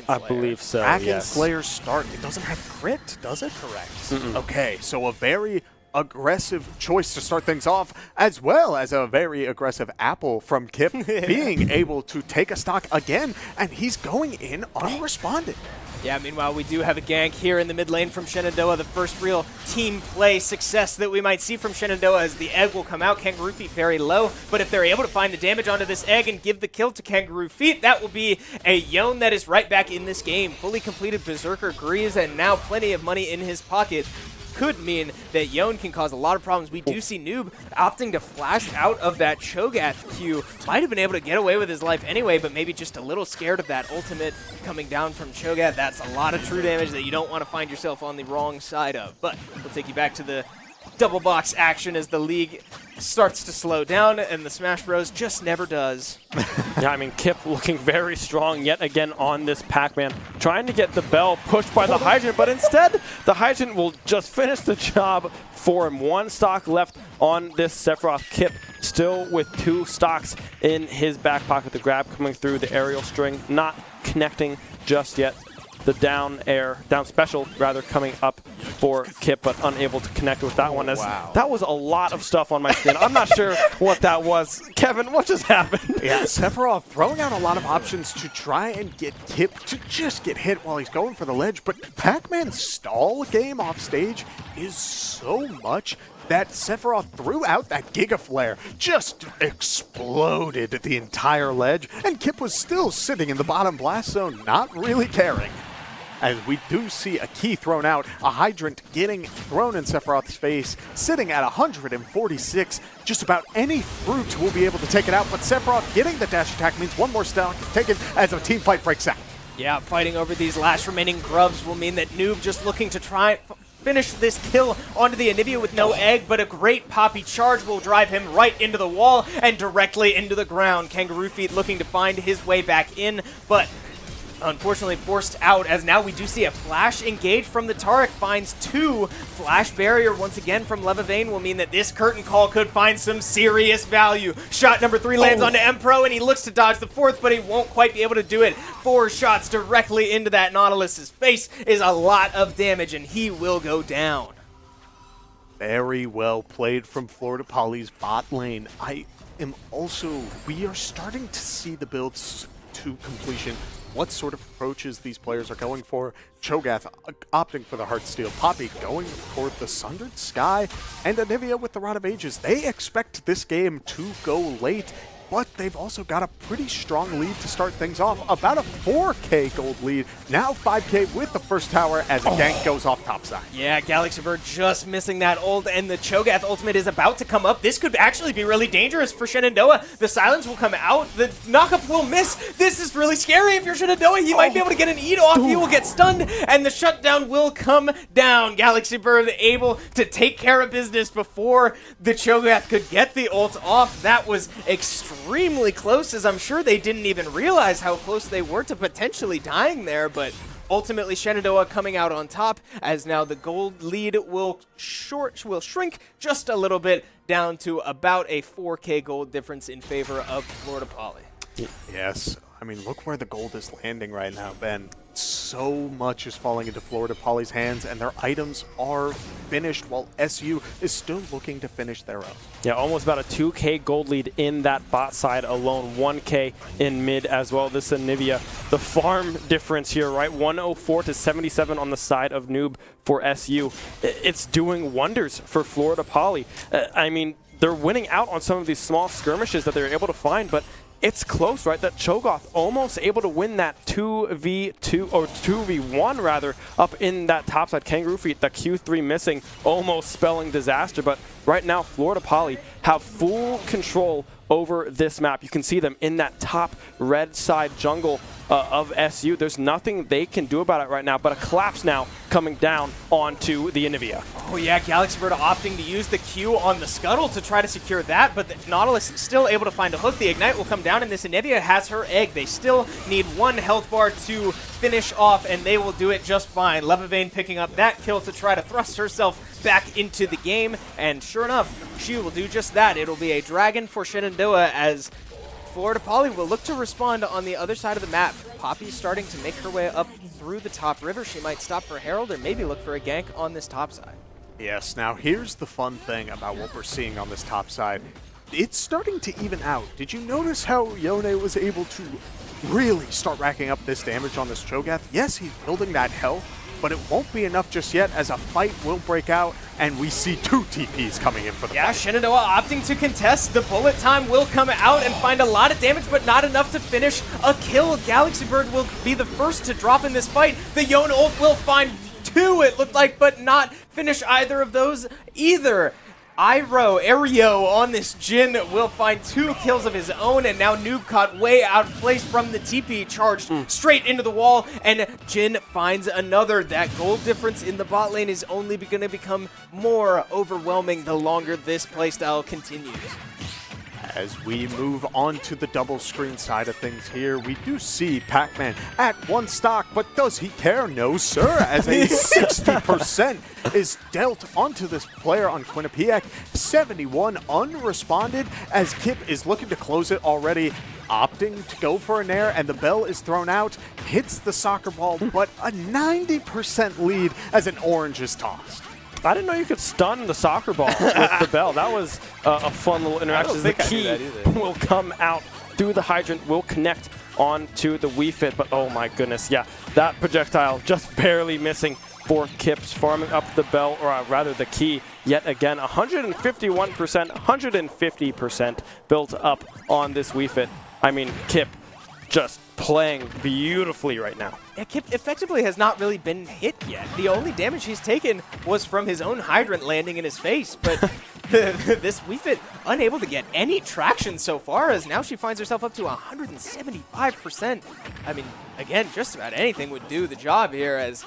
I believe so, Kraken yes. Slayer start, it doesn't have crit, does it? Correct. Okay, so a very aggressive choice to start things off, as well as a very aggressive apple from Kip being able to take a stock again, and he's going in unresponded. Yeah, meanwhile, we do have a gank here in the mid lane from Shenandoah, the first real team play success that we might see from Shenandoah, as the egg will come out. Kangaroo Feet very low, but if they're able to find the damage onto this egg and give the kill to Kangaroo Feet, that will be a Yone that is right back in this game. Fully completed Berserker Greaves, and now plenty of money in his pocket. Could mean that Yone can cause a lot of problems. We do see Noob opting to flash out of that Cho'Gath Q. Might have been able to get away with his life anyway, but maybe just a little scared of that ultimate coming down from Cho'Gath. That's a lot of true damage that you don't want to find yourself on the wrong side of. But we'll take you back to the double box action as the league starts to slow down, and the Smash Bros. Just never does. Yeah, I mean, Kip looking very strong yet again on this Pac-Man, trying to get the bell pushed by the Hydrant, but instead, the Hydrant will just finish the job for him. 1 stock left on this Sephiroth. Kip still with 2 stocks in his back pocket. The grab coming through the aerial string, not connecting just yet. The down special rather, coming up for Kip, but unable to connect with that one. As that was a lot of stuff on my screen. I'm not sure what that was. Kevin, what just happened? Yeah, Sephiroth throwing out a lot of options to try and get Kip to just get hit while he's going for the ledge, but Pac-Man's stall game off stage is so much that Sephiroth threw out that Giga Flare, just exploded the entire ledge, and Kip was still sitting in the bottom blast zone, not really caring. As we do see a key thrown out, a Hydrant getting thrown in Sephiroth's face, sitting at 146. Just about any fruit will be able to take it out, but Sephiroth getting the dash attack means 1 more stock taken as a team fight breaks out. Yeah, fighting over these last remaining grubs will mean that Noob just looking to try finish this kill onto the Anivia with no egg, but a great Poppy charge will drive him right into the wall and directly into the ground. Kangaroo Feet looking to find his way back in, but unfortunately forced out, as now we do see a flash engage from the Taric. Finds 2. Flash barrier once again from Levavain will mean that this curtain call could find some serious value. Shot number 3 lands onto Empro, and he looks to dodge the 4th, but he won't quite be able to do it. 4 shots directly into that Nautilus's face is a lot of damage, and he will go down. Very well played from Florida Poly's bot lane. We are starting to see the builds to completion, what sort of approaches these players are going for. Cho'Gath opting for the Heartsteel, Poppy going for the Sundered Sky, and Anivia with the Rod of Ages. They expect this game to go late. but they've also got a pretty strong lead to start things off. About a 4K gold lead, now 5K with the first tower as a gank goes off topside. Yeah, Galaxy Bird just missing that ult, and the Cho'Gath ultimate is about to come up. This could actually be really dangerous for Shenandoah. The silence will come out, the knockup will miss. This is really scary if you're Shenandoah. He might be able to get an eat off, he will get stunned, and the shutdown will come down. Galaxy Bird able to take care of business before the Cho'Gath could get the ult off. That was extremely close, as I'm sure they didn't even realize how close they were to potentially dying there, but ultimately Shenandoah coming out on top, as now the gold lead will shrink just a little bit down to about a 4K gold difference in favor of Florida Poly. Yes, I mean, look where the gold is landing right now, Ben. So much is falling into Florida Poly's hands, and their items are finished while SU is still looking to finish their own. Yeah, almost about a 2K gold lead in that bot side alone, 1K in mid as well. This is Nivea. The farm difference here, right? 104 to 77 on the side of Noob for SU. It's doing wonders for Florida Poly. I mean, they're winning out on some of these small skirmishes that they're able to find, but it's close, right? That Cho'Gath almost able to win that 2v2 or 2v1 rather up in that topside. Kangaroo Feet, the Q3 missing, almost spelling disaster. But right now, Florida Poly have full control over this map. You can see them in that top red side jungle of SU. There's nothing they can do about it right now, but a collapse now coming down onto the Anivia. Oh yeah, Galaxy Bird opting to use the Q on the Scuttle to try to secure that, but the Nautilus is still able to find a hook. The Ignite will come down, and this Anivia has her egg. They still need one health bar to finish off, and they will do it just fine. Levavane picking up that kill to try to thrust herself back into the game, and sure enough, she will do just that. It'll be a dragon for Shenandoah, as Florida Poly will look to respond on the other side of the map. Poppy's starting to make her way up through the top river. She might stop for Herald or maybe look for a gank on this top side. Yes, now here's the fun thing about what we're seeing on this top side. It's starting to even out. Did you notice how Yone was able to really start racking up this damage on this Cho'Gath? Yes, he's building that health, but it won't be enough just yet, as a fight will break out, and we see 2 TPs coming in for the fight. Shenandoah opting to contest. The bullet time will come out and find a lot of damage, but not enough to finish a kill. Galaxy Bird will be the first to drop in this fight. The Yone ult will find 2, it looked like, but not finish either of those either. Ario on this Jin will find 2 kills of his own, and now Noob caught way out of place from the TP, charged straight into the wall, and Jin finds another. That gold difference in the bot lane is only going to become more overwhelming the longer this playstyle continues. As we move on to the double screen side of things here, we do see Pac-Man at 1 stock, but does he care? No, sir, as a 60% is dealt onto this player on Quinnipiac. 71 unresponded, as Kip is looking to close it already, opting to go for a nair, and the bell is thrown out, hits the soccer ball, but a 90% lead as an orange is tossed. I didn't know you could stun the soccer ball with the bell. That was a fun little interaction. The key will come out through the hydrant, will connect onto the Wii Fit, but oh my goodness, yeah, that projectile just barely missing for Kips, farming up the bell, or rather the key, yet again. 151%, 150% built up on this Wii Fit. I mean, Kip just playing beautifully right now. Yeah, Kip effectively has not really been hit yet. The only damage he's taken was from his own hydrant landing in his face, but this Wii Fit unable to get any traction so far, as now she finds herself up to 175%. I mean, again, just about anything would do the job here, as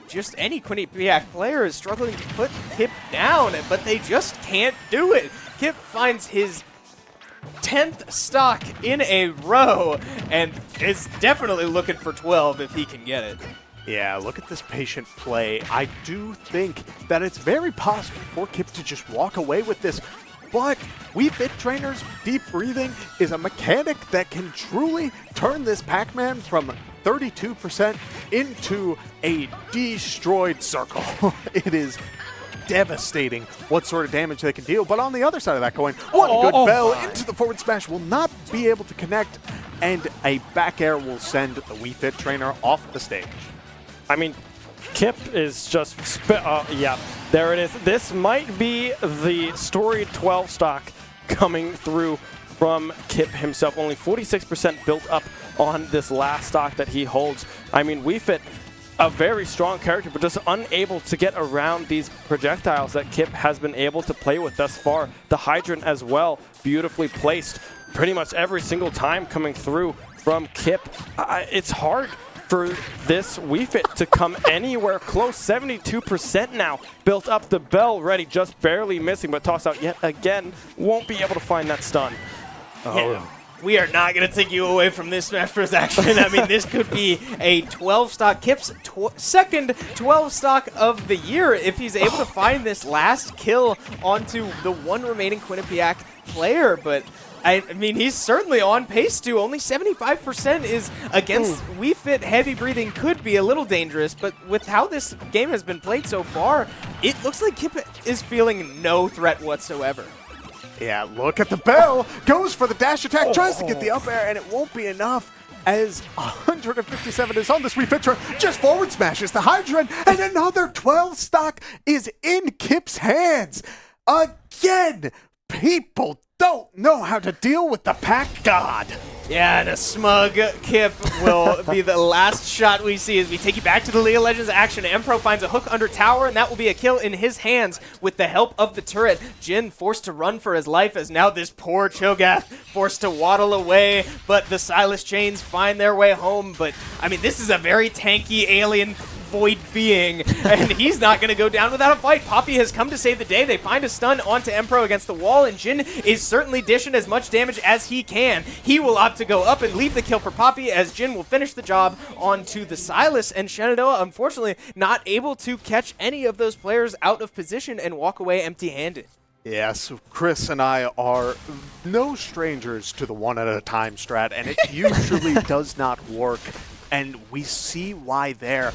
just any Quinnipiac player is struggling to put Kip down, but they just can't do it. Kip finds his 10th stock in a row and is definitely looking for 12 if he can get it. Yeah, look at this patient play. I do think that it's very possible for Kip to just walk away with this, but Wii Fit Trainers, deep breathing is a mechanic that can truly turn this Pac-Man from 32% into a destroyed circle. It is devastating what sort of damage they can deal, but on the other side of that coin, one good bell into the forward smash will not be able to connect, and a back air will send the Wii Fit Trainer off the stage. I mean, Kip is just, yeah, there it is. This might be the storied 12 stock coming through from Kip himself. Only 46% built up on this last stock that he holds. I mean, Wii Fit, a very strong character, but just unable to get around these projectiles that Kip has been able to play with thus far. The hydrant as well, beautifully placed pretty much every single time coming through from Kip. It's hard for this Wii Fit to come anywhere close. 72% now built up. The bell ready, just barely missing, but toss out yet again. Won't be able to find that stun. Yeah. We are not going to take you away from this Smash Bros. Action. I mean, this could be a 12-stock, Kip's second 12-stock of the year if he's able to find this last kill onto the one remaining Quinnipiac player. But, I mean, he's certainly on pace to. Only 75% is against Wii Fit. Heavy breathing could be a little dangerous, but with how this game has been played so far, it looks like Kip is feeling no threat whatsoever. Yeah, look at the bell. Goes for the dash attack, tries to get the up air, and it won't be enough as 157 is on this Wii Fit. Just forward smashes the hydrant, and another 12 stock is in Kip's hands. Again, people don't know how to deal with the pack god. Yeah, and a smug Kip will be the last shot we see as we take you back to the League of Legends action. Empro finds a hook under tower, and that will be a kill in his hands with the help of the turret. Jin forced to run for his life as now this poor Cho'Gath forced to waddle away, but the Silas chains find their way home. But, I mean, this is a very tanky alien void being, and he's not going to go down without a fight. Poppy has come to save the day. They find a stun onto Empro against the wall, and Jin is certainly dishing as much damage as he can. He will opt to go up and leave the kill for Poppy as Jin will finish the job onto the Silas, and Shenandoah, unfortunately, not able to catch any of those players out of position and walk away empty-handed. Yes, Chris and I are no strangers to the one-at-a-time strat, and it usually does not work, and we see why there.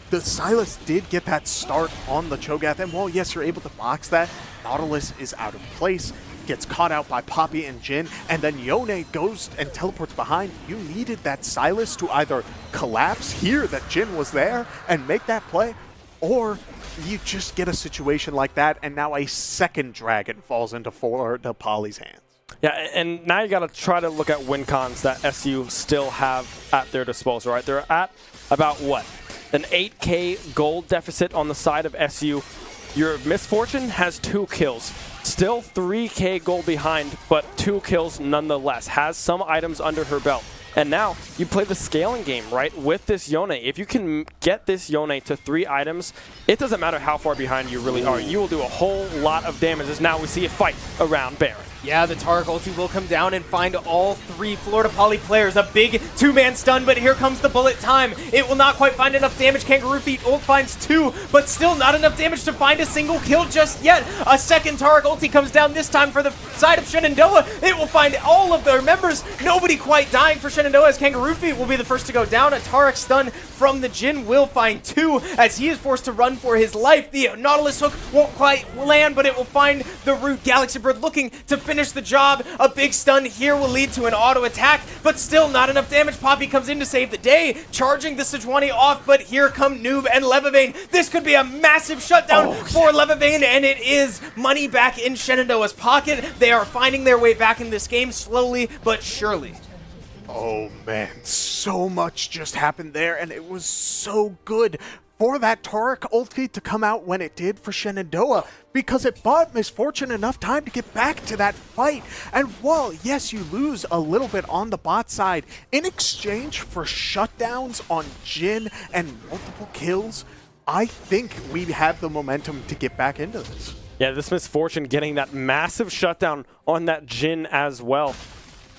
The Silas did get that start on the Cho'Gath, and while yes, you're able to box that, Nautilus is out of place, gets caught out by Poppy and Jin, and then Yone goes and teleports behind. You needed that Silas to either collapse, hear that Jin was there, and make that play, or you just get a situation like that, and now a second dragon falls into Poly's hands. Yeah, and now you got to try to look at win cons that SU still have at their disposal, right? They're at about, what, an 8K gold deficit on the side of SU. Your Misfortune has 2 kills. Still 3K gold behind, but 2 kills nonetheless. Has some items under her belt. And now you play the scaling game, right, with this Yone. If you can get this Yone to 3 items, it doesn't matter how far behind you really are. You will do a whole lot of damage as now we see a fight around Baron. Yeah, the Taric ulti will come down and find all 3 Florida Poly players. A big 2-man stun, but here comes the bullet time. It will not quite find enough damage. Kangaroo Feet ult finds 2, but still not enough damage to find a single kill just yet. A second Taric ulti comes down, this time for the side of Shenandoah. It will find all of their members. Nobody quite dying for Shenandoah as Kangaroo Feet will be the first to go down. A Taric stun from the Jin will find 2 as he is forced to run for his life. The Nautilus hook won't quite land, but it will find the Root Galaxy Bird looking to finish the job. A big stun here will lead to an auto attack, but still not enough damage. Poppy comes in to save the day, charging the Sejuani off, but here come Noob and Levavane. This could be a massive shutdown for Levavane, and it is money back in Shenandoah's pocket. They are finding their way back in this game slowly but surely. Oh man, so much just happened there, and it was so good for that Taric ulti to come out when it did for Shenandoah, because it bought Misfortune enough time to get back to that fight. And while, yes, you lose a little bit on the bot side, in exchange for shutdowns on Jin and multiple kills, I think we have the momentum to get back into this. Yeah, this Misfortune getting that massive shutdown on that Jin as well.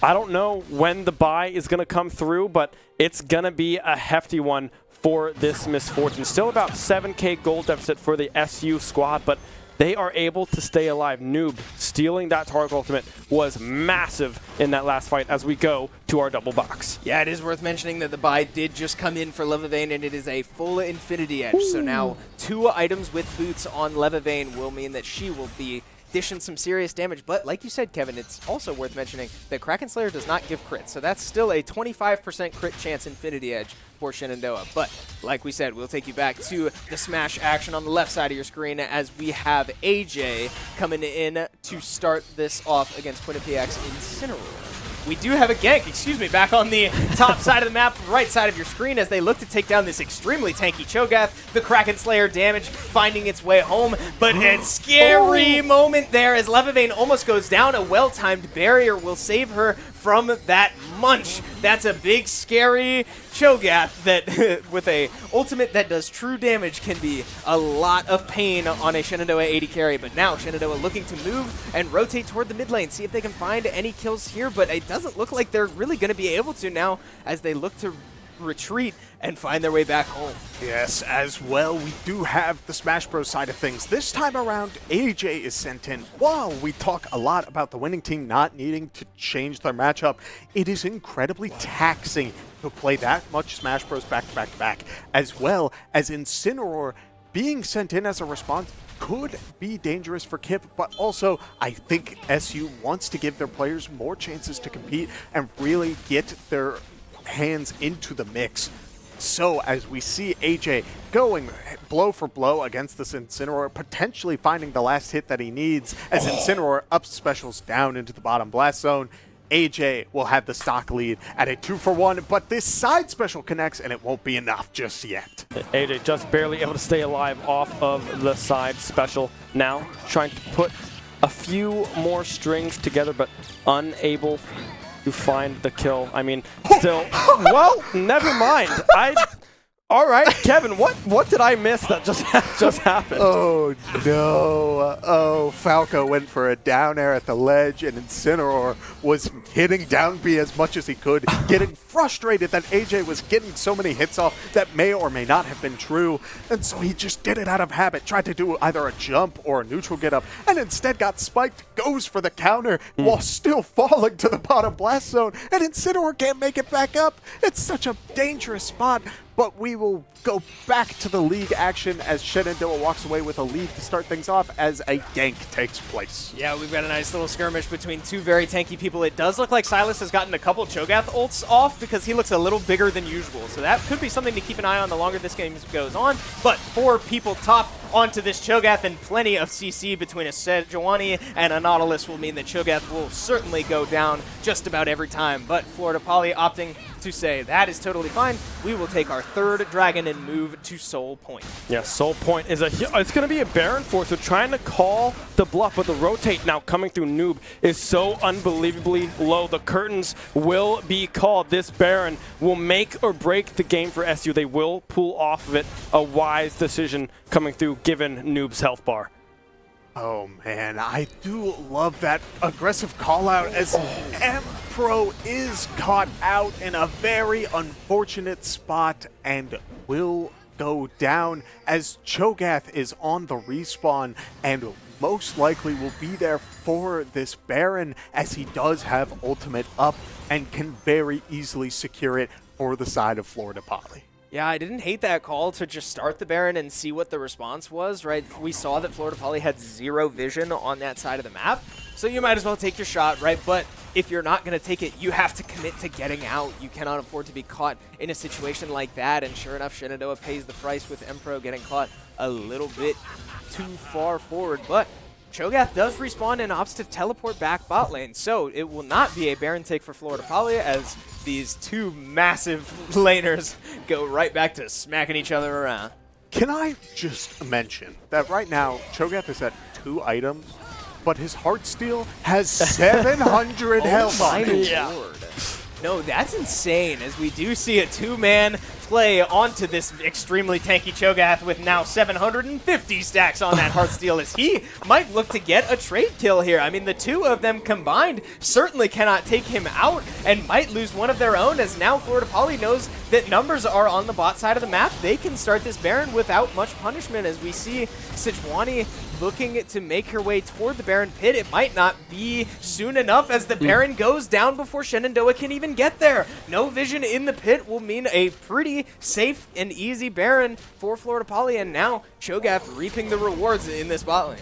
I don't know when the buy is going to come through, but it's going to be a hefty one for this Misfortune. Still about 7K gold deficit for the SU squad, but they are able to stay alive. Noob stealing that Taric ultimate was massive in that last fight as we go to our double box. Yeah, it is worth mentioning that the buy did just come in for Levavane, and it is a full Infinity Edge. So now 2 items with boots on Levavane will mean that she will be dishing some serious damage. But like you said, Kevin, it's also worth mentioning that Kraken Slayer does not give crits, so that's still a 25% crit chance Infinity Edge for Shenandoah. But like we said, we'll take you back to the Smash action on the left side of your screen as we have AJ coming in to start this off against Quinnipiac's Incineroar. We do have a gank, back on the top side of the map, right side of your screen as they look to take down this extremely tanky Cho'Gath. The Kraken Slayer damage finding its way home, but a scary moment there as Levivane almost goes down. A well-timed barrier will save her from that munch. That's a big, scary Cho'Gath that, with a ultimate that does true damage, can be a lot of pain on a Shenandoah 80 carry. But now Shenandoah looking to move and rotate toward the mid lane, see if they can find any kills here, but it doesn't look like they're really going to be able to now as they look to retreat and find their way back home. Yes, as well, we do have the Smash Bros side of things. This time around, AJ is sent in. While we talk a lot about the winning team not needing to change their matchup, it is incredibly taxing to play that much Smash Bros back to back to back, as well as Incineroar being sent in as a response could be dangerous for Kip, but also I think SU wants to give their players more chances to compete and really get their hands into the mix. So as we see AJ going blow for blow against this Incineroar, potentially finding the last hit that he needs as Incineroar ups specials down into the bottom blast zone, AJ will have the stock lead at a 2-for-1, but this side special connects and it won't be enough just yet. AJ just barely able to stay alive off of the side special. Now trying to put a few more strings together, but unable to find the kill. I mean, still, well, never mind. All right, Kevin, what did I miss that just happened? Oh, no. Oh, Falco went for a down air at the ledge, and Incineroar was hitting down B as much as he could, getting frustrated that AJ was getting so many hits off that may or may not have been true, and so he just did it out of habit, tried to do either a jump or a neutral get up, and instead got spiked, goes for the counter while still falling to the bottom blast zone, and Incineroar can't make it back up. It's such a dangerous spot. But we will go back to the league action as Shenandoah walks away with a lead to start things off as a gank takes place. Yeah, we've got a nice little skirmish between two very tanky people. It does look like Silas has gotten a couple Cho'Gath ults off because he looks a little bigger than usual. So that could be something to keep an eye on the longer this game goes on. But 4 people top onto this Cho'Gath and plenty of CC between a Sejuani and a Nautilus will mean that Cho'Gath will certainly go down just about every time. But Florida Poly opting to say that is totally fine. We will take our 3rd dragon and move to Soul Point. Yeah, Soul Point is it's going to be a Baron force. We're trying to call the bluff, but the rotate now coming through Noob is so unbelievably low. The curtains will be called. This Baron will make or break the game for SU. They will pull off of it a wise decision coming through given Noob's health bar. Oh man, I do love that aggressive call out as M-Pro is caught out in a very unfortunate spot and will go down as Cho'Gath is on the respawn and most likely will be there for this Baron as he does have ultimate up and can very easily secure it for the side of Florida Poly. Yeah, I didn't hate that call to just start the Baron and see what the response was, right? We saw that Florida Poly had 0 vision on that side of the map, so you might as well take your shot, right? But if you're not going to take it, you have to commit to getting out. You cannot afford to be caught in a situation like that, and sure enough, Shenandoah pays the price with M-Pro getting caught a little bit too far forward, but Cho'Gath does respawn and opts to teleport back bot lane, so it will not be a Baron take for Florida Poly as these 2 massive laners go right back to smacking each other around. Can I just mention that right now, Cho'Gath is at 2 items, but his Heartsteel has 700 health on it. Lord. No, that's insane, as we do see a 2-man play onto this extremely tanky Cho'Gath with now 750 stacks on that Heartsteel as he might look to get a trade kill here. I mean, the 2 of them combined certainly cannot take him out and might lose one of their own as now Florida Poly knows that numbers are on the bot side of the map. They can start this Baron without much punishment as we see Sejuani looking to make her way toward the Baron pit. It might not be soon enough as the Baron goes down before Shenandoah can even get there. No vision in the pit will mean a pretty safe and easy Baron for Florida Poly, and now Cho'Gath reaping the rewards in this bot lane.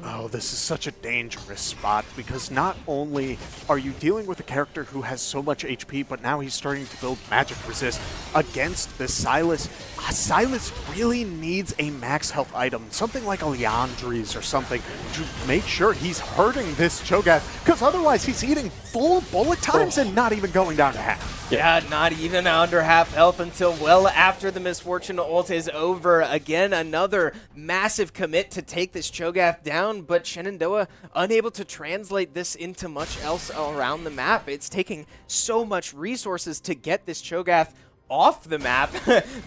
Oh, this is such a dangerous spot because not only are you dealing with a character who has so much HP, but now he's starting to build magic resist against this Sylas. Sylas really needs a max health item, something like a Leandri's or something, to make sure he's hurting this Cho'Gath, because otherwise he's eating full bullet times and not even going down to half. Yeah, not even under half health until well after the Misfortune ult is over. Again, another massive commit to take this Cho'Gath down, but Shenandoah unable to translate this into much else around the map. It's taking so much resources to get this Cho'Gath off the map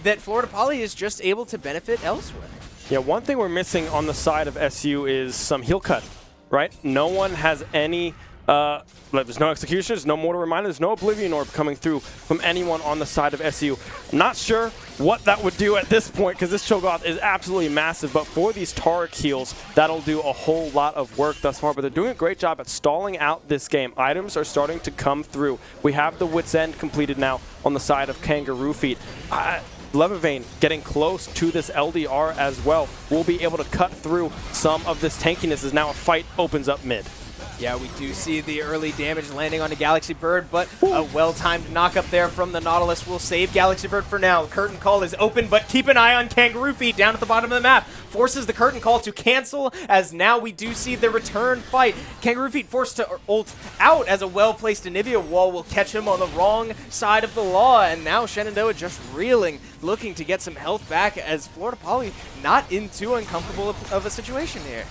that Florida Poly is just able to benefit elsewhere. Yeah, one thing we're missing on the side of SU is some heal cut, right? No one has any... there's no executions, no mortal reminders, no Oblivion Orb coming through from anyone on the side of SU. Not sure what that would do at this point because this Cho'Gath is absolutely massive, but for these Taric heals, that'll do a whole lot of work thus far, but they're doing a great job at stalling out this game. Items are starting to come through. We have the Wit's End completed now on the side of Kangaroo Feet. Levivane getting close to this LDR as well. We'll be able to cut through some of this tankiness as now a fight opens up mid. Yeah, we do see the early damage landing onto Galaxy Bird, but a well-timed knock up there from the Nautilus will save Galaxy Bird for now. Curtain Call is open, but keep an eye on Kangaroo Feet down at the bottom of the map. Forces the Curtain Call to cancel, as now we do see the return fight. Kangaroo Feet forced to ult out as a well-placed Anivia wall will catch him on the wrong side of the law, and now Shenandoah just reeling, looking to get some health back as Florida Poly not in too uncomfortable of a situation here.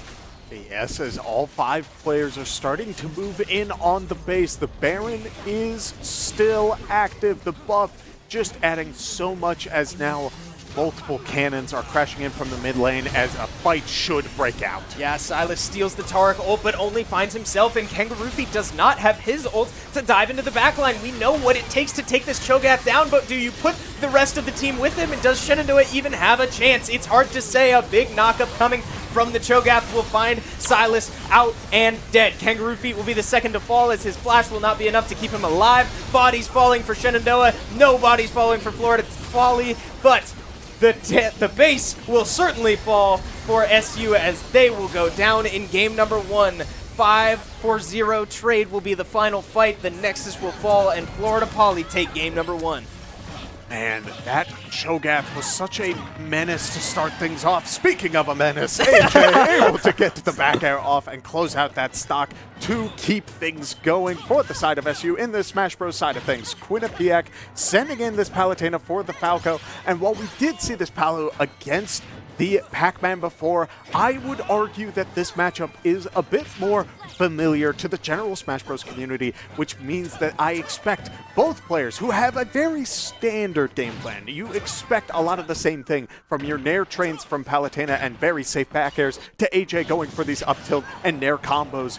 Yes, as all 5 players are starting to move in on the base. The Baron is still active. The buff just adding so much as now multiple cannons are crashing in from the mid lane as a fight should break out. Yeah, Sylas steals the Taric ult, but only finds himself, and Kangaroo Feet does not have his ult to dive into the backline. We know what it takes to take this Cho'Gath down, but do you put the rest of the team with him, and does Shenandoah even have a chance? It's hard to say. A big knockup coming from the Cho'Gath will find Sylas out and dead. Kangaroo Feet will be the second to fall as his flash will not be enough to keep him alive. Bodies falling for Shenandoah, no bodies falling for Florida Poly, but the base will certainly fall for SU as they will go down in game number 1. 5-4-0 trade will be the final fight. The Nexus will fall and Florida Poly take game number 1. And that Cho'Gath was such a menace to start things off. Speaking of a menace, AJ able to get the back air off and close out that stock to keep things going for the side of SU in the Smash Bros side of things. Quinnipiac sending in this Palutena for the Falco. And while we did see this Palu against the Pac-Man before, I would argue that this matchup is a bit more familiar to the general Smash Bros community, which means that I expect both players who have a very standard game plan. You expect a lot of the same thing from your Nair trains from Palutena and very safe back airs to AJ going for these up tilt and Nair combos.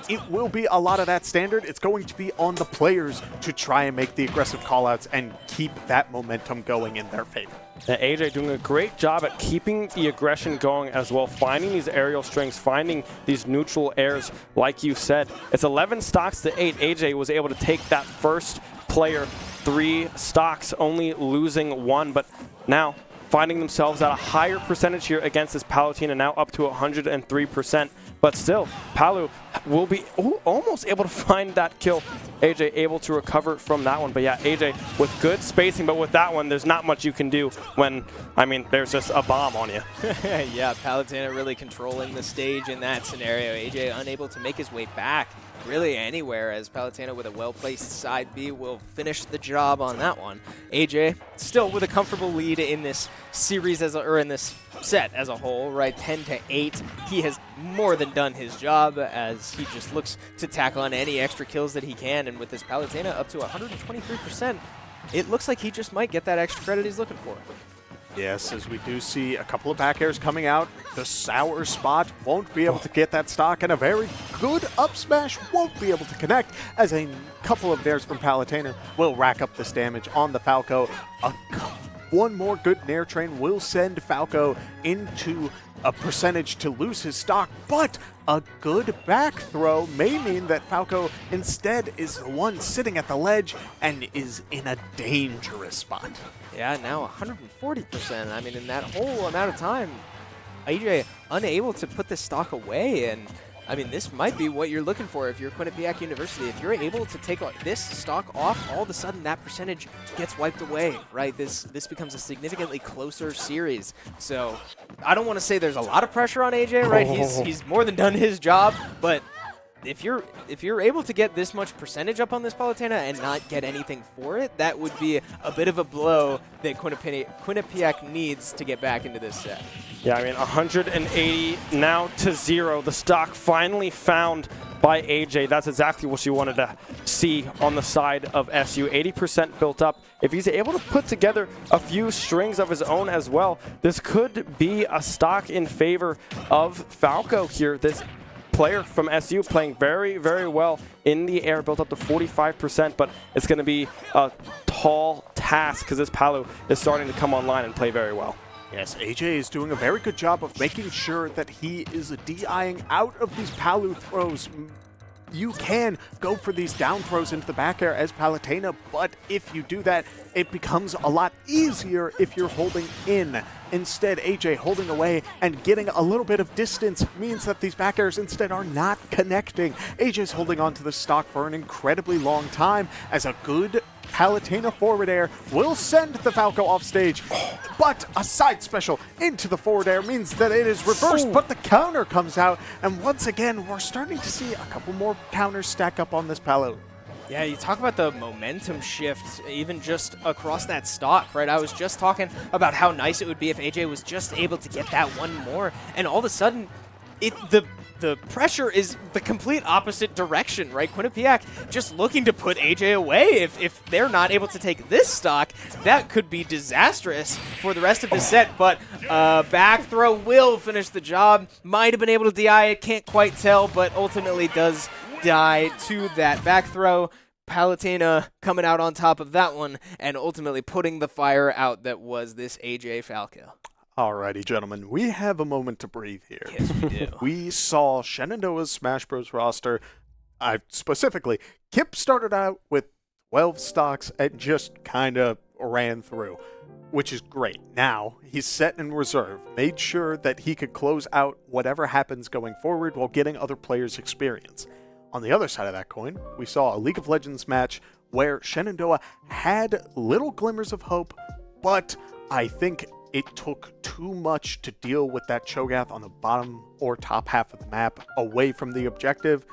It will be a lot of that standard. It's going to be on the players to try and make the aggressive callouts and keep that momentum going in their favor. And AJ doing a great job at keeping the aggression going as well, finding these aerial strings, finding these neutral airs, like you said. It's 11 stocks to 8. AJ was able to take that first player 3 stocks, only losing 1, but now finding themselves at a higher percentage here against this Palutena, now up to 103%. But still, Palu will be almost able to find that kill. AJ able to recover from that one. But yeah, AJ with good spacing, but with that one, there's not much you can do when, I mean, there's just a bomb on you. Yeah, Palutena really controlling the stage in that scenario. AJ unable to make his way back really anywhere, as Palutena with a well-placed side B will finish the job on that one. AJ still with a comfortable lead in this series or in this set as a whole, right? 10-8. He has more than done his job as he just looks to tackle on any extra kills that he can, and with this Palutena up to 123%, it looks like he just might get that extra credit he's looking for. Yes, as we do see a couple of back airs coming out, the sour spot won't be able to get that stock, and a very good up smash won't be able to connect, as a couple of theirs from Palutena will rack up this damage on the Falco. One more good Nair train will send Falco into a percentage to lose his stock, but a good back throw may mean that Falco instead is the one sitting at the ledge and is in a dangerous spot. Yeah, now 140%. I mean, in that whole amount of time, AJ unable to put this stock away, and I mean, this might be what you're looking for if you're Quinnipiac University. If you're able to take this stock off, all of a sudden that percentage gets wiped away, right? This becomes a significantly closer series. So I don't want to say there's a lot of pressure on AJ, right? He's more than done his job, but if you're able to get this much percentage up on this Palutena and not get anything for it, that would be a bit of a blow that Quinnipiac needs to get back into this set. Yeah, I mean, 180 now to 0. The stock finally found by AJ. That's exactly what you wanted to see on the side of SU. 80% built up. If he's able to put together a few strings of his own as well, this could be a stock in favor of Falco here. This player from SU playing very, very well in the air, built up to 45%, but it's going to be a tall task because this Palu is starting to come online and play very well. Yes, AJ is doing a very good job of making sure that he is DIing out of these Palu throws. You can go for these down throws into the back air as Palutena, but if you do that, it becomes a lot easier if you're holding in. Instead, AJ holding away and getting a little bit of distance means that these back airs instead are not connecting. AJ's holding on to the stock for an incredibly long time as a good Palutena forward air will send the Falco off stage, but a side special into the forward air means that it is reversed, but the counter comes out, and once again, we're starting to see a couple more counters stack up on this Palu. Yeah, you talk about the momentum shift even just across that stock, right? I was just talking about how nice it would be if AJ was just able to get that one more, and all of a sudden, the pressure is the complete opposite direction, right? Quinnipiac just looking to put AJ away. If they're not able to take this stock, that could be disastrous for the rest of the set, but back throw will finish the job. Might have been able to DI it, can't quite tell, but ultimately does die to that back throw. Palutena coming out on top of that one and ultimately putting the fire out that was this AJ Falco. Alrighty, gentlemen, we have a moment to breathe here. Yes, we do. We saw Shenandoah's Smash Bros. Roster. Specifically, Kip started out with 12 stocks and just kind of ran through, which is great. Now, he's set in reserve, made sure that he could close out whatever happens going forward while getting other players' experience. On the other side of that coin, we saw a League of Legends match where Shenandoah had little glimmers of hope, but I think it took too much to deal with that Cho'Gath on the bottom or top half of the map away from the objective,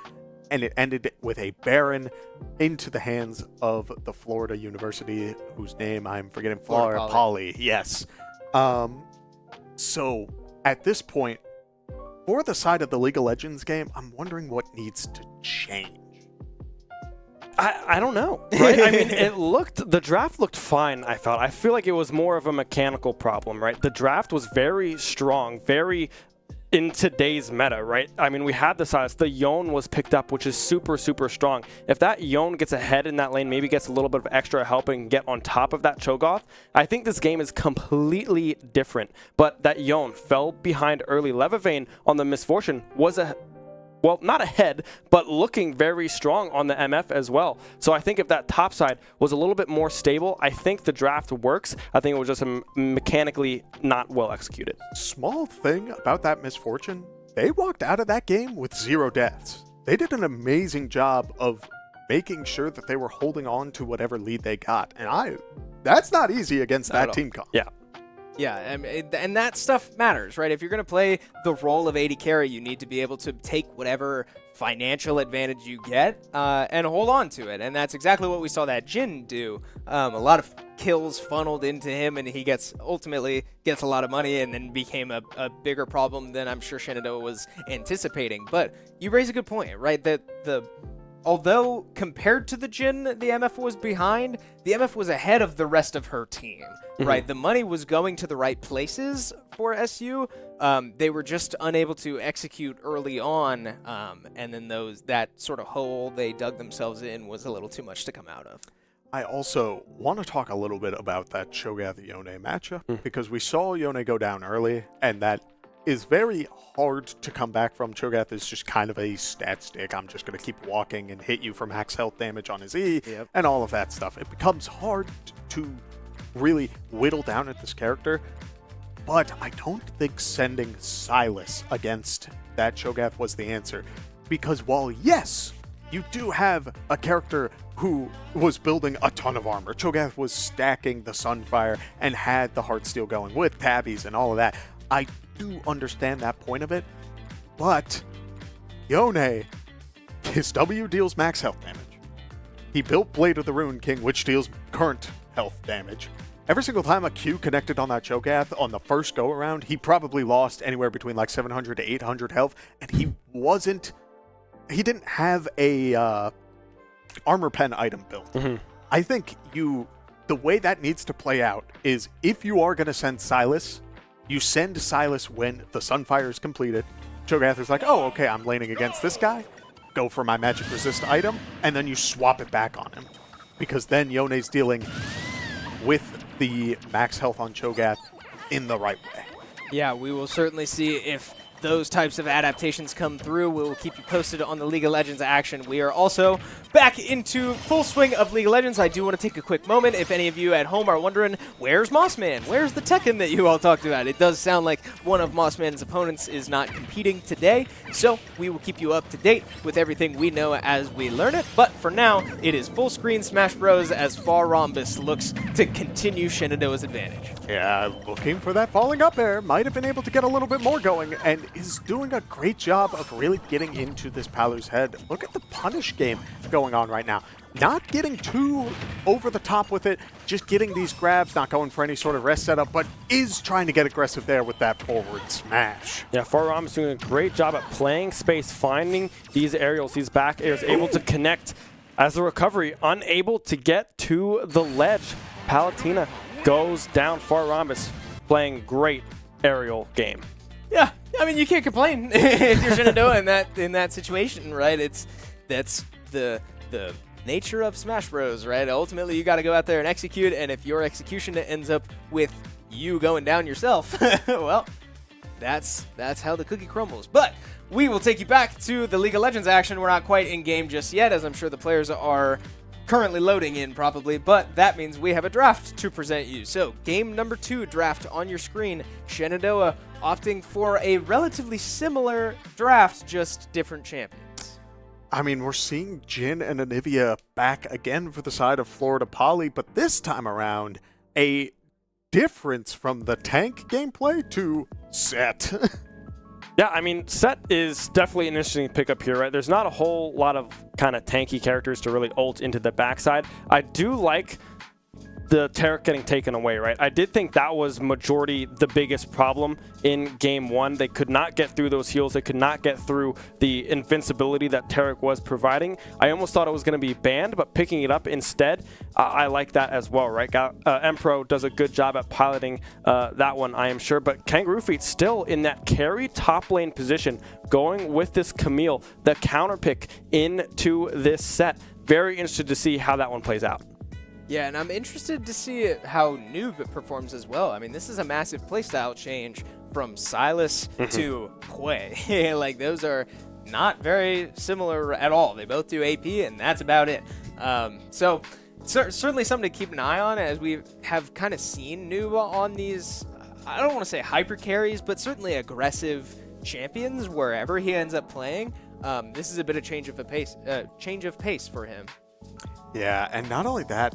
and it ended with a Baron into the hands of the Florida University, whose name I'm forgetting. Florida Poly. Yes. So at this point, for the side of the League of Legends game, I'm wondering what needs to change. I don't know, right? I mean, the draft looked fine, I felt. I feel like it was more of a mechanical problem, right? The draft was very strong, very in today's meta, right? I mean, we had the size. The Yone was picked up, which is super, super strong. If that Yone gets ahead in that lane, maybe gets a little bit of extra help and get on top of that Cho'Gath, I think this game is completely different. But that Yone fell behind early. Levavane on the Misfortune was well, not ahead, but looking very strong on the MF as well. So I think if that top side was a little bit more stable, I think the draft works. I think it was just mechanically not well executed. Small thing about that Misfortune, they walked out of that game with 0 deaths. They did an amazing job of making sure that they were holding on to whatever lead they got. And that's not easy against that team comp. Yeah. Yeah, and that stuff matters, right? If you're going to play the role of AD carry, you need to be able to take whatever financial advantage you get and hold on to it. And that's exactly what we saw that Jhin do. A lot of kills funneled into him, and he ultimately gets a lot of money and then became a bigger problem than I'm sure Shenandoah was anticipating. But you raise a good point, right? That although compared to the Jhin, the MF was behind, the MF was ahead of the rest of her team, right? The money was going to the right places for SU. They were just unable to execute early on, and then that sort of hole they dug themselves in was a little too much to come out of. I also want to talk a little bit about that Cho'Gath-Yone matchup, because we saw Yone go down early, and that is very hard to come back from. Cho'Gath is just kind of a stat stick. I'm just going to keep walking and hit you for max health damage on his E, and all of that stuff. It becomes hard to really whittle down at this character. but I don't think sending Silas against that Cho'Gath was the answer. Because while, yes, you do have a character who was building a ton of armor, Cho'Gath was stacking the Sunfire and had the Heartsteel going with tabbies and all of that. I do understand that point of it, but Yone, his W deals max health damage. He built Blade of the Ruin King, which deals current health damage. Every single time a Q connected on that Cho'Gath on the first go-around, he probably lost anywhere between like 700 to 800 health, and he didn't have a armor pen item built. I think the way that needs to play out is if you are going to send Silas, you send Silas when the Sunfire is completed. Cho'Gath is like, oh, okay, I'm laning against this guy. Go for my magic resist item, and then you swap it back on him. Because then Yone's dealing with the max health on Cho'Gath in the right way. Yeah, we will certainly see if those types of adaptations come through. We will keep you posted on the League of Legends action. We are also back into full swing of League of Legends. I do want to take a quick moment. If any of you at home are wondering, where's MossMan? Where's the Tekken that you all talked about? It does sound like one of MossMan's opponents is not competing today, so we will keep you up to date with everything we know as we learn it. But for now, it is full screen Smash Bros. As Far Rhombus looks to continue Shenandoah's advantage. Yeah, looking for that falling up air. Might have been able to get a little bit more going, and is doing a great job of really getting into this Palu's head. Look at the punish game going on right now. Not getting too over the top with it, just getting these grabs, not going for any sort of rest setup, but is trying to get aggressive there with that forward smash. Yeah, Faram is doing a great job at playing space, finding these aerials, these back airs, able to connect as a recovery, unable to get to the ledge. Palutena goes down. Rhombus playing great aerial game. Yeah, I mean, you can't complain if you're Shenandoah in that situation, right? That's the nature of Smash Bros, right? Ultimately, you got to go out there and execute, and if your execution ends up with you going down yourself, well, that's how the cookie crumbles. But we will take you back to the League of Legends action. We're not quite in game just yet, as I'm sure the players are currently loading in probably, but that means we have a draft to present you. So game number 2 draft on your screen. Shenandoah opting for a relatively similar draft, just different champions. I mean, we're seeing Jin and Anivia back again for the side of Florida Poly, but this time around, a difference from the tank gameplay to Set. Yeah, I mean, Set is definitely an interesting pickup here, right? There's not a whole lot of kind of tanky characters to really ult into the backside. I do like the Taric getting taken away, right? I did think that was majority the biggest problem in game 1. They could not get through those heals. They could not get through the invincibility that Taric was providing. I almost thought it was going to be banned, but picking it up instead, I like that as well, right? Empro does a good job at piloting that one, I am sure, but Kangaroo Feet still in that carry top lane position, going with this Camille, the counter pick into this set. Very interested to see how that one plays out. Yeah, and I'm interested to see how Noob performs as well. I mean, this is a massive playstyle change from Silas to Quay. Like, those are not very similar at all. They both do AP, and that's about it. So certainly something to keep an eye on, as we have kind of seen Noob on these, I don't want to say hyper carries, but certainly aggressive champions wherever he ends up playing. This is a bit of change of pace for him. Yeah, and not only that,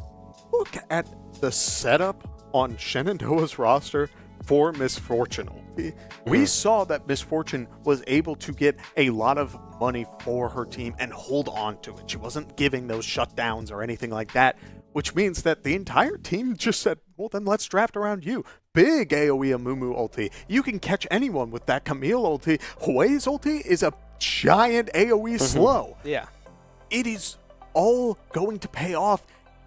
look at the setup on Shenandoah's roster for Misfortune. We saw that Misfortune was able to get a lot of money for her team and hold on to it. She wasn't giving those shutdowns or anything like that, which means that the entire team just said, well, then let's draft around you. Big AoE Amumu ulti. You can catch anyone with that Camille ulti. Hui's ulti is a giant AoE slow. Yeah. It is all going to pay off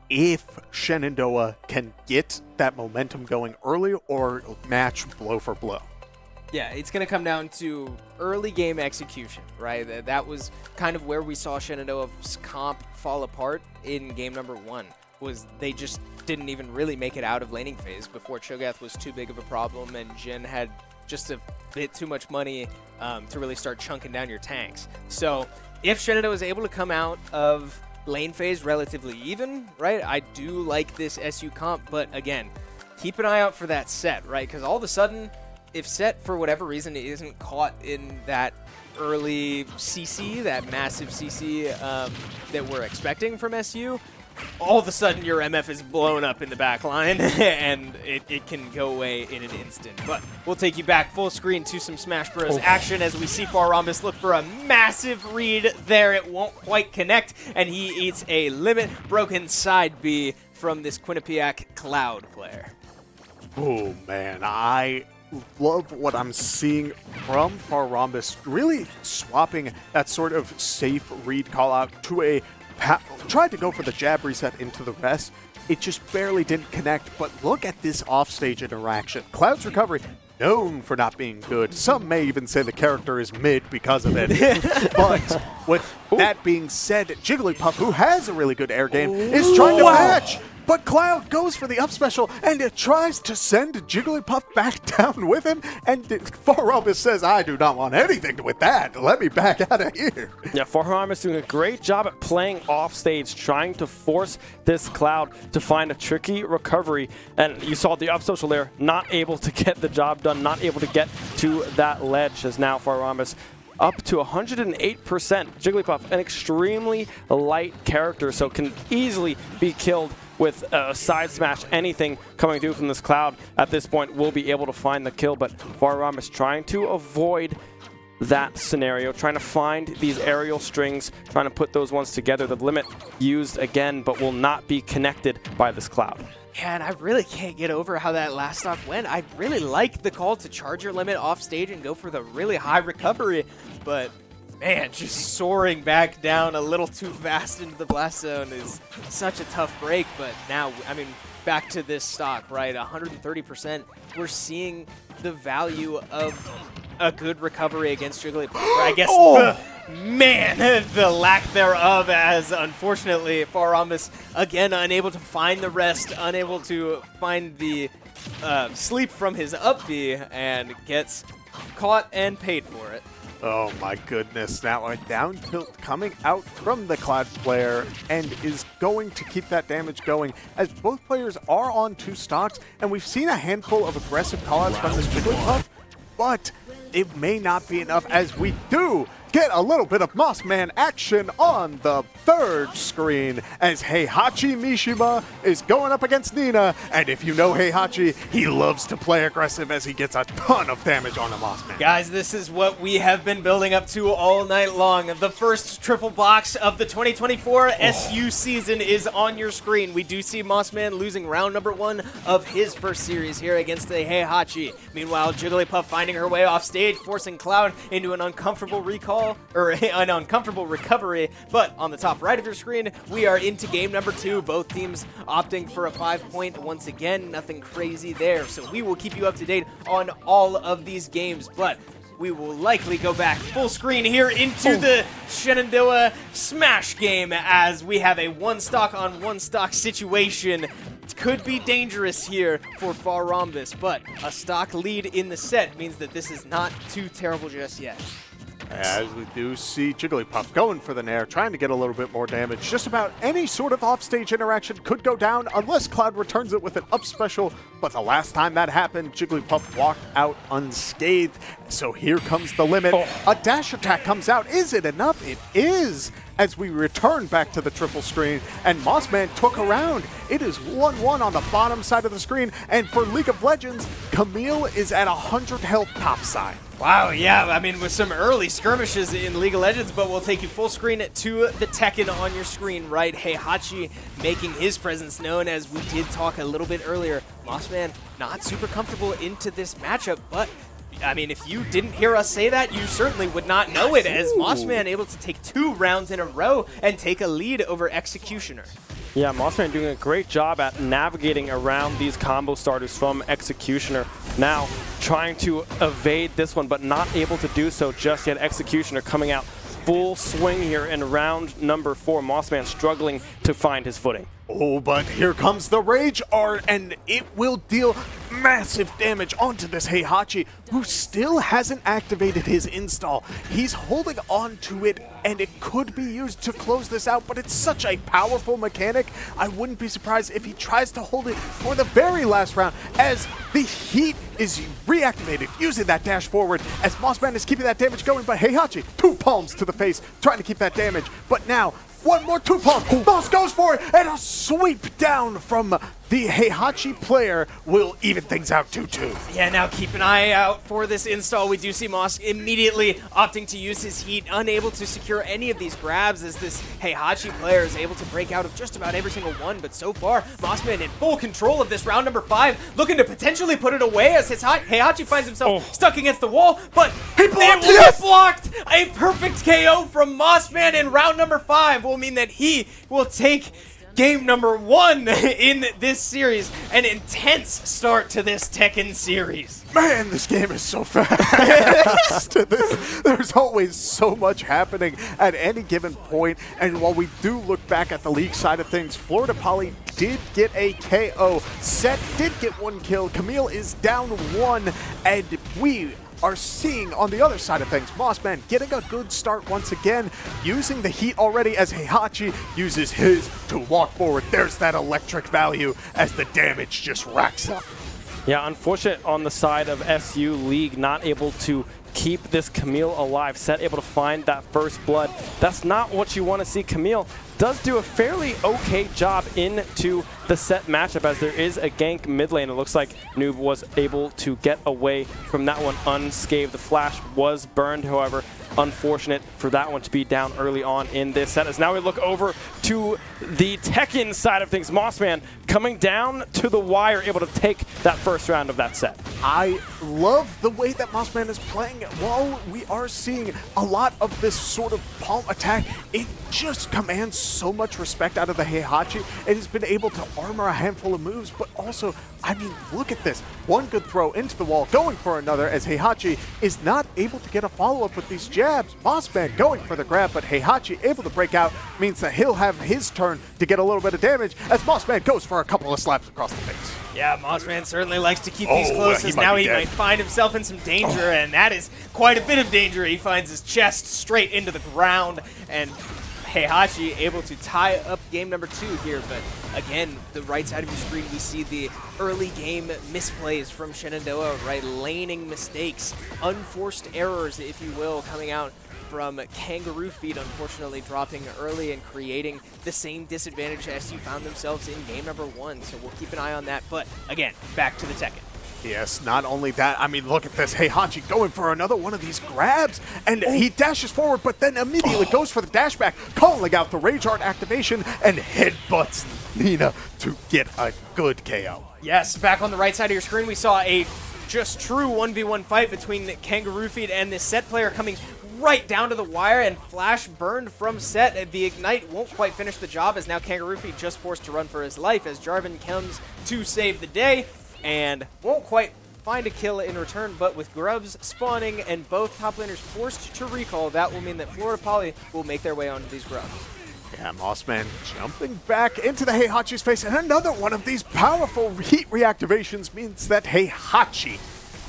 if Shenandoah can get that momentum going early or match blow for blow. Yeah, it's going to come down to early game execution, right? That was kind of where we saw Shenandoah's comp fall apart in game number 1, was they just didn't even really make it out of laning phase before Cho'Gath was too big of a problem and Jin had just a bit too much money to really start chunking down your tanks. So if Shenandoah is able to come out of lane phase relatively even, right? I do like this SU comp, but again, keep an eye out for that set, right? Because all of a sudden, if set for whatever reason isn't caught in that early CC, that massive CC that we're expecting from SU, all of a sudden your MF is blown up in the back line and it can go away in an instant. But we'll take you back full screen to some Smash Bros. Action as we see Farambus look for a massive read there. It won't quite connect, and he eats a limit broken side B from this Quinnipiac Cloud player. Oh, man, I love what I'm seeing from Farambus, really swapping that sort of safe read call out to a tried to go for the jab reset into the rest. It just barely didn't connect, but look at this offstage interaction. Cloud's recovery, known for not being good. Some may even say the character is mid because of it. But with that being said, Jigglypuff, who has a really good air game, is trying to match. But Cloud goes for the up special, and it tries to send Jigglypuff back down with him, and Farambus says, I do not want anything with that. Let me back out of here. Yeah, Farambus doing a great job at playing off stage, trying to force this Cloud to find a tricky recovery. And you saw the up social there, not able to get the job done, not able to get to that ledge, as now Farambus up to 108%. Jigglypuff, an extremely light character, so can easily be killed with a side smash. Anything coming through from this Cloud at this point will be able to find the kill, but Farambus trying to avoid that scenario, trying to find these aerial strings, trying to put those ones together. The limit used again, but will not be connected by this Cloud. Yeah, and I really can't get over how that last stock went. I really like the call to charge your limit off stage and go for the really high recovery, but man, just soaring back down a little too fast into the blast zone is such a tough break. But now, I mean, back to this stock, right? 130%. We're seeing the value of a good recovery against Jigglypuff. I guess the lack thereof, as unfortunately Farambus again unable to find the rest, unable to find the sleep from his up B, and gets caught and paid for it. Oh my goodness, now a down tilt coming out from the Cloud player and is going to keep that damage going as both players are on 2 stocks, and we've seen a handful of aggressive callouts from this Jigglypuff, but it may not be enough as we do get a little bit of MossMan action on the 3rd screen as Heihachi Mishima is going up against Nina. And if you know Heihachi, he loves to play aggressive as he gets a ton of damage on the MossMan. Guys, this is what we have been building up to all night long. The first triple box of the 2024 SU season is on your screen. We do see MossMan losing round number 1 of his first series here against the Heihachi. Meanwhile, Jigglypuff finding her way off stage, forcing Cloud into an uncomfortable recall, or an uncomfortable recovery. But on the top right of your screen, we are into game number 2. Both teams opting for a 5-point once again. Nothing crazy there. So we will keep you up to date on all of these games, but we will likely go back full screen here into the Shenandoah Smash game as we have a 1 stock on 1 stock situation. Could be dangerous here for Farambus, but a stock lead in the set means that this is not too terrible just yet. As we do see Jigglypuff going for the Nair, trying to get a little bit more damage. Just about any sort of offstage interaction could go down unless Cloud returns it with an up special. But the last time that happened, Jigglypuff walked out unscathed. So here comes the limit. A dash attack comes out. Is it enough? It is. As we return back to the triple screen, and MossMan took a round. It is 1-1 on the bottom side of the screen, and for League of Legends, Camille is at 100 health topside. Wow, yeah, I mean, with some early skirmishes in League of Legends, but we'll take you full screen to the Tekken on your screen, right? Heihachi making his presence known, as we did talk a little bit earlier. MossMan not super comfortable into this matchup, but I mean, if you didn't hear us say that, you certainly would not know it, as MossMan able to take 2 rounds in a row and take a lead over Executioner. Yeah, MossMan doing a great job at navigating around these combo starters from Executioner. Now trying to evade this one, but not able to do so just yet. Executioner coming out full swing here in round number 4. MossMan struggling to find his footing. Oh, but here comes the Rage Art, and it will deal massive damage onto this Heihachi, who still hasn't activated his install. He's holding on to it, and it could be used to close this out, but it's such a powerful mechanic. I wouldn't be surprised if he tries to hold it for the very last round, as the heat is reactivated using that dash forward, as MossMan is keeping that damage going, but Heihachi, 2 palms to the face, trying to keep that damage, but now one more 2 palm. Moss goes for it, and a sweep down from the Heihachi player will even things out 2-2. Yeah, now keep an eye out for this install. We do see Moss immediately opting to use his heat, unable to secure any of these grabs as this Heihachi player is able to break out of just about every single one. But so far, MossMan in full control of this round number 5, looking to potentially put it away as his Heihachi finds himself stuck against the wall, but it will be blocked! A perfect KO from MossMan in round number 5 will mean that he will take game number 1 in this series. An intense start to this Tekken series. Man, this game is so fast. There's always so much happening at any given point. And while we do look back at the league side of things, Florida Poly did get a KO. Set did get 1 kill. Camille is down 1. And we are seeing on the other side of things, MossMan getting a good start once again, using the heat already as Heihachi uses his to walk forward. There's that electric value as the damage just racks up. Yeah, unfortunate on the side of SU League, not able to keep this Camille alive. Set able to find that first blood. That's not what you want to see. Camille does do a fairly okay job into the Set matchup, as there is a gank mid lane. It looks like Noob was able to get away from that one unscathed. The flash was burned, however. Unfortunate for that one to be down early on in this set. As now we look over to the Tekken side of things. MossMan coming down to the wire, able to take that first round of that set. I love the way that MossMan is playing. While we are seeing a lot of this sort of palm attack, it just commands so much respect out of the Heihachi. It has been able to armor a handful of moves, but also, I mean, look at this. One good throw into the wall, going for another, as Heihachi is not able to get a follow-up with these jabs. MossMan going for the grab, but Heihachi able to break out, means that he'll have his turn to get a little bit of damage, as MossMan goes for a couple of slaps across the face. Yeah, MossMan certainly likes to keep these close, as now he might find himself in some danger, and that is quite a bit of danger. He finds his chest straight into the ground, and Heihachi able to tie up game number 2 here. But again, the right side of your screen, we see the early game misplays from Shenandoah, right? Laning mistakes, unforced errors, if you will, coming out from Kangaroo Feet, unfortunately dropping early and creating the same disadvantage as you found themselves in game number 1. So we'll keep an eye on that. But again, back to the Tekken. Yes, not only that, I mean, look at this. Heihachi going for another one of these grabs, and he dashes forward, but then immediately goes for the dash back, calling out the Rage Art activation, and headbutts Nina to get a good KO. Yes, back on the right side of your screen, we saw a just true 1v1 fight between Kangaroo Feet and this Set player coming right down to the wire, and flash burned from Set. The Ignite won't quite finish the job, as now Kangaroo Feet just forced to run for his life, as Jarvan comes to save the day. And won't quite find a kill in return, but with Grubs spawning and both top laners forced to recall, that will mean that Florida Poly will make their way onto these Grubs. Yeah, MossMan jumping back into the Heihachi's face, and another one of these powerful heat reactivations means that Heihachi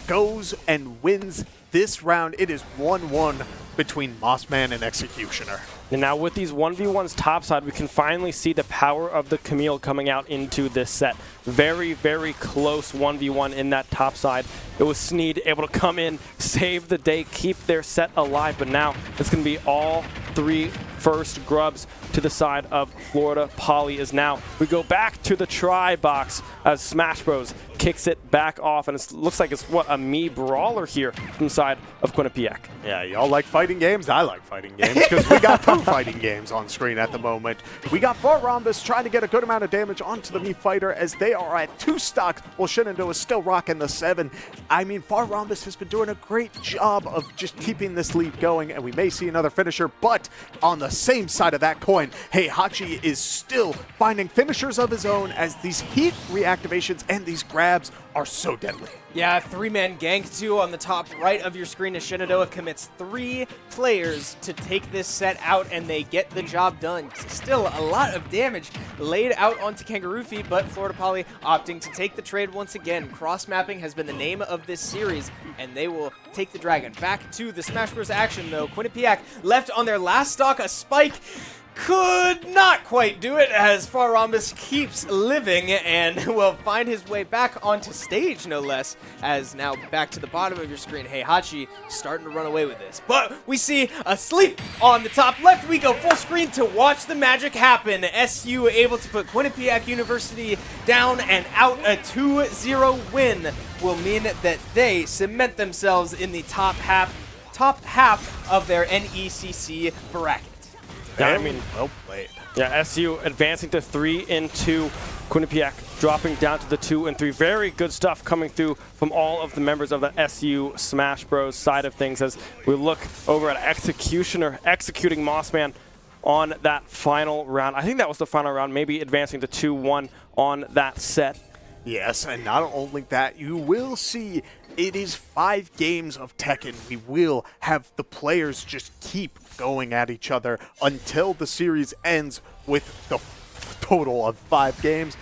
goes and wins this round. It is 1-1 between MossMan and Executioner. And now with these 1v1s topside, we can finally see the power of the Camille coming out into this set. Very, very close 1v1 in that topside. It was Sneed able to come in, save the day, keep their set alive, but now it's going to be all 3 first grubs to the side of Florida Poly. As now we go back to the try box as Smash Bros kicks it back off, and it looks like it's a me brawler here from the side of Quinnipiac. Yeah, y'all like fighting games? I like fighting games, because we got 2 fighting games on screen at the moment. We got Far Rhombus trying to get a good amount of damage onto the Mii fighter, as they are at 2 stocks, while Shenandoah is still rocking the 7. I mean, Far Rhombus has been doing a great job of just keeping this lead going, and we may see another finisher, but on the same side of that coin, Heihachi is still finding finishers of his own as these heat reactivations and these grabs are so deadly. Yeah, 3-man gank too on the top right of your screen as Shenandoah commits 3 players to take this set out, and they get the job done. Still a lot of damage laid out onto Kangaroo Feet, but Florida Poly opting to take the trade once again. Cross-mapping has been the name of this series, and they will take the Dragon. Back to the Smash Bros. Action though. Quinnipiac left on their last stock, a spike. Could not quite do it as Farambus keeps living and will find his way back onto stage, no less, as now back to the bottom of your screen, Heihachi starting to run away with this. But we see a sleep on the top left. We go full screen to watch the magic happen. SU able to put Quinnipiac University down, and out. A 2-0 win will mean that they cement themselves in the top half of their NECC bracket. Yeah, I mean, well played. Yeah, SU advancing to 3-2. Quinnipiac dropping down to the 2-3. Very good stuff coming through from all of the members of the SU Smash Bros. Side of things as we look over at Executioner executing MossMan on that final round. I think that was the final round, maybe advancing to 2-1 on that set. Yes, and not only that, you will see it is 5 games of Tekken. We will have the players just keep going at each other until the series ends with the total of 5 games.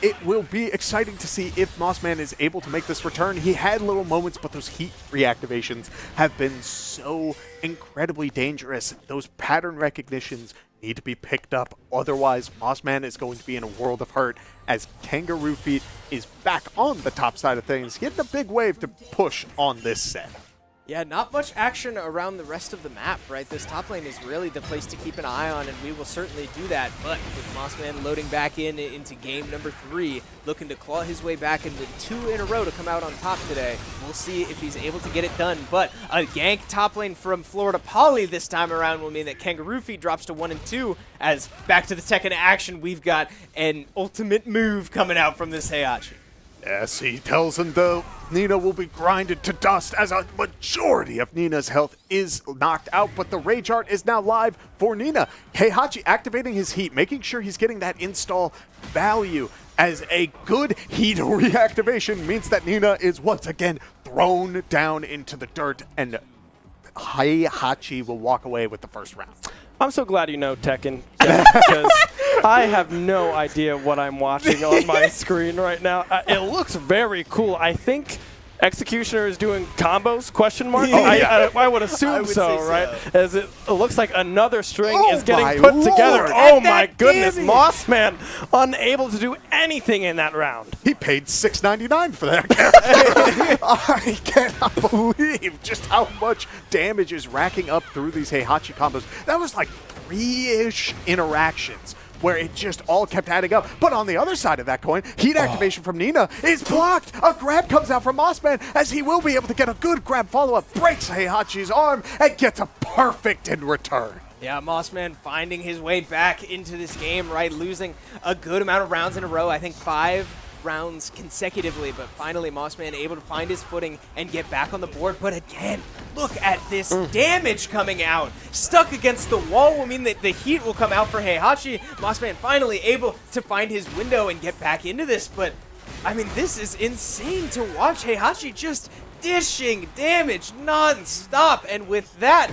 It will be exciting to see if MossMan is able to make this return. He had little moments, but those heat reactivations have been so incredibly dangerous. Those pattern recognitions need to be picked up. Otherwise, MossMan is going to be in a world of hurt as Kangaroo Feet is back on the top side of things, getting a big wave to push on this set. Yeah, not much action around the rest of the map, right? This top lane is really the place to keep an eye on, and we will certainly do that. But with MossMan loading back into game number 3, looking to claw his way back and with 2 in a row to come out on top today, we'll see if he's able to get it done. But a gank top lane from Florida Poly this time around will mean that Kangaroo Feet drops to 1-2, as back to the Tekken action, we've got an ultimate move coming out from this Heihachi. Yes, he tells him though Nina will be grinded to dust as a majority of Nina's health is knocked out, but the Rage Art is now live for Nina. Heihachi activating his heat, making sure he's getting that install value, as a good heat reactivation means that Nina is once again thrown down into the dirt, and Heihachi will walk away with the first round. I'm so glad you know Tekken, because I have no idea what I'm watching on my screen right now. It looks very cool. I think Executioner is doing combos, question mark? I would assume so, right? As it looks like another string is getting put together. Oh my goodness, MossMan unable to do anything in that round. He paid $6.99 for that character. I cannot believe just how much damage is racking up through these Heihachi combos. That was like 3-ish interactions where it just all kept adding up. But on the other side of that coin, heat activation from Nina is blocked. A grab comes out from MossMan, as he will be able to get a good grab follow-up, breaks Heihachi's arm, and gets a perfect in return. Yeah, MossMan finding his way back into this game, right? Losing a good amount of rounds in a row. I think 5 rounds consecutively, but finally MossMan able to find his footing and get back on the board. But again, look at this damage coming out. Stuck against the wall will mean that the heat will come out for Heihachi. MossMan finally able to find his window and get back into this, but I mean, this is insane to watch. Heihachi just dishing damage non-stop, and with that,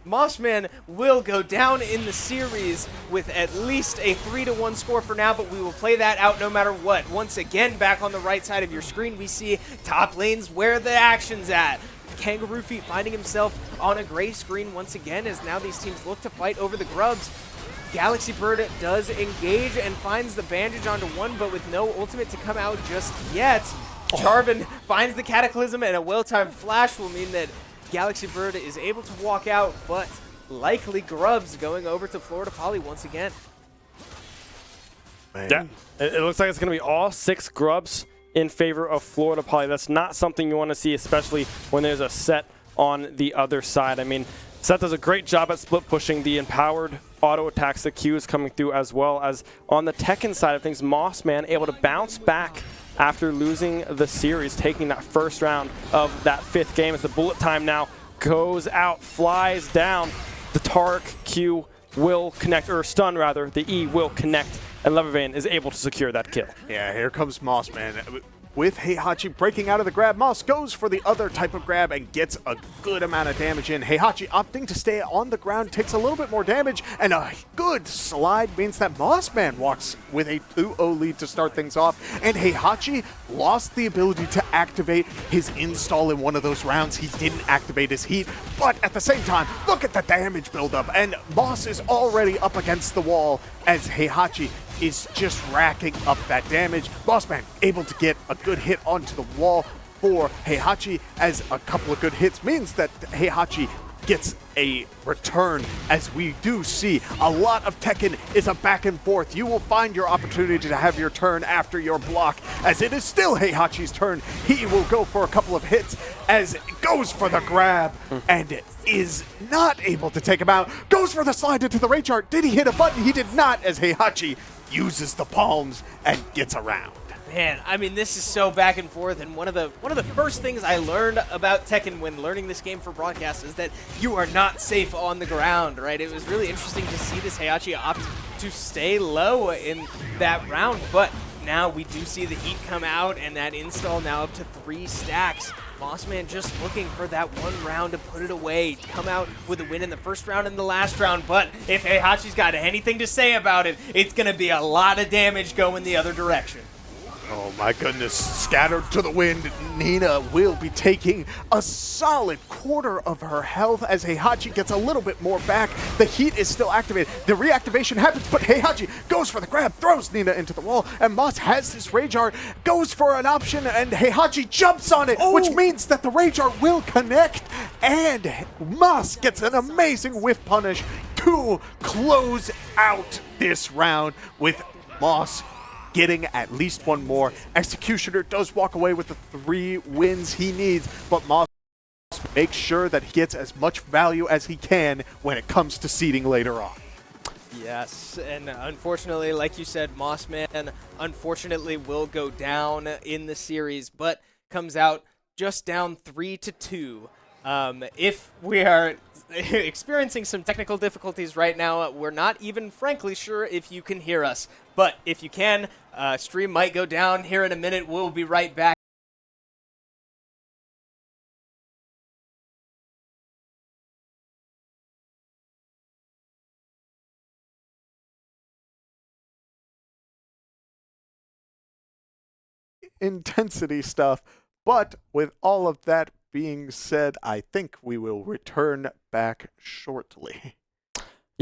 MossMan will go down in the series with at least a 3-1 score for now, but we will play that out no matter what. Once again, back on the right side of your screen, we see top lanes where the action's at. Kangaroo Feet finding himself on a gray screen once again, as now these teams look to fight over the grubs. Galaxy Bird does engage and finds the bandage onto one, but with no ultimate to come out just yet. Jarvan finds the Cataclysm, and a well-timed flash will mean that Galaxy Bird is able to walk out, but likely grubs going over to Florida Poly once again. Yeah, it looks like it's going to be all 6 grubs in favor of Florida Poly. That's not something you want to see, especially when there's a set on the other side. I mean, Seth does a great job at split pushing the empowered auto attacks. The Q is coming through, as well as on the Tekken side of things, MossMan able to bounce back after losing the series, taking that first round of that 5th game as the bullet time now goes out, flies down. The Tark Q will connect, or stun rather, the E will connect, and Levervain is able to secure that kill. Yeah, here comes MossMan. With Heihachi breaking out of the grab, Moss goes for the other type of grab and gets a good amount of damage in. Heihachi opting to stay on the ground takes a little bit more damage, and a good slide means that MossMan walks with a 2-0 lead to start things off, and Heihachi lost the ability to activate his install in one of those rounds. He didn't activate his heat, but at the same time, look at the damage buildup, and Moss is already up against the wall as Heihachi is just racking up that damage. MossMan able to get a good hit onto the wall for Heihachi, as a couple of good hits means that Heihachi gets a return, as we do see a lot of Tekken is a back and forth. You will find your opportunity to have your turn after your block, as it is still Heihachi's turn. He will go for a couple of hits as it goes for the grab and is not able to take him out. Goes for the slide into the rage art. Did he hit a button? He did not, as Heihachi uses the palms and gets around. Man, I mean, this is so back and forth, and one of the first things I learned about Tekken when learning this game for broadcast is that you are not safe on the ground, right? It was really interesting to see this Heihachi opt to stay low in that round, but now we do see the heat come out, and that install now up to 3 stacks. MossMan just looking for that one round to put it away, come out with a win in the first round and the last round, but if Heihachi's got anything to say about it, it's going to be a lot of damage going the other direction. Oh my goodness, scattered to the wind. Nina will be taking a solid quarter of her health as Heihachi gets a little bit more back. The heat is still activated. The reactivation happens, but Heihachi goes for the grab, throws Nina into the wall, and Moss has this Rage Art, goes for an option, and Heihachi jumps on it, which means that the Rage Art will connect, and Moss gets an amazing whiff punish to close out this round, with Moss getting at least one more. Executioner does walk away with the 3 wins he needs, but Moss makes sure that he gets as much value as he can when it comes to seeding later on. Yes, and unfortunately, like you said, MossMan unfortunately will go down in the series, but comes out just down 3-2. If we are experiencing some technical difficulties right now, we're not even frankly sure if you can hear us. But if you can, stream might go down here in a minute. We'll be right back. Intensity stuff, but with all of that being said, I think we will return back shortly.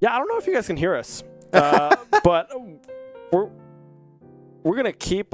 Yeah, I don't know if you guys can hear us, but we're gonna keep